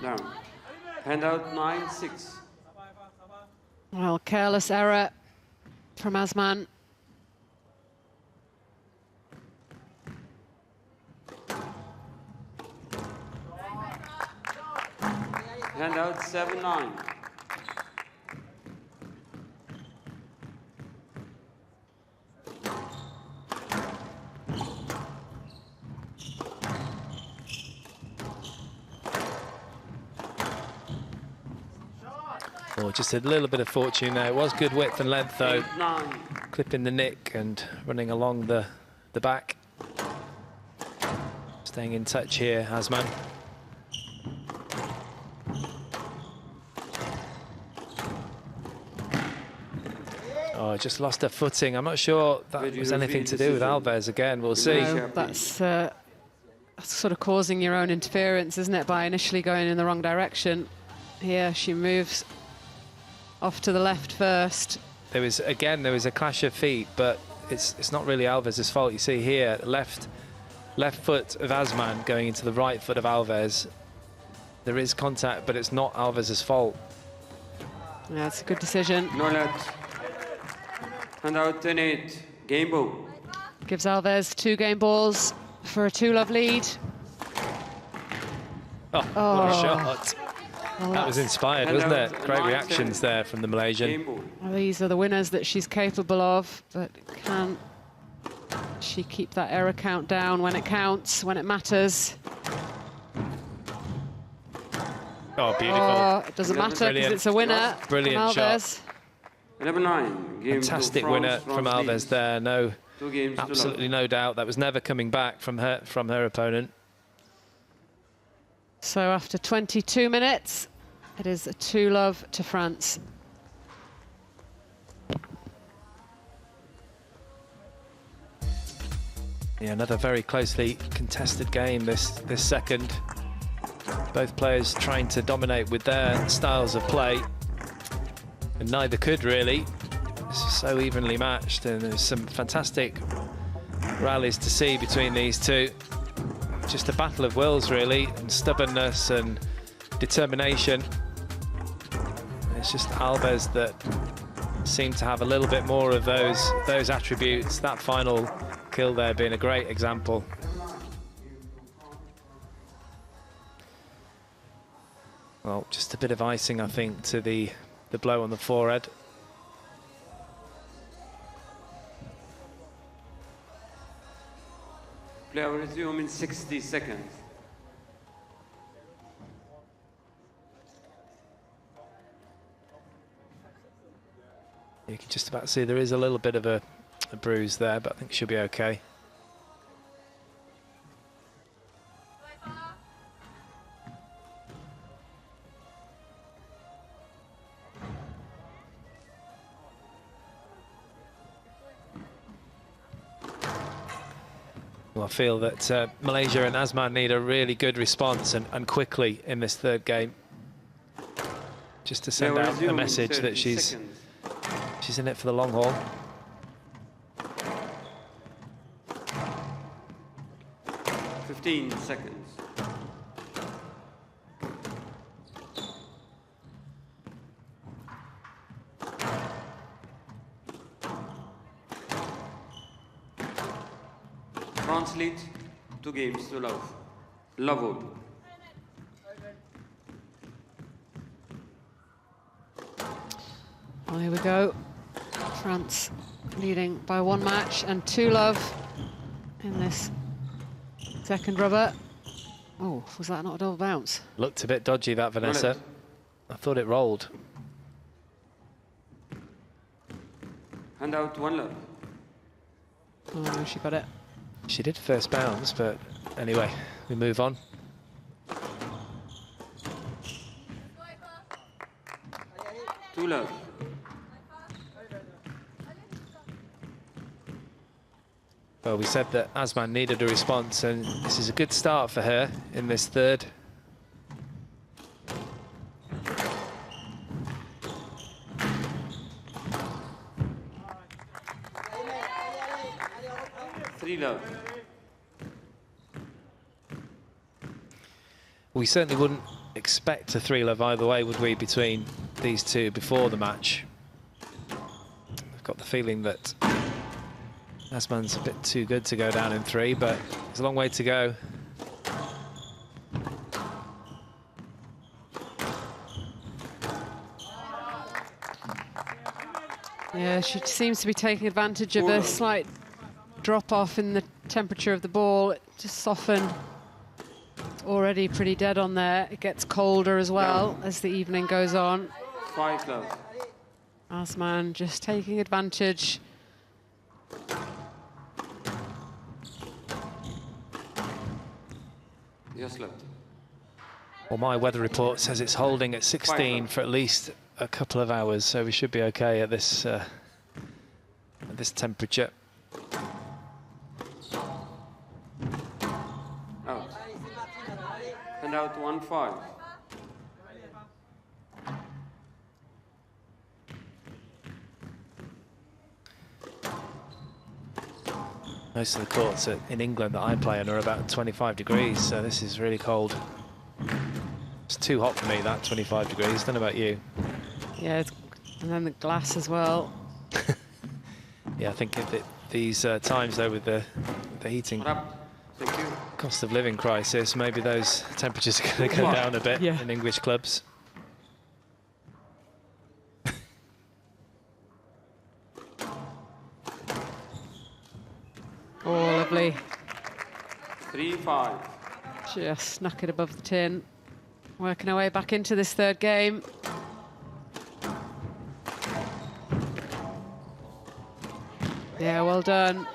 Down. Hand out 9-6. Well, careless error from Azman. Hand out 7-9. Oh, just a little bit of fortune there. It was good width and length though. 8-9. Clipping the nick and running along the back. Staying in touch here, Azman. Oh, just lost her footing. I'm not sure that was anything to do with Alves again. We'll see. No, that's sort of causing your own interference, isn't it, by initially going in the wrong direction. Here she moves off to the left first. There was a clash of feet, but it's not really Alves' fault. You see here, left foot of Azman going into the right foot of Alves. There is contact, but it's not Alves' fault. Yeah, it's a good decision. No let. Hand out 10-8. Game ball. Gives Alves 2 game balls for a 2-love lead. Oh, what a shot. Well, That was inspired, wasn't it? Great reactions there from the Malaysian. Game ball. well, these are the winners that she's capable of, but can she keep that error count down when it counts, when it matters? Oh, beautiful. Oh, it doesn't matter because it's a winner. Brilliant from Alves. 11-9. Game Fantastic to winner France, from France Alves leads. there. No, 2 games to absolutely love. no doubt. That was never coming back from her opponent. So after 22 minutes, it is a 2-love to France. Yeah, another very closely contested game this second. Both players trying to dominate with their styles of play, and neither could really. It's so evenly matched, and there's some fantastic rallies to see between these two. just a battle of wills, really, and stubbornness and determination. It's just Alves that seemed to have a little bit more of those attributes. That final kill there being a great example. Well, just a bit of icing, I think, to the blow on the forehead. Play will resume in 60 seconds. You can just about see there is a little bit of a bruise there, but I think she'll be okay. Well, I feel that Malaysia and Azman need a really good response and quickly in this third game, just to send out a message that she's in it for the long haul. Seconds. France lead 2 games to love. Love. Well, here we go. France leading by 1 match and 2-love in this second rubber. Oh, was that not a double bounce? Looked a bit dodgy, that, Vanessa. I thought it rolled. Hand out 1 love. Oh, she got it. She did first bounce, but anyway, we move on. Two love. Well, we said that Azman needed a response, and this is a good start for her in this third. Three love. We certainly wouldn't expect a 3-love either way, would we, between these two before the match? I've got the feeling that Azman's a bit too good to go down in 3, but there's a long way to go. Yeah, she seems to be taking advantage of a slight drop off in the temperature of the ball. It just softened. It's already pretty dead on there. It gets colder as well as the evening goes on. 5 love. Azman just taking advantage. Yes, love. Well, my weather report says it's holding at 16 for at least a couple of hours, so we should be okay at this temperature. Out. Hand out 1-5. Most of the courts in England that I play in are about 25 degrees, so this is really cold. It's too hot for me, that 25 degrees. Don't know about you. Yeah, and then the glass as well. Yeah, I think these times though with the heating cost of living crisis, maybe those temperatures are going to go down a bit in English clubs. Oh, lovely. 3-5. Just snuck it above the tin. Working our way back into this third game. Yeah, well done.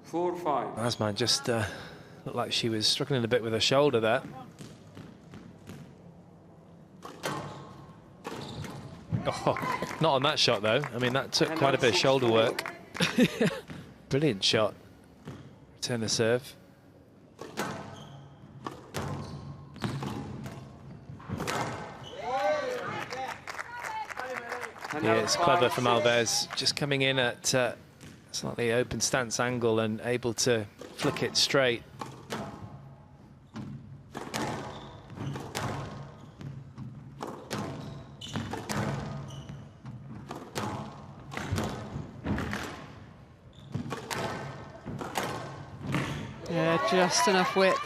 Four, 5. Azman just looked like she was struggling a bit with her shoulder there. Oh, not on that shot though. I mean, that took quite a bit of shoulder work. Brilliant shot. Return the serve. Yeah, it's clever from Alves, just coming in at slightly open stance angle and able to flick it straight. Yeah, just enough width.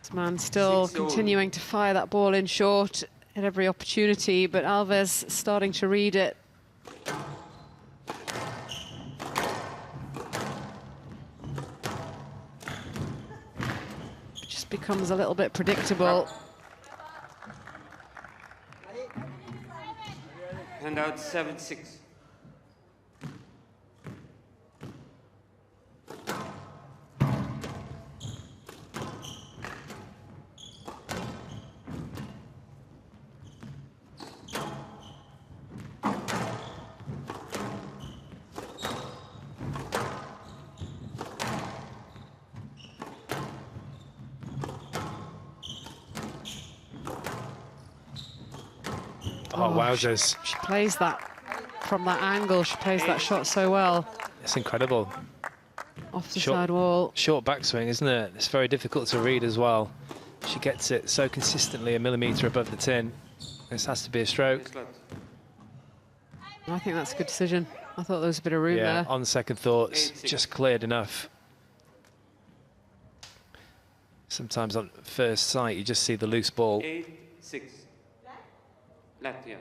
Azman still continuing to fire that ball in short at every opportunity, but Alves starting to read it. It just becomes a little bit predictable. Hand out 7-6. Oh, wowzers. She plays that from that angle. She plays that shot so well. It's incredible. Off the side wall. Short backswing, isn't it? It's very difficult to read as well. She gets it so consistently a millimetre above the tin. This has to be a stroke. I think that's a good decision. I thought there was a bit of room there. On second thoughts, just cleared enough. Sometimes on first sight, you just see the loose ball. 8-6. Left, yeah.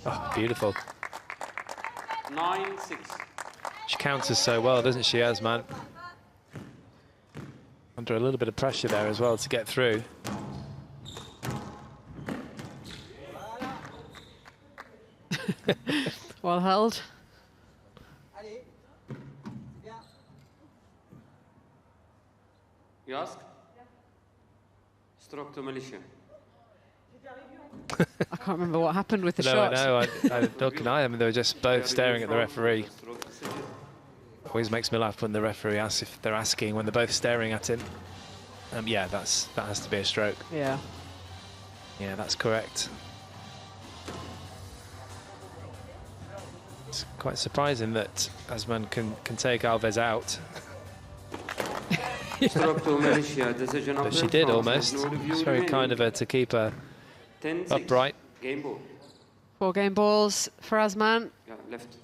Oh, beautiful. 9-6. She counters so well, doesn't she, Azman? Under a little bit of pressure there as well to get through. Well held. You ask? Stroke to Malaysia. I can't remember what happened with the No, shot. I don't deny them. They were just both staring at the referee. Always makes me laugh when the referee asks if they're asking when they're both staring at him. Yeah, that has to be a stroke. Yeah. Yeah, that's correct. It's quite surprising that Azman can take Alves out. Stroke to Malaysia, decision of But she the did France. almost. No review It's very remaining. kind of her to keep her 10-6. upright. Game ball. 4 game balls for Azman. Yeah, left.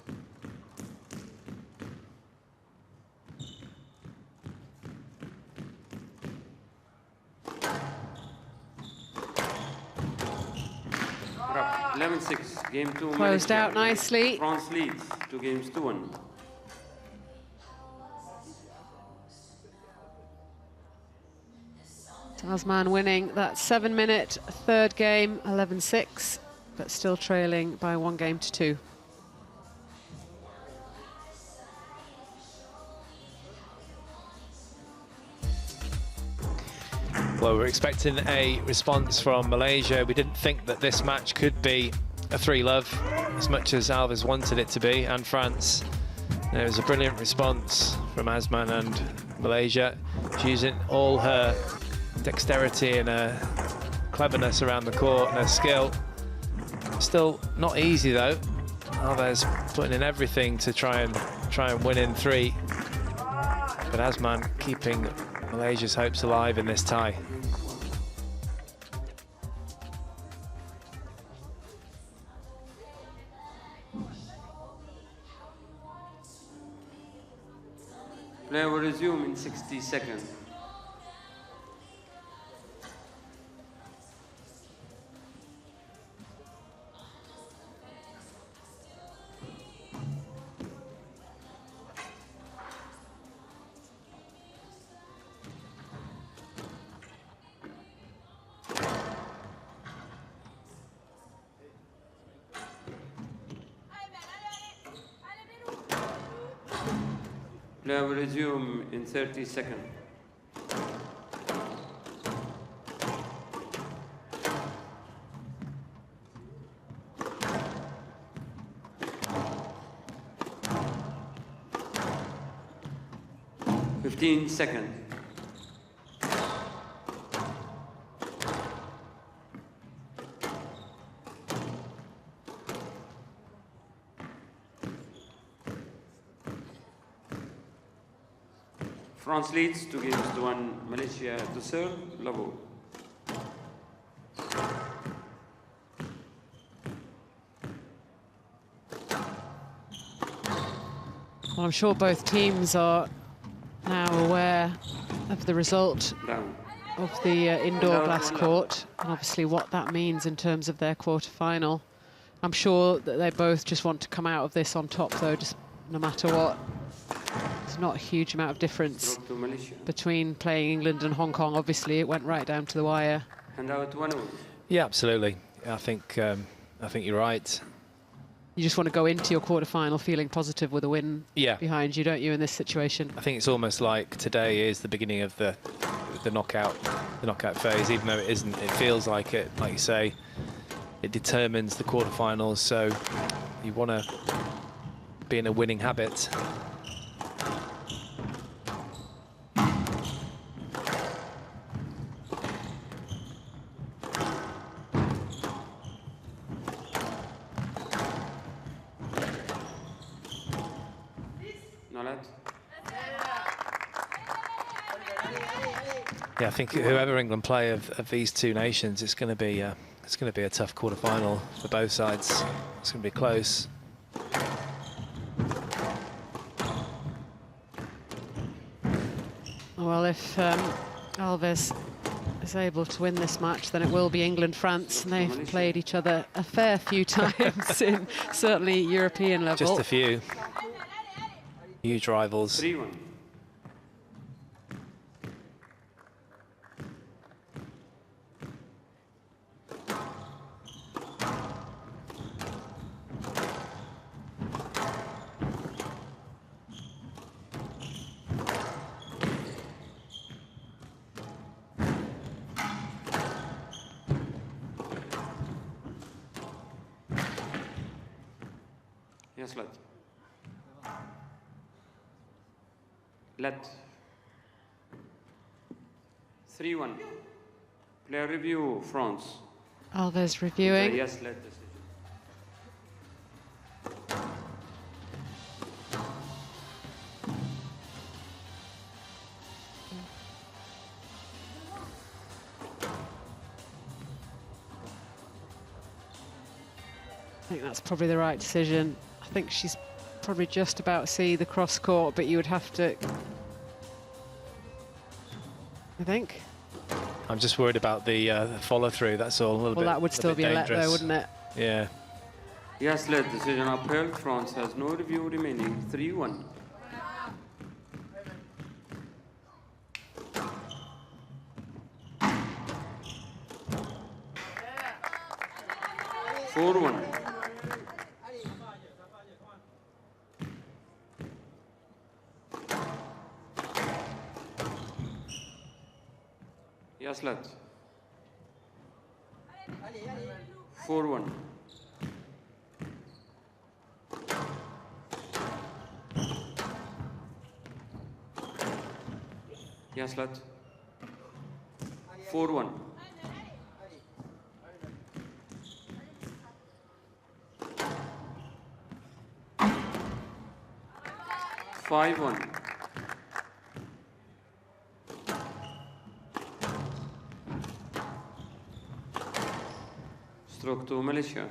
Wrap. 11-6. Game 2. Closed Malaysia. out nicely. France leads 2 games to 1. Azman winning that 7-minute third game, 11-6, but still trailing by 1 game to 2. Well, we're expecting a response from Malaysia. We didn't think that this match could be a 3-love as much as Alves wanted it to be, and France. There was a brilliant response from Azman and Malaysia. She's using all her dexterity and her cleverness around the court and her skill. Still not easy though. Alves putting in everything to try and win in 3. But Azman keeping Malaysia's hopes alive in this tie. Play will resume in 60 seconds. Play will resume in 30 seconds. 15 seconds. France leads 2 games to 1. Malaysia to serve. Level. Well, I'm sure both teams are now aware of the result Down. of the indoor Down, glass down. court, and obviously what that means in terms of their quarter-final. I'm sure that they both just want to come out of this on top, though, just no matter what. There's not a huge amount of difference Stroke to Malaysia. between playing England and Hong Kong. Obviously, it went right down to the wire. Hand out 1-0. Yeah, absolutely. I think you're right. You just want to go into your quarter-final feeling positive with a win Yeah. behind you, don't you, in this situation? I think it's almost like today is the beginning of the knockout phase, even though it isn't. It feels like it. Like you say, it determines the quarterfinals. So you want to be in a winning habit. Yeah, I think whoever England play of these two nations, it's going to be a tough quarter-final for both sides. It's going to be close. Well, if Alves is able to win this match, then it will be England-France, and they've played each other a fair few times in certainly European level. Just a few. Huge rivals. 3-1. Yes, let 3-1. Player review, France. Alves reviewing. Yes, let decision. I think that's probably the right decision. I think she's probably just about to see the cross court, but you would have to, I think. I'm just worried about the follow through. That's all. A little bit. Well, that would still be a let, though, dangerous. wouldn't it? Yeah. Yes, let decision upheld. France has no review remaining. 3-1. Yes, let 4-1. Yes, let 4-1. 5-1. Stroke to Malaysia.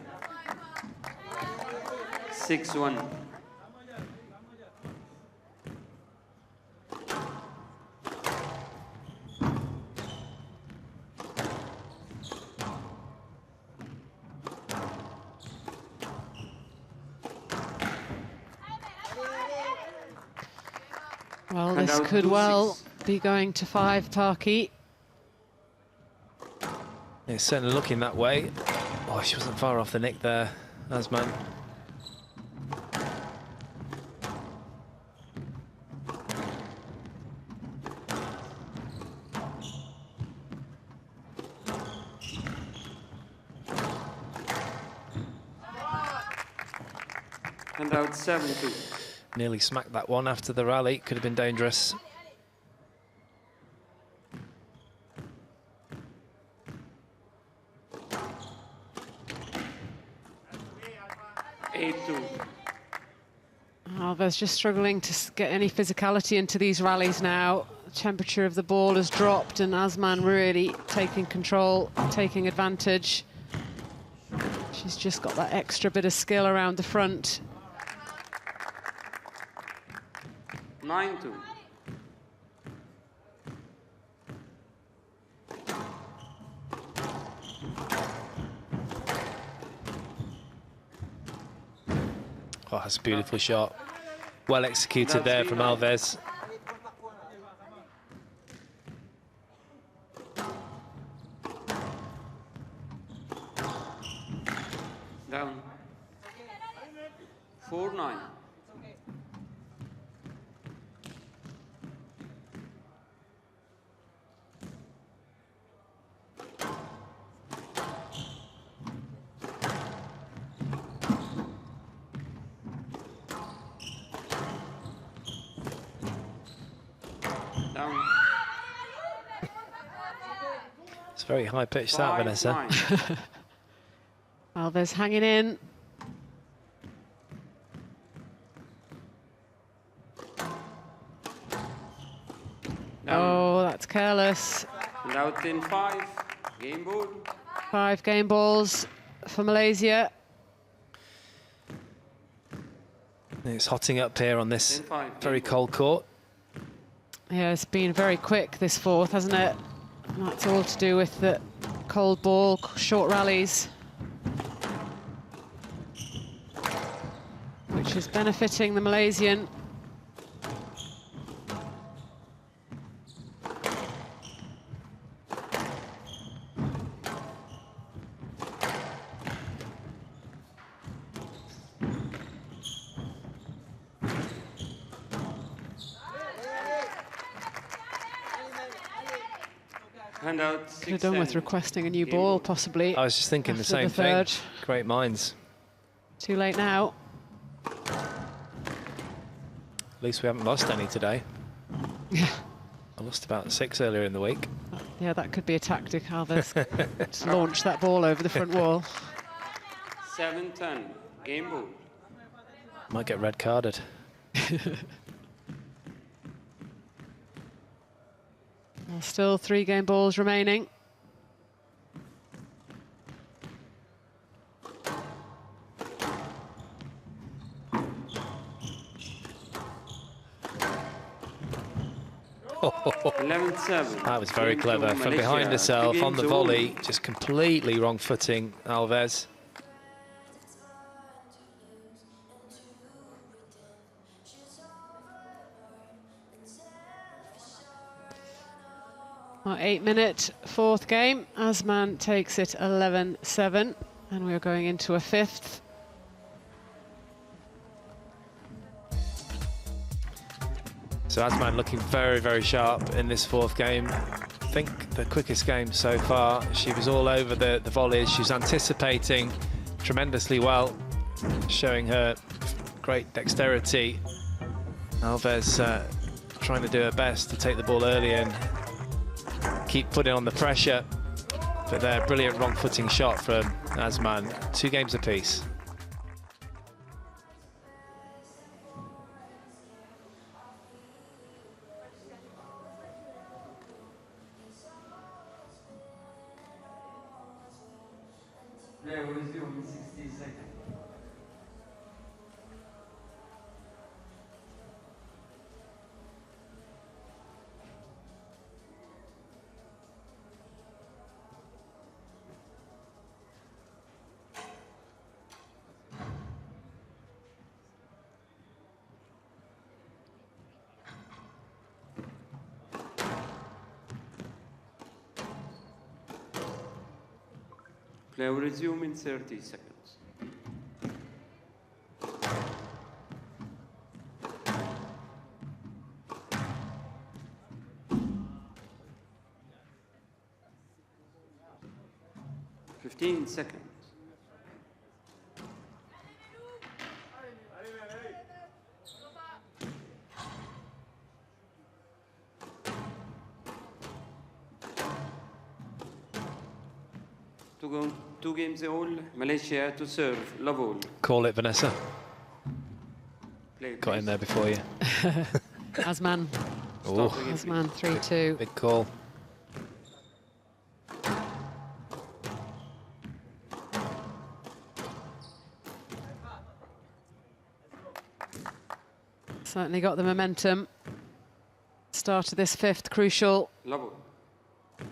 6-1. Well, And this out could 2-6. well be going to 5, Parky. It's certainly looking that way. Oh, she wasn't far off the nick there, Azman. And out 7-2. Nearly smacked that one after the rally. Could have been dangerous. 8-2. Alves just struggling to get any physicality into these rallies now. The temperature of the ball has dropped, and Azman really taking control, taking advantage. She's just got that extra bit of skill around the front. 9-2. Oh, that's a beautiful shot. Well executed there from Alves. Down. 4-9. Down. It's very high pitched that, Vanessa. 5-9. Alves hanging in. Down. Oh, that's careless. And out in 5. Game ball. 5 game balls for Malaysia. It's hotting up here on this 10-5. very cold court. Yeah, it's been very quick, this fourth, hasn't it? And that's all to do with the cold ball, short rallies, which is benefiting the Malaysian. Hand out. Could have done with requesting a new ball, possibly. I was just thinking the after same thing. third. Great minds. Too late now. At least we haven't lost any today. Yeah. I lost about 6 earlier in the week. Yeah, that could be a tactic, Alves. To launch that ball over the front wall. 7-10. Game ball. Might get red carded. Well, still 3 game balls remaining. Oh, 11-7. that was very Game clever. to From Malaysia. behind herself, 2 on the games volley, all. just completely wrong footing Alves. Our 8-minute fourth game. Azman takes it 11-7, and we're going into a fifth. So Azman looking very, very sharp in this fourth game. I think the quickest game so far. She was all over the volleys. She was anticipating tremendously well, showing her great dexterity. Alves trying to do her best to take the ball early and keep putting on the pressure. But there, brilliant wrong footing shot from Azman. 2 games apiece. Play will resume in 60 seconds. Play will resume in 30 seconds. Fifteen seconds. two games all. Malaysia to serve. Love all. Call it, Vanessa. Play, Got in please. there before you. Azman. Oh, Start again, Azman 3-2. big call. Certainly got the momentum. Start of this fifth, crucial. Love all.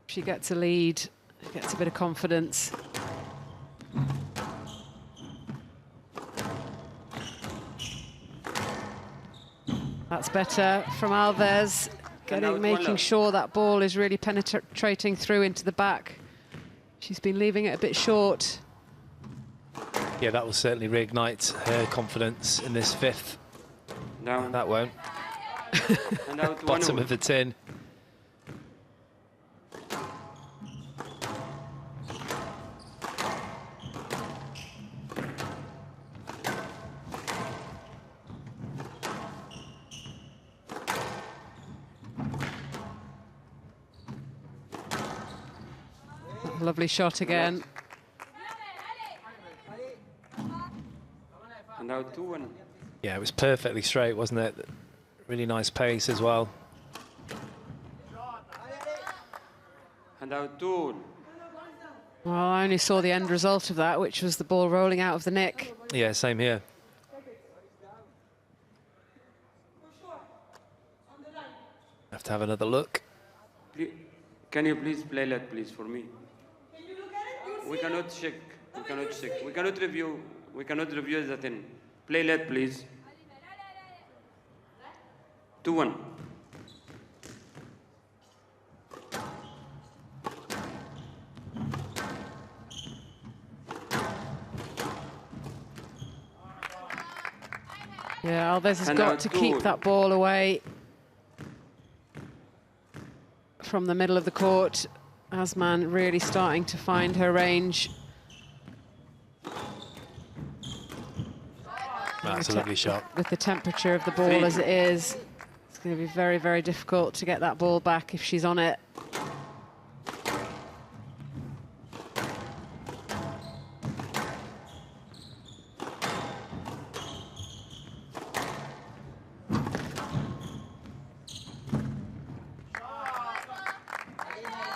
She gets a lead, gets a bit of confidence. That's better from Alves, making sure that ball is really penetrating through into the back. She's been leaving it a bit short. Yeah, that will certainly reignite her confidence in this fifth. Down. That won't. And out. Bottom 1-0. of the tin. Lovely shot again. And out 2-1. Yeah, it was perfectly straight, wasn't it? Really nice pace as well. And out 2-all. Well, I only saw the end result of that, which was the ball rolling out of the nick. Yeah, same here. Have to have another look. Can you please play that, please, for me? We cannot check. We cannot check. We cannot review. We cannot review the thing. Play let, please. 2-1. Yeah, Alves has And got out to 2-all. keep that ball away from the middle of the court. Azman really starting to find her range. That's a lovely shot. With the temperature of the ball as it is, it's going to be very, very difficult to get that ball back if she's on it.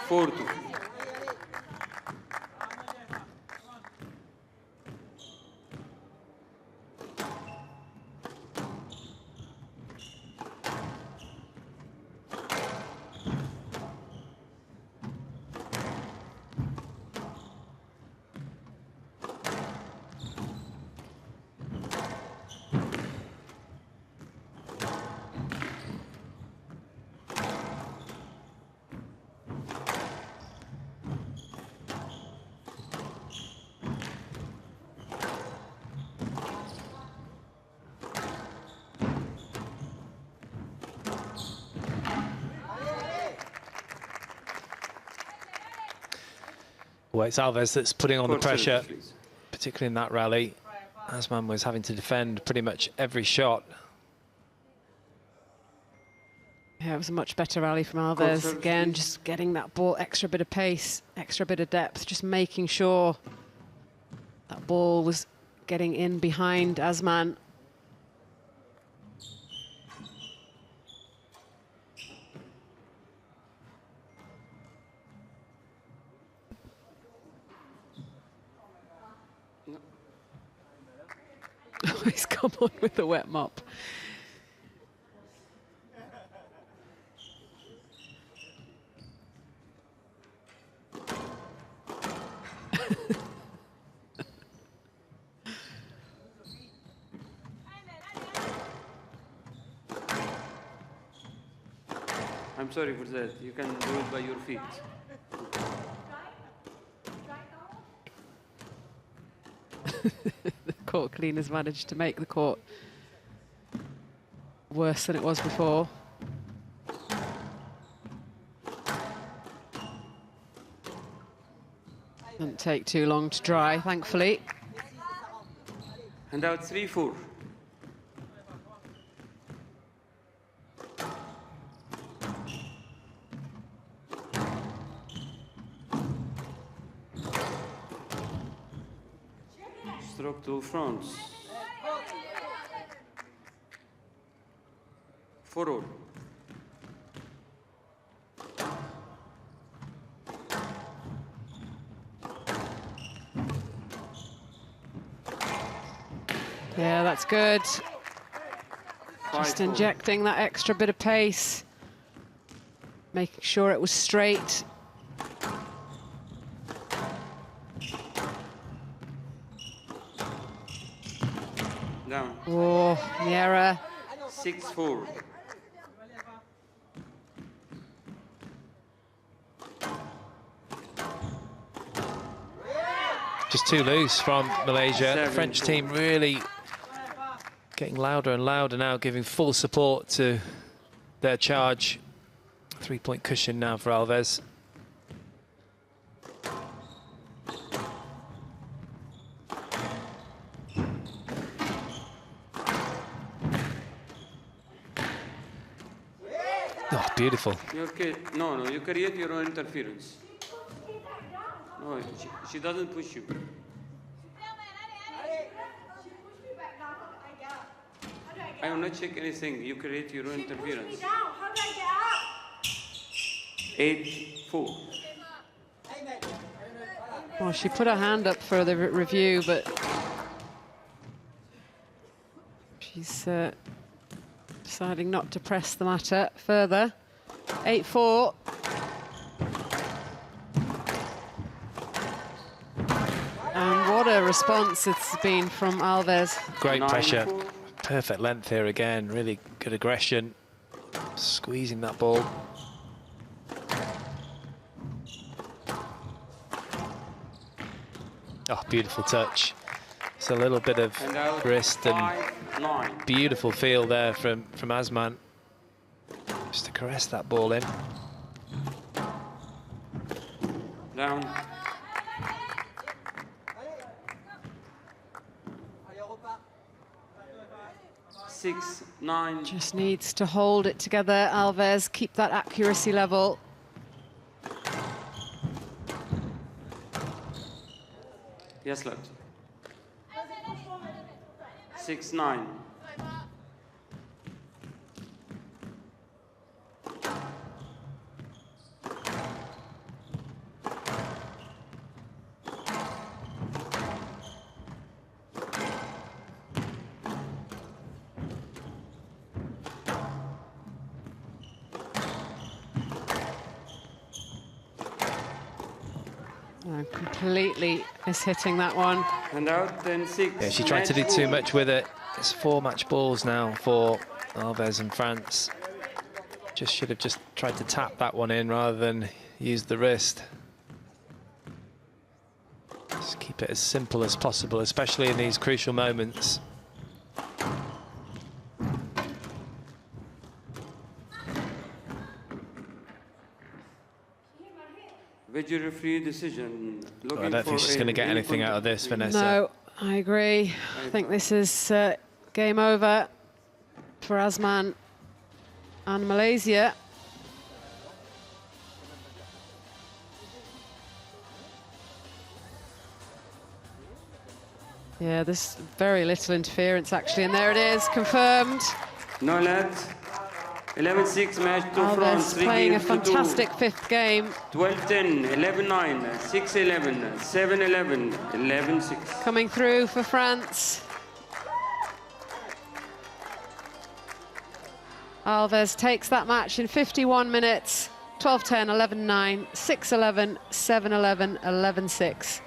Four two. Well, it's Alves that's putting on the Court service, pressure, please. particularly in that rally. Azman was having to defend pretty much every shot. Yeah, it was a much better rally from Alves. service, Again, please. just getting that ball, extra bit of pace, extra bit of depth, just making sure that ball was getting in behind Azman. Oh, he's come on with the wet mop. I'm sorry for that. You can do it by your feet. The court cleaners managed to make the court worse than it was before. Didn't take too long to dry, thankfully. And out 3-4. Stroke to France. 4-all. Yeah, that's good. 5-4. Just injecting that extra bit of pace, making sure it was straight. Down. Oh, the error. 6-4. Just too loose from Malaysia. The 7-4. French team really getting louder and louder now, giving full support to their charge. 3-point cushion now for Alves. Oh, beautiful. No, you create your own interference. No, she doesn't push you. I will not check anything. You create your own interference. 8-4. Well, she put her hand up for the review, but she's deciding not to press the matter further. 8-4. And what a response it's been from Alves. Great 9-4. pressure. Perfect length here again. Really good aggression. Squeezing that ball. Oh, beautiful touch. It's a little bit of And out. wrist and 5-9. beautiful feel there from Azman. Just to caress that ball in. Down. Six, 9. Just needs to hold it together, Alves, keep that accuracy level. Yes, left. 6-9. Completely mishitting that one. And out, 10-6. Yeah, she tried to do too much with it. It's 4 match balls now for Alves and France. Just should have just tried to tap that one in rather than use the wrist. Just keep it as simple as possible, especially in these crucial moments. Video referee decision. I don't think she's going to get anything out of this, Vanessa. No, I agree. I think this is game over for Azman and Malaysia. Yeah, there's very little interference actually, and there it is, confirmed. No let. 11-6 match to France. Alves playing a fantastic 5th game. 12-10, 11-9, 6-11, 7-11, 11-6. Coming through for France. Alves takes that match in 51 minutes. 12-10, 11-9, 6-11, 7-11, 11-6.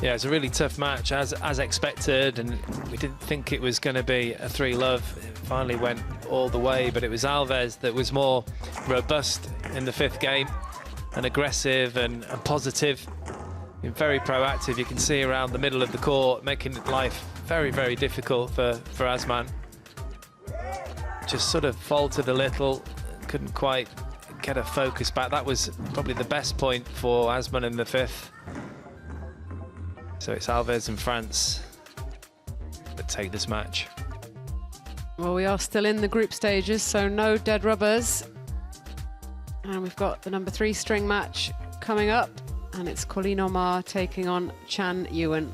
Yeah, it's a really tough match, as expected, and we didn't think it was going to be a 3-love. It finally went all the way, but it was Alves that was more robust in the 5th game, and aggressive and positive, and very proactive. You can see around the middle of the court, making life very, very difficult for Azman. Just sort of faltered a little, couldn't quite get a focus back. That was probably the best point for Azman in the 5th. So it's Alves and France that take this match. Well, we are still in the group stages, so no dead rubbers. And we've got the number 3 string match coming up, and it's Colleen Omar taking on Chan Ewan.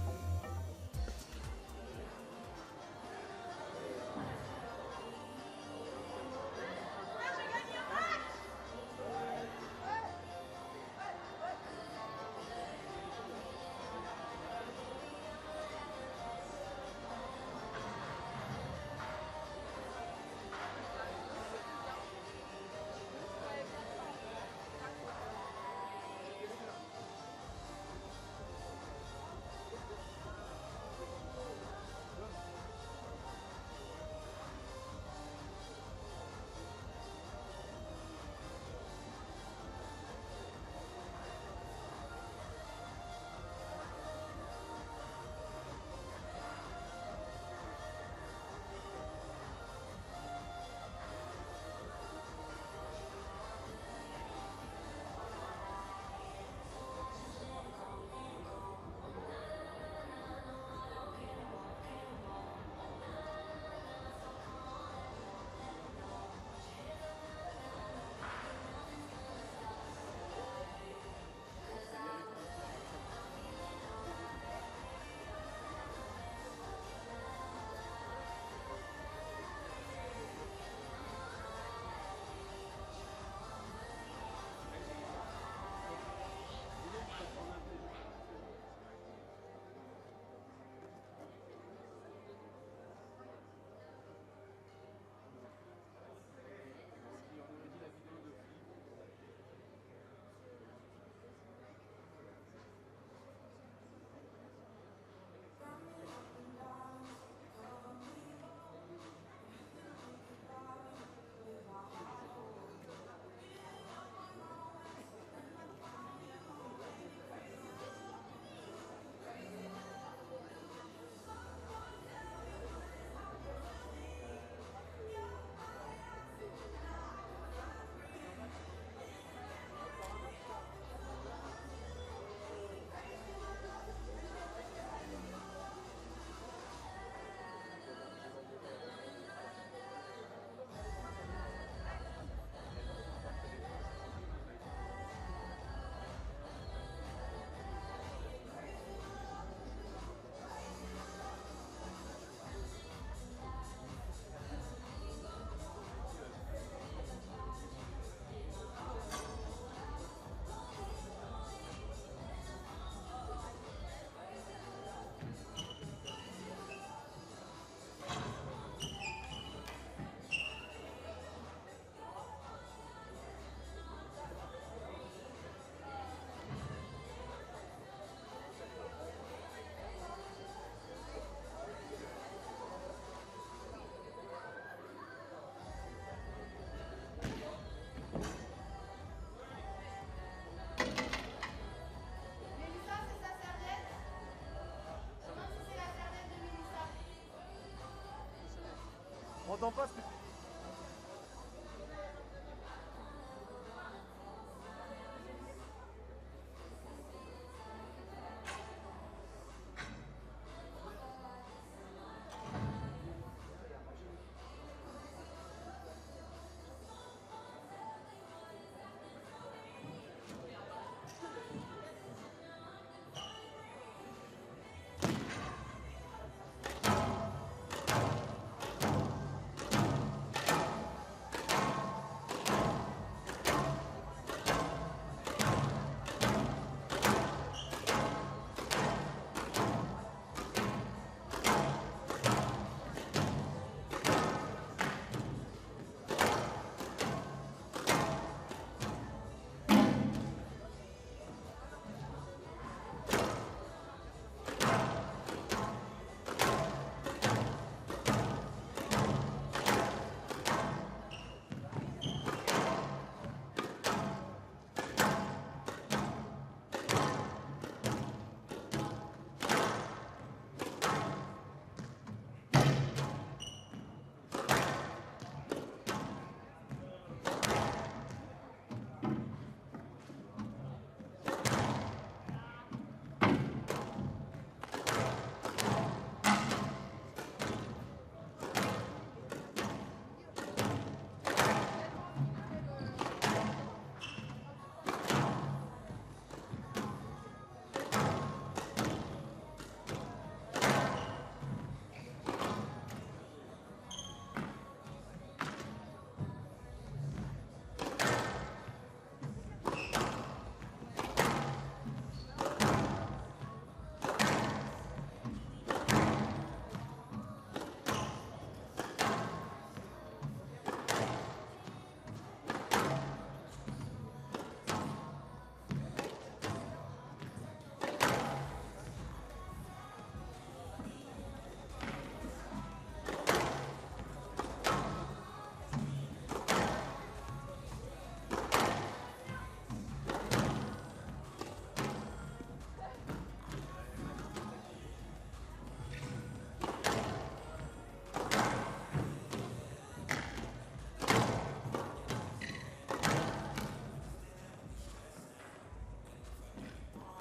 Entends pas ce que...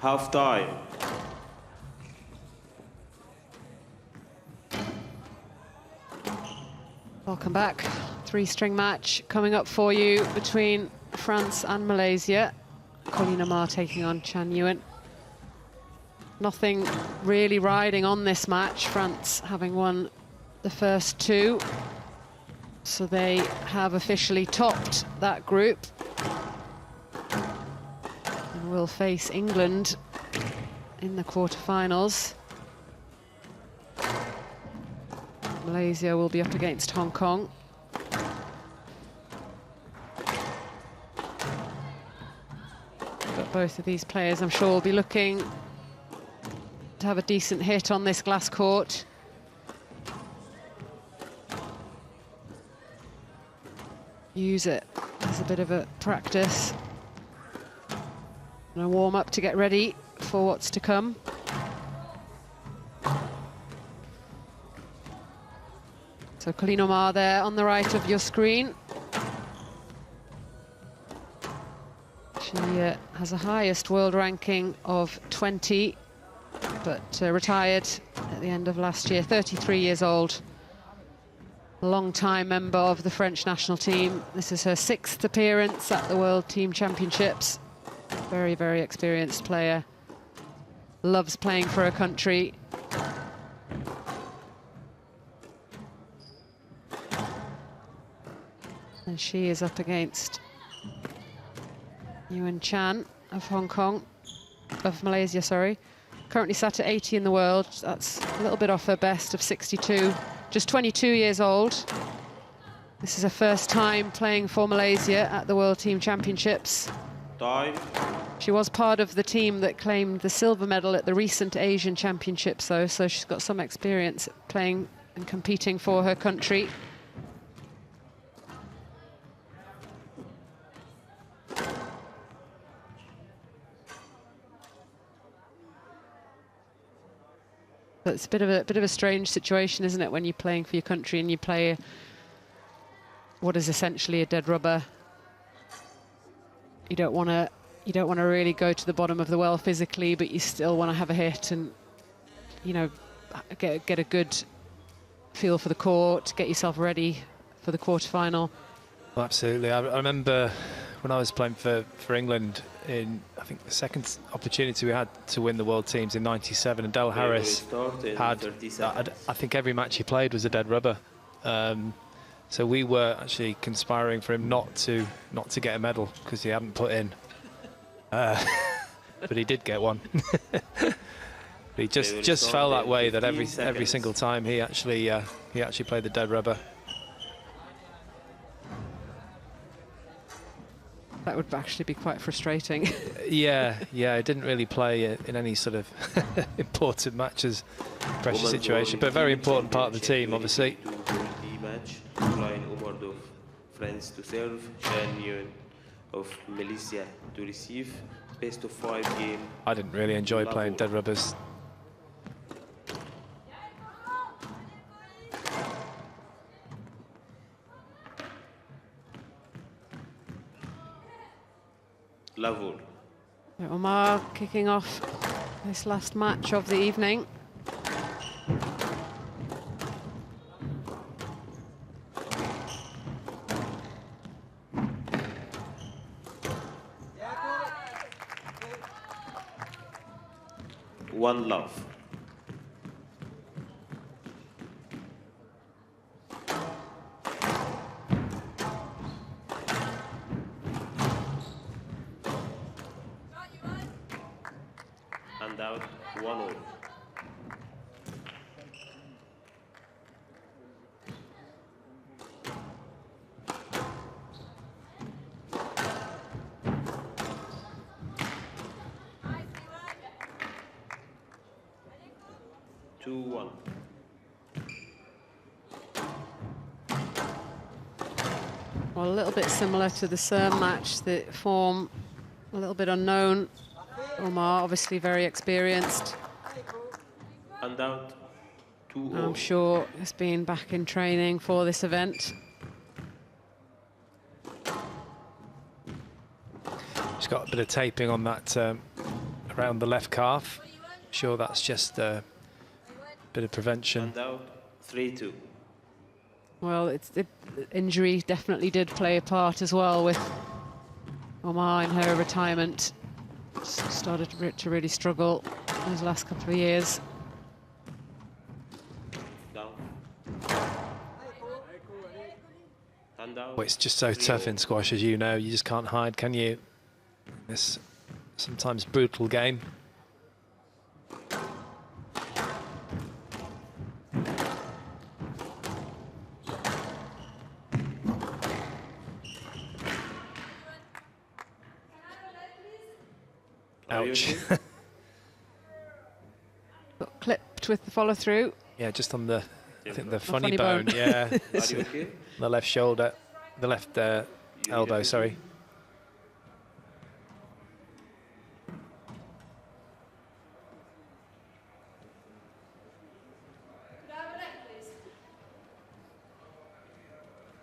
Half time. Welcome back. Three-string match coming up for you between France and Malaysia. Colleen Omar taking on Chan Yuen. Nothing really riding on this match, France having won the first two. So they have officially topped that group. And will face England in the quarterfinals. Malaysia will be up against Hong Kong. But both of these players, I'm sure, will be looking to have a decent hit on this glass court. Use it as a bit of a practice and a warm-up to get ready for what's to come. So Colleen Omar there on the right of your screen. She has a highest world ranking of 20, but retired at the end of last year, 33 years old. Long-time member of the French national team. This is her 6th appearance at the World Team Championships. Very, very experienced player. Loves playing for her country. And she is up against Yuen Chan of Malaysia, sorry. Currently sat at 80 in the world. That's a little bit off her best of 62. Just 22 years old. This is her first time playing for Malaysia at the World Team Championships. Time. She was part of the team that claimed the silver medal at the recent Asian Championships, though, so she's got some experience playing and competing for her country. But it's a bit of a strange situation, isn't it, when you're playing for your country and you play what is essentially a dead rubber. You don't want to really go to the bottom of the well physically, but you still want to have a hit and, you know, get a good feel for the court, get yourself ready for the quarterfinal. Well, absolutely. I remember when I was playing for England in, I think, the second opportunity we had to win the World Teams in '97, and Del Harris had, I think every match he played was a dead rubber. So we were actually conspiring for him not to get a medal because he hadn't put in. But he did get one. But he just fell that way that every single time he actually played the dead rubber. That would actually be quite frustrating. Yeah, it didn't really play in any sort of important matches, pressure situation, but a very important part of the team, obviously. Match, Omar of France to serve, Chan Yuen of Malaysia to receive. Best of 5 game. I didn't really enjoy playing dead rubbers. Level. Omar kicking off this last match of the evening. One love. And out 1-0. Well, a little bit similar to the Serme match, the form a little bit unknown. Omar obviously very experienced. And out 2-0. I'm sure has been back in training for this event. She's got a bit of taping on that around the left calf. Sure, that's just a bit of prevention. And out 3-2. Well, the injury definitely did play a part as well with Omar in her retirement. Started to really struggle those last couple of years. Down. And out. Well, it's just so tough in squash, as you know. You just can't hide, can you? This sometimes brutal game. Ouch. Got clipped with the follow through. Yeah, just on the, I think the funny funny bone. bone. Yeah, Are you okay? the left shoulder, the left elbow. Sorry.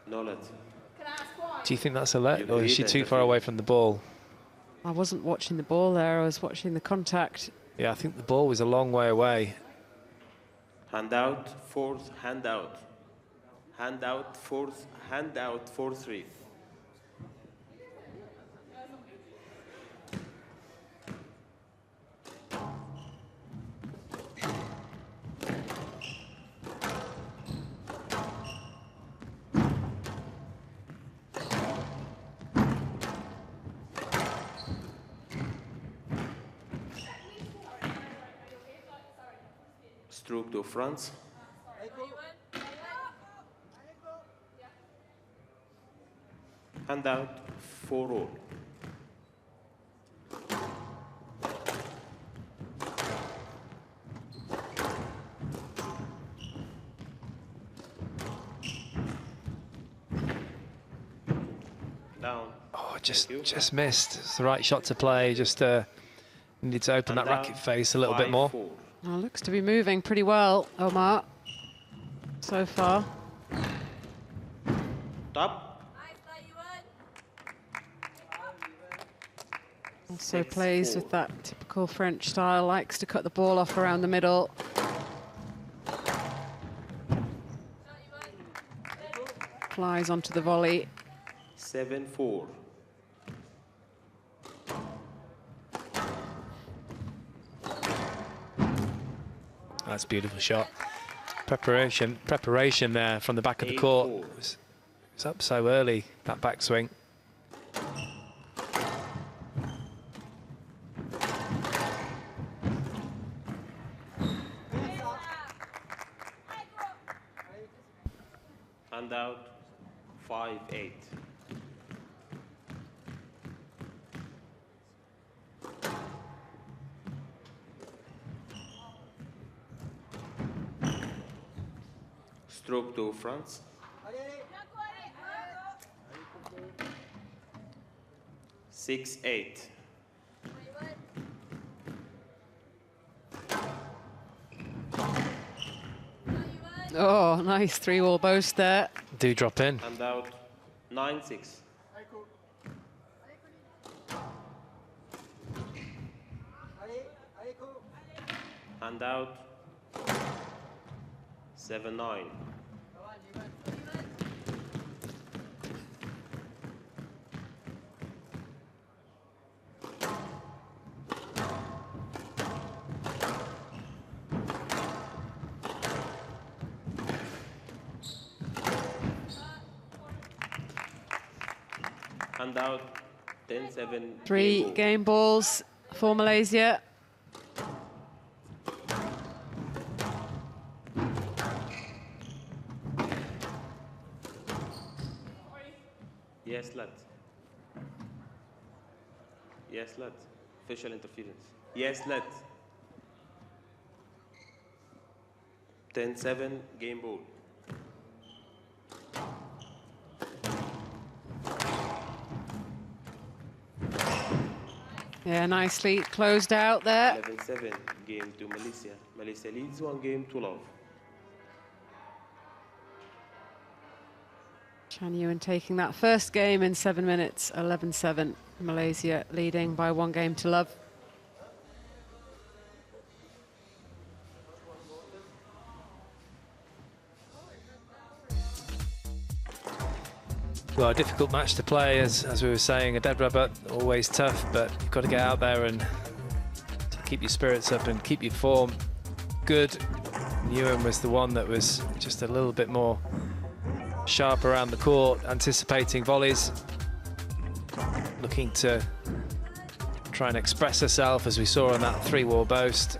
No let. Do you think that's a let, or is she too far away from the ball? I wasn't watching the ball there, I was watching the contact. Yeah, I think the ball was a long way away. Hand out, fourth, hand out. Hand out, fourth, hand out, 4-3. Stroke to France. Hand out, 4-all. Down. Oh, just missed. It's the right shot to play. Just needed to open that racket face a little bit more. 5-4. Well, looks to be moving pretty well, Omar, so far. Top. Also 6-4. plays with that typical French style, likes to cut the ball off around the middle. Flies onto the volley. 7-4. That's a beautiful shot. Preparation there from the back of the court. It was up so early, that backswing. Hand out, 5-8. Stroke to France. Six, 8. Oh, nice 3-wall boast there. Do drop in. Hand out, 9-6. Hand out, 7-9. Hand out, 10-7. 3 game balls for Malaysia. Yes, let. Yes, let. Official interference. Yes, let. 10-7, game ball. Yeah, nicely closed out there. 11-7, game to Malaysia. Malaysia leads 1-2. Chan Yuan taking that first game in 7 minutes, 11-7. Malaysia leading by 1-2. Well, a difficult match to play, as we were saying. A dead rubber, always tough, but you've got to get out there and to keep your spirits up and keep your form good. Ewan was the one that was just a little bit more sharp around the court, anticipating volleys, looking to try and express herself, as we saw on that 3-wall boast.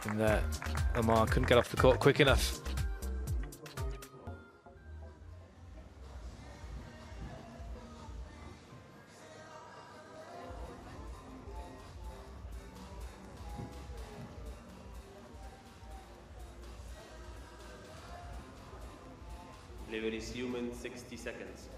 And Omar couldn't get off the court quick enough. Level is human, 60 seconds.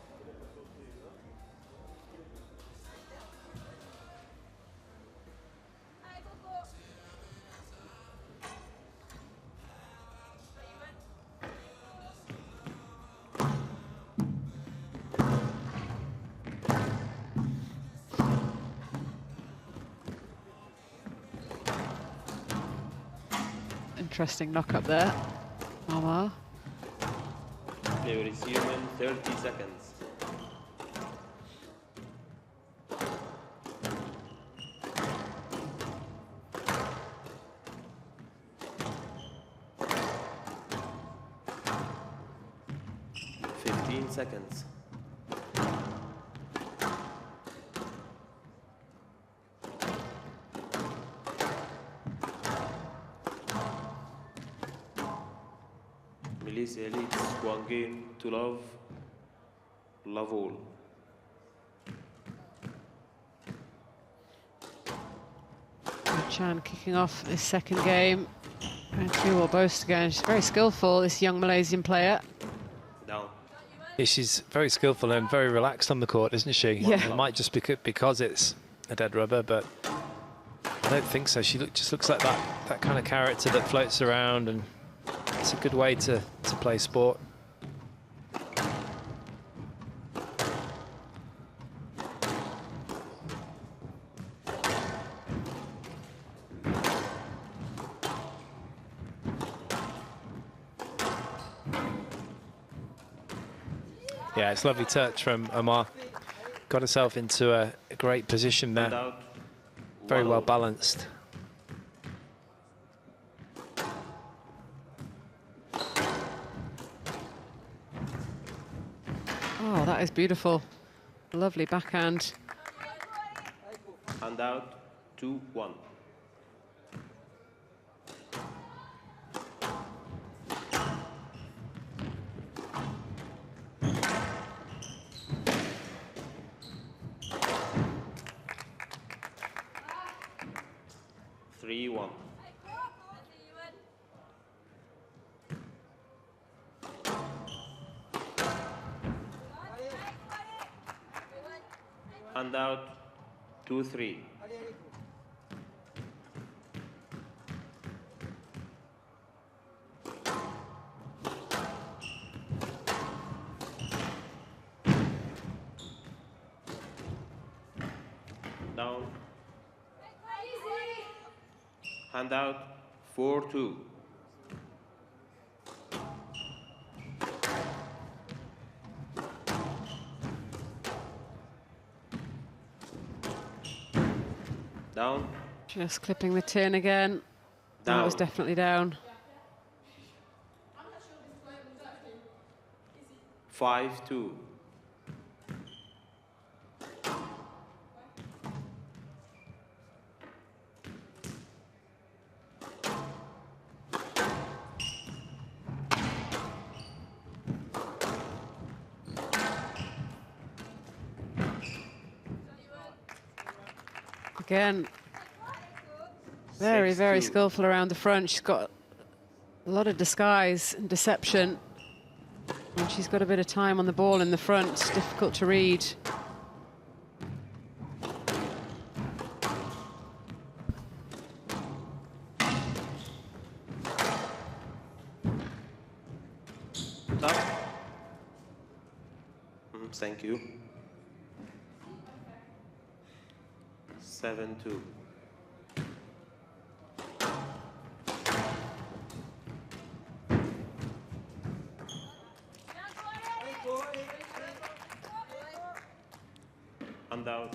Interesting knock up there. Omar. Level is human, 30 seconds. Seconds. Malaysia leads 1 game to love all. Chan kicking off this second game. And 2-wall boast again. She's very skillful, this young Malaysian player. Down. Yeah, she's very skillful and very relaxed on the court, isn't she? Yeah. It might just be because it's a dead rubber, but I don't think so. She just looks like that kind of character that floats around, and it's a good way to play sport. Yeah, it's a lovely touch from Omar. Got herself into a great position there. Very well balanced. Oh, that is beautiful. Lovely backhand. Hand out, 2-1. Hand out, 2-3. Down. Hand out, 4-2. Down. Just clipping the tin again. Down. That was definitely down. 5-2. Again, very, very skillful around the front. She's got a lot of disguise and deception. And she's got a bit of time on the ball in the front. Difficult to read. Thank you. 7-2. Hand out.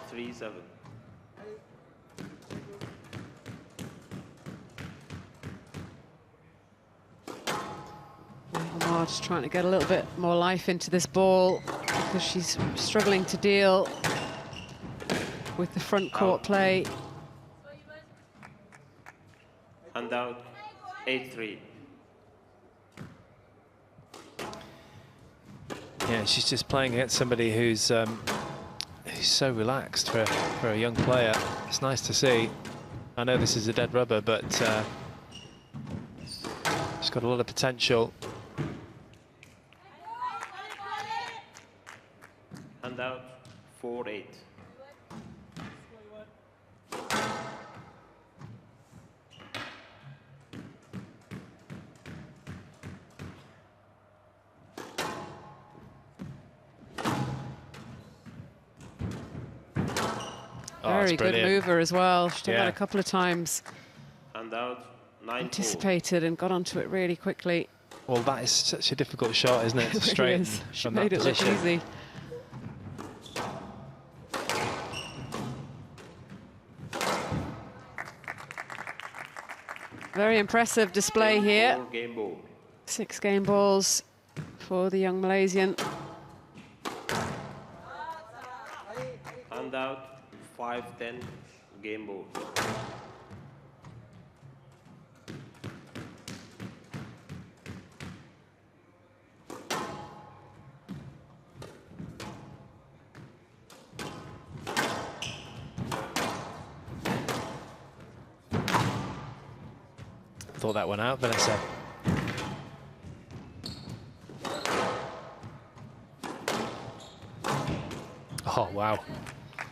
3-7. Omar just trying to get a little bit more life into this ball because she's struggling to deal with the front court play. Hand out. 8-3. Yeah, she's just playing against somebody who's so relaxed for a young player. It's nice to see. I know this is a dead rubber, but she's got a lot of potential. Hand out. 4-8. Very good mover as well. She's done that a couple of times. Hand out. 9-4. Anticipated and got onto it really quickly. Well, that is such a difficult shot, isn't it? To It really straighten is. She from made that it look position. easy. Very impressive display here. 4 game ball. 6 game balls for the young Malaysian. Hand out. 5-10. Game ball. Thought that one out, Vanessa. Oh, wow.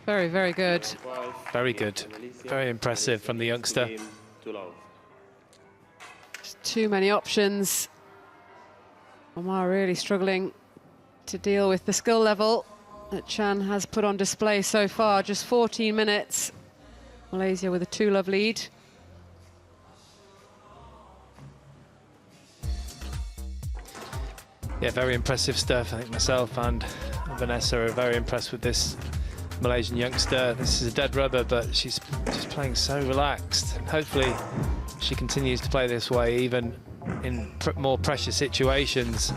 Very, very good. Very good. Very impressive from the youngster. Game to love. Just too many options. Omar really struggling to deal with the skill level that Chan has put on display so far. Just 14 minutes. Malaysia with a 2-love lead. Yeah, very impressive stuff. I think myself and Vanessa are very impressed with this Malaysian youngster. This is a dead rubber, but she's just playing so relaxed. And hopefully she continues to play this way, even in more pressure situations.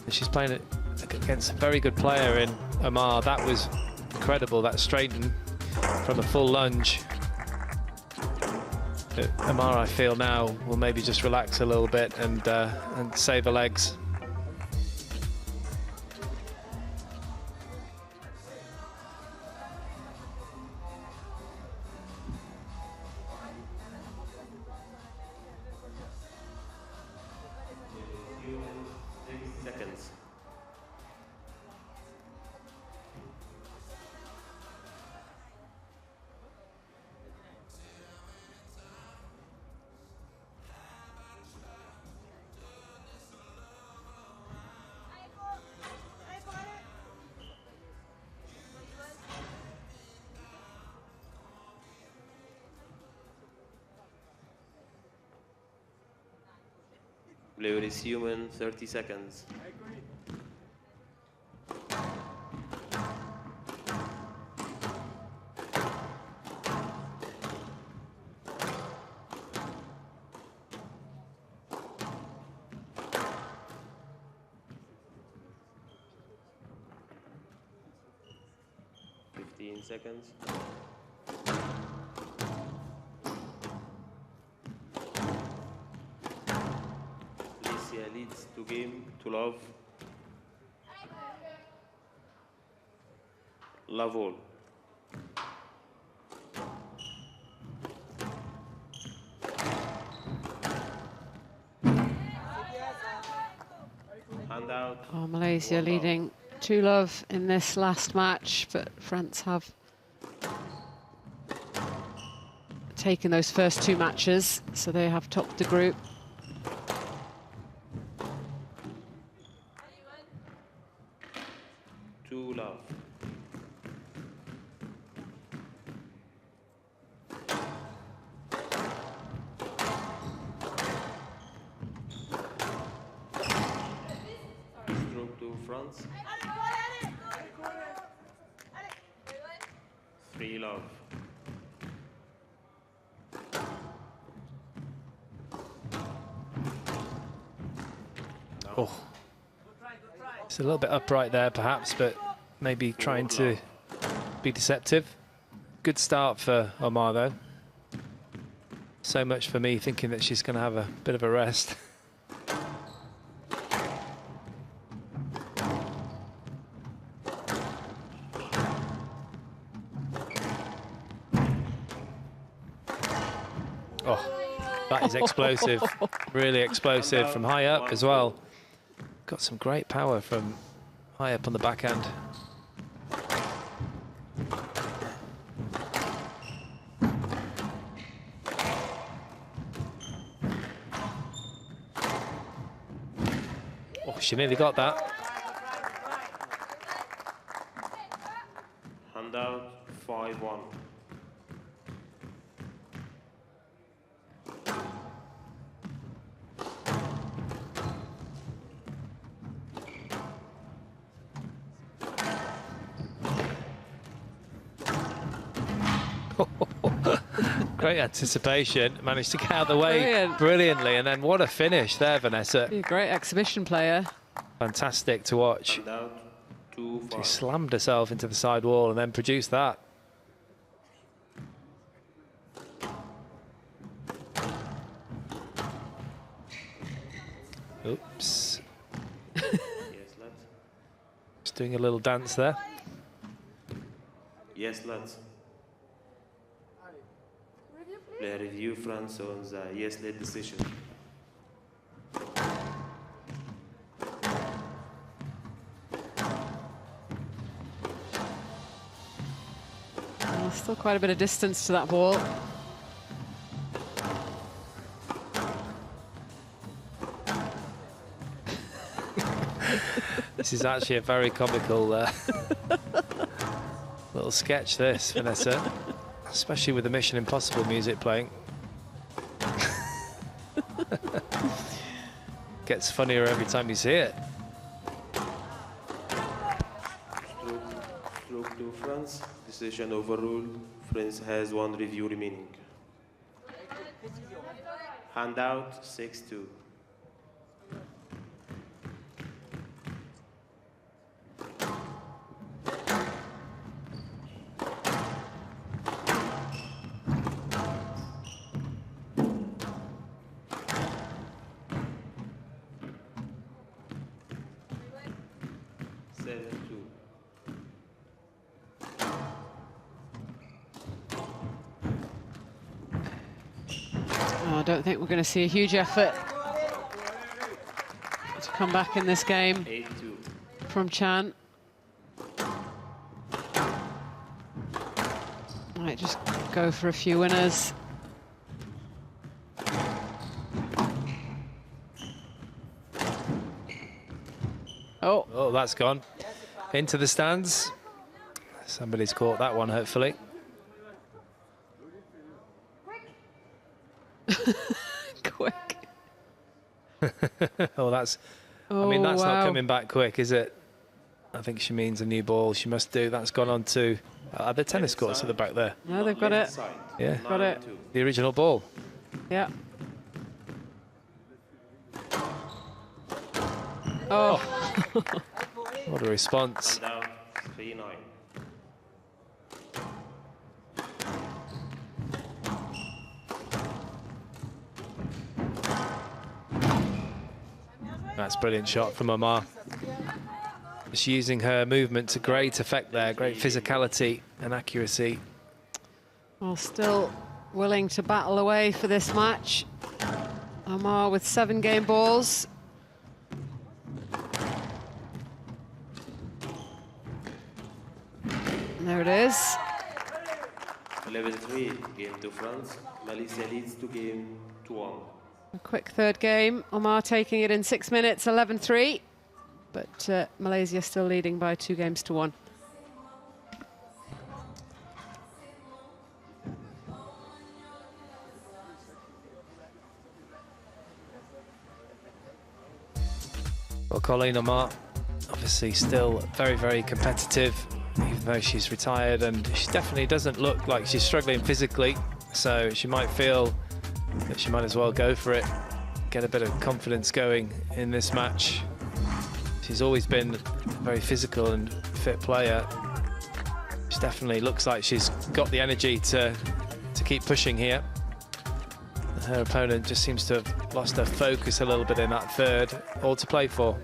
And she's playing it against a very good player in Omar. That was incredible, that straighten from a full lunge. But Omar, I feel now, will maybe just relax a little bit and save her legs. Seconds. Play will resume in 30 seconds. Seconds. Malaysia leads 2 game to love. Love all. Hand out. Oh, Malaysia leading 2-love in this last match, but France have taken those first 2 matches, so they have topped the group. Love. Stroke to France. Free love. Oh, it's a little bit upright there, perhaps, but maybe trying to be deceptive. Good start for Omar, though. So much for me thinking that she's going to have a bit of a rest. Oh, that is explosive. Really explosive from high up as well. Got some great power from high up on the backhand. Oh, she nearly got that. Handout 5-1. Great anticipation, managed to get out of the way brilliantly, and then what a finish there, Vanessa. You're a great exhibition player. Fantastic to watch. Handout 2-5. She slammed herself into the side wall and then produced that. Oops. Yes, lads. Just doing a little dance there. Yes, lads. Play review France on the yes led decision. Still quite a bit of distance to that ball. This is actually a very comical little sketch, this, Vanessa. Especially with the Mission Impossible music playing. Gets funnier every time you see it. Stroke to France. Decision overruled. France has one review remaining. Handout 6-2. I don't think we're going to see a huge effort to come back in this game 8-2. from Chan. Might just go for a few winners. Oh, that's gone into the stands. Somebody's caught that one, hopefully. Quick. Oh, that's. Oh, I mean, that's wow. not coming back quick, is it? I think she means a new ball. She must do. That's gone on to the tennis courts at the back there. No, they've got it. Yeah, Got it. the original ball. Yeah. Oh. What a response. Handout 3-9. That's a brilliant shot from Omar. Just using her movement to great effect there, great physicality and accuracy. Well, still willing to battle away for this match. Omar with 7 game balls. And there it is. 11-3, game to France. Malaysia leads to game 2-1. A quick third game. Omar taking it in 6 minutes, 11-3. But Malaysia still leading by 2 games to 1. Well, Colleen, Omar, obviously still very, very competitive. though she's retired, and she definitely doesn't look like she's struggling physically, so she might feel that she might as well go for it, get a bit of confidence going in this match. She's always been a very physical and fit player. She definitely looks like she's got the energy to keep pushing here. Her opponent just seems to have lost her focus a little bit in that third. All to play for.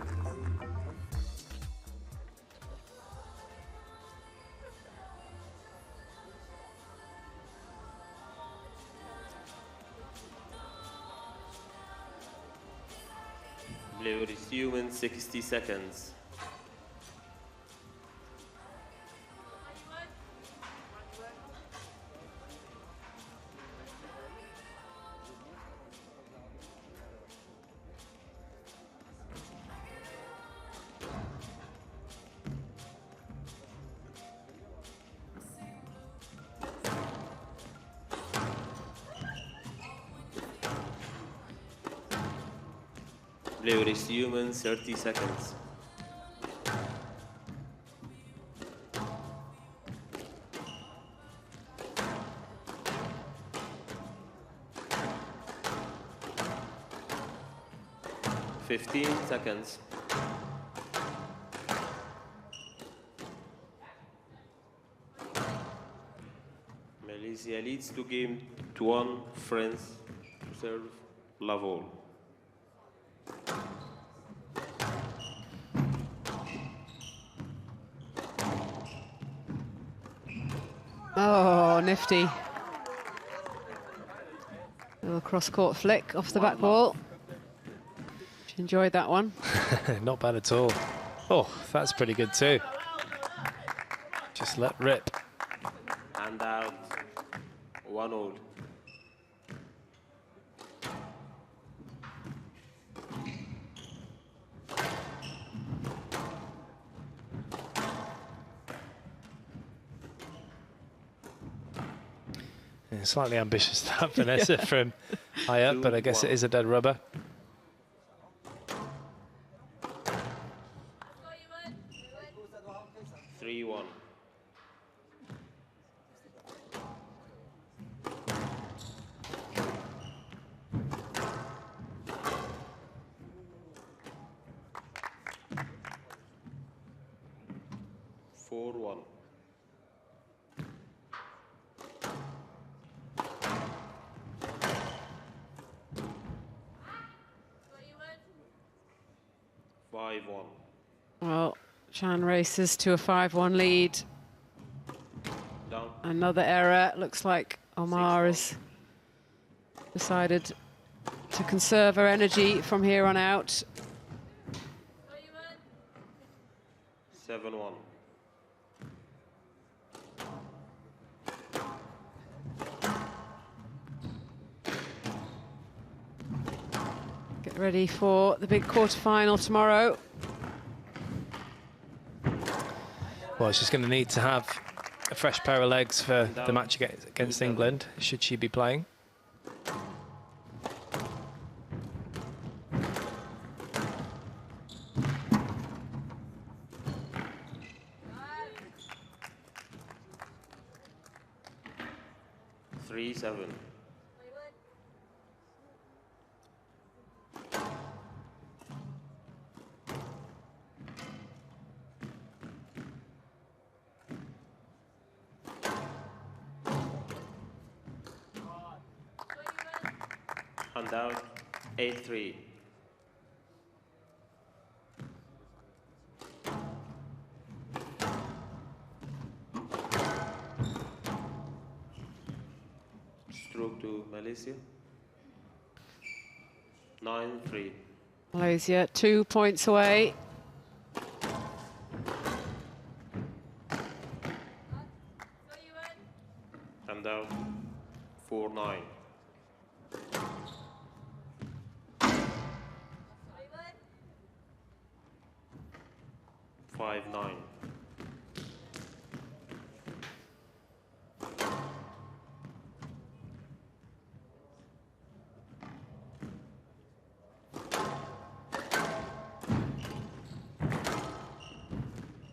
Play will resume in 60 seconds. Play will resume in 30 seconds. Seconds. Malaysia leads to game 2-1. France to serve level. Oh, nifty. Little cross-court flick off the back wall. She enjoyed that one. Not bad at all. Oh, that's pretty good too. Just let rip. And out. 1-0. Slightly ambitious that, Vanessa, from high up, but I guess it is a dead rubber. Well, Chan races to a 5-1 lead. Down. Another error. Looks like Omar has decided to conserve her energy from here on out. 7-1. Get ready for the big quarterfinal tomorrow. Well, she's going to need to have a fresh pair of legs for the match against England, should she be playing. And out. 8-3. Stroke to Malaysia. 9-3. Malaysia 2 points away. And out. 4-9. 5-9.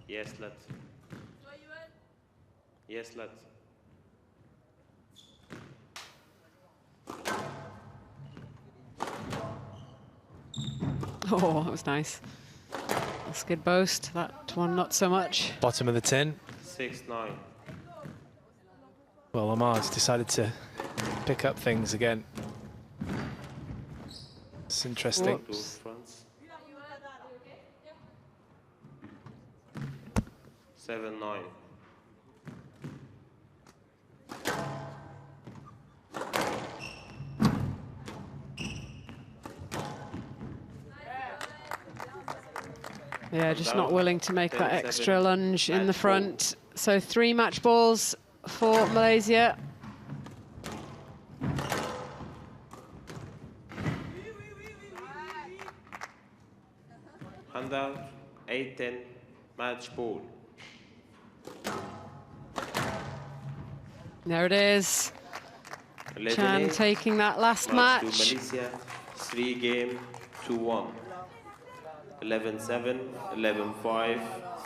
Yes, let's. Yes, lad. Oh, that was nice. A skid boast, that one not so much. Bottom of the tin. 6-9. Well, Omar's decided to pick up things again. It's interesting. To France. 7-9. Yeah, just not willing to make that extra lunge in the front. So 3 match balls for Malaysia. Handout 8-10 match ball. There it is. 11-8. Chan taking that last To match. Malaysia, 3-game, 2-1. 11-7, 11-5,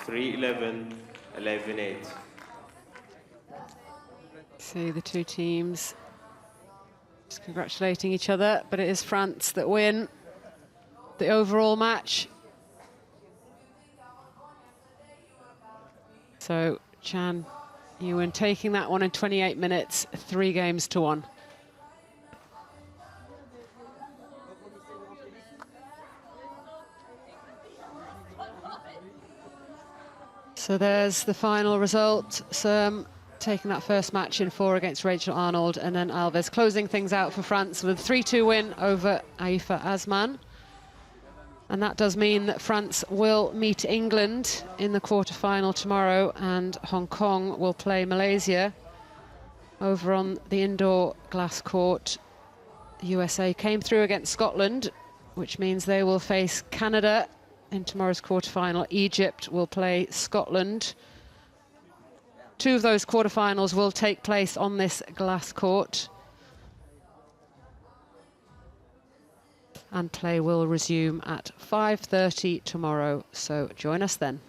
3-11, 11-8. See the two teams just congratulating each other, but it is France that win the overall match. So Chan Ewan taking that one in 28 minutes, 3 games to 1. So there's the final result. Serme taking that first match in 4 against Rachel Arnold, and then Alves closing things out for France with a 3-2 win over Aifa Azman. And that does mean that France will meet England in the quarter-final tomorrow, and Hong Kong will play Malaysia over on the indoor glass court. The USA came through against Scotland, which means they will face Canada in tomorrow's quarter-final. Egypt will play Scotland. 2 of those quarter-finals will take place on this glass court. And play will resume at 5:30 tomorrow, so join us then.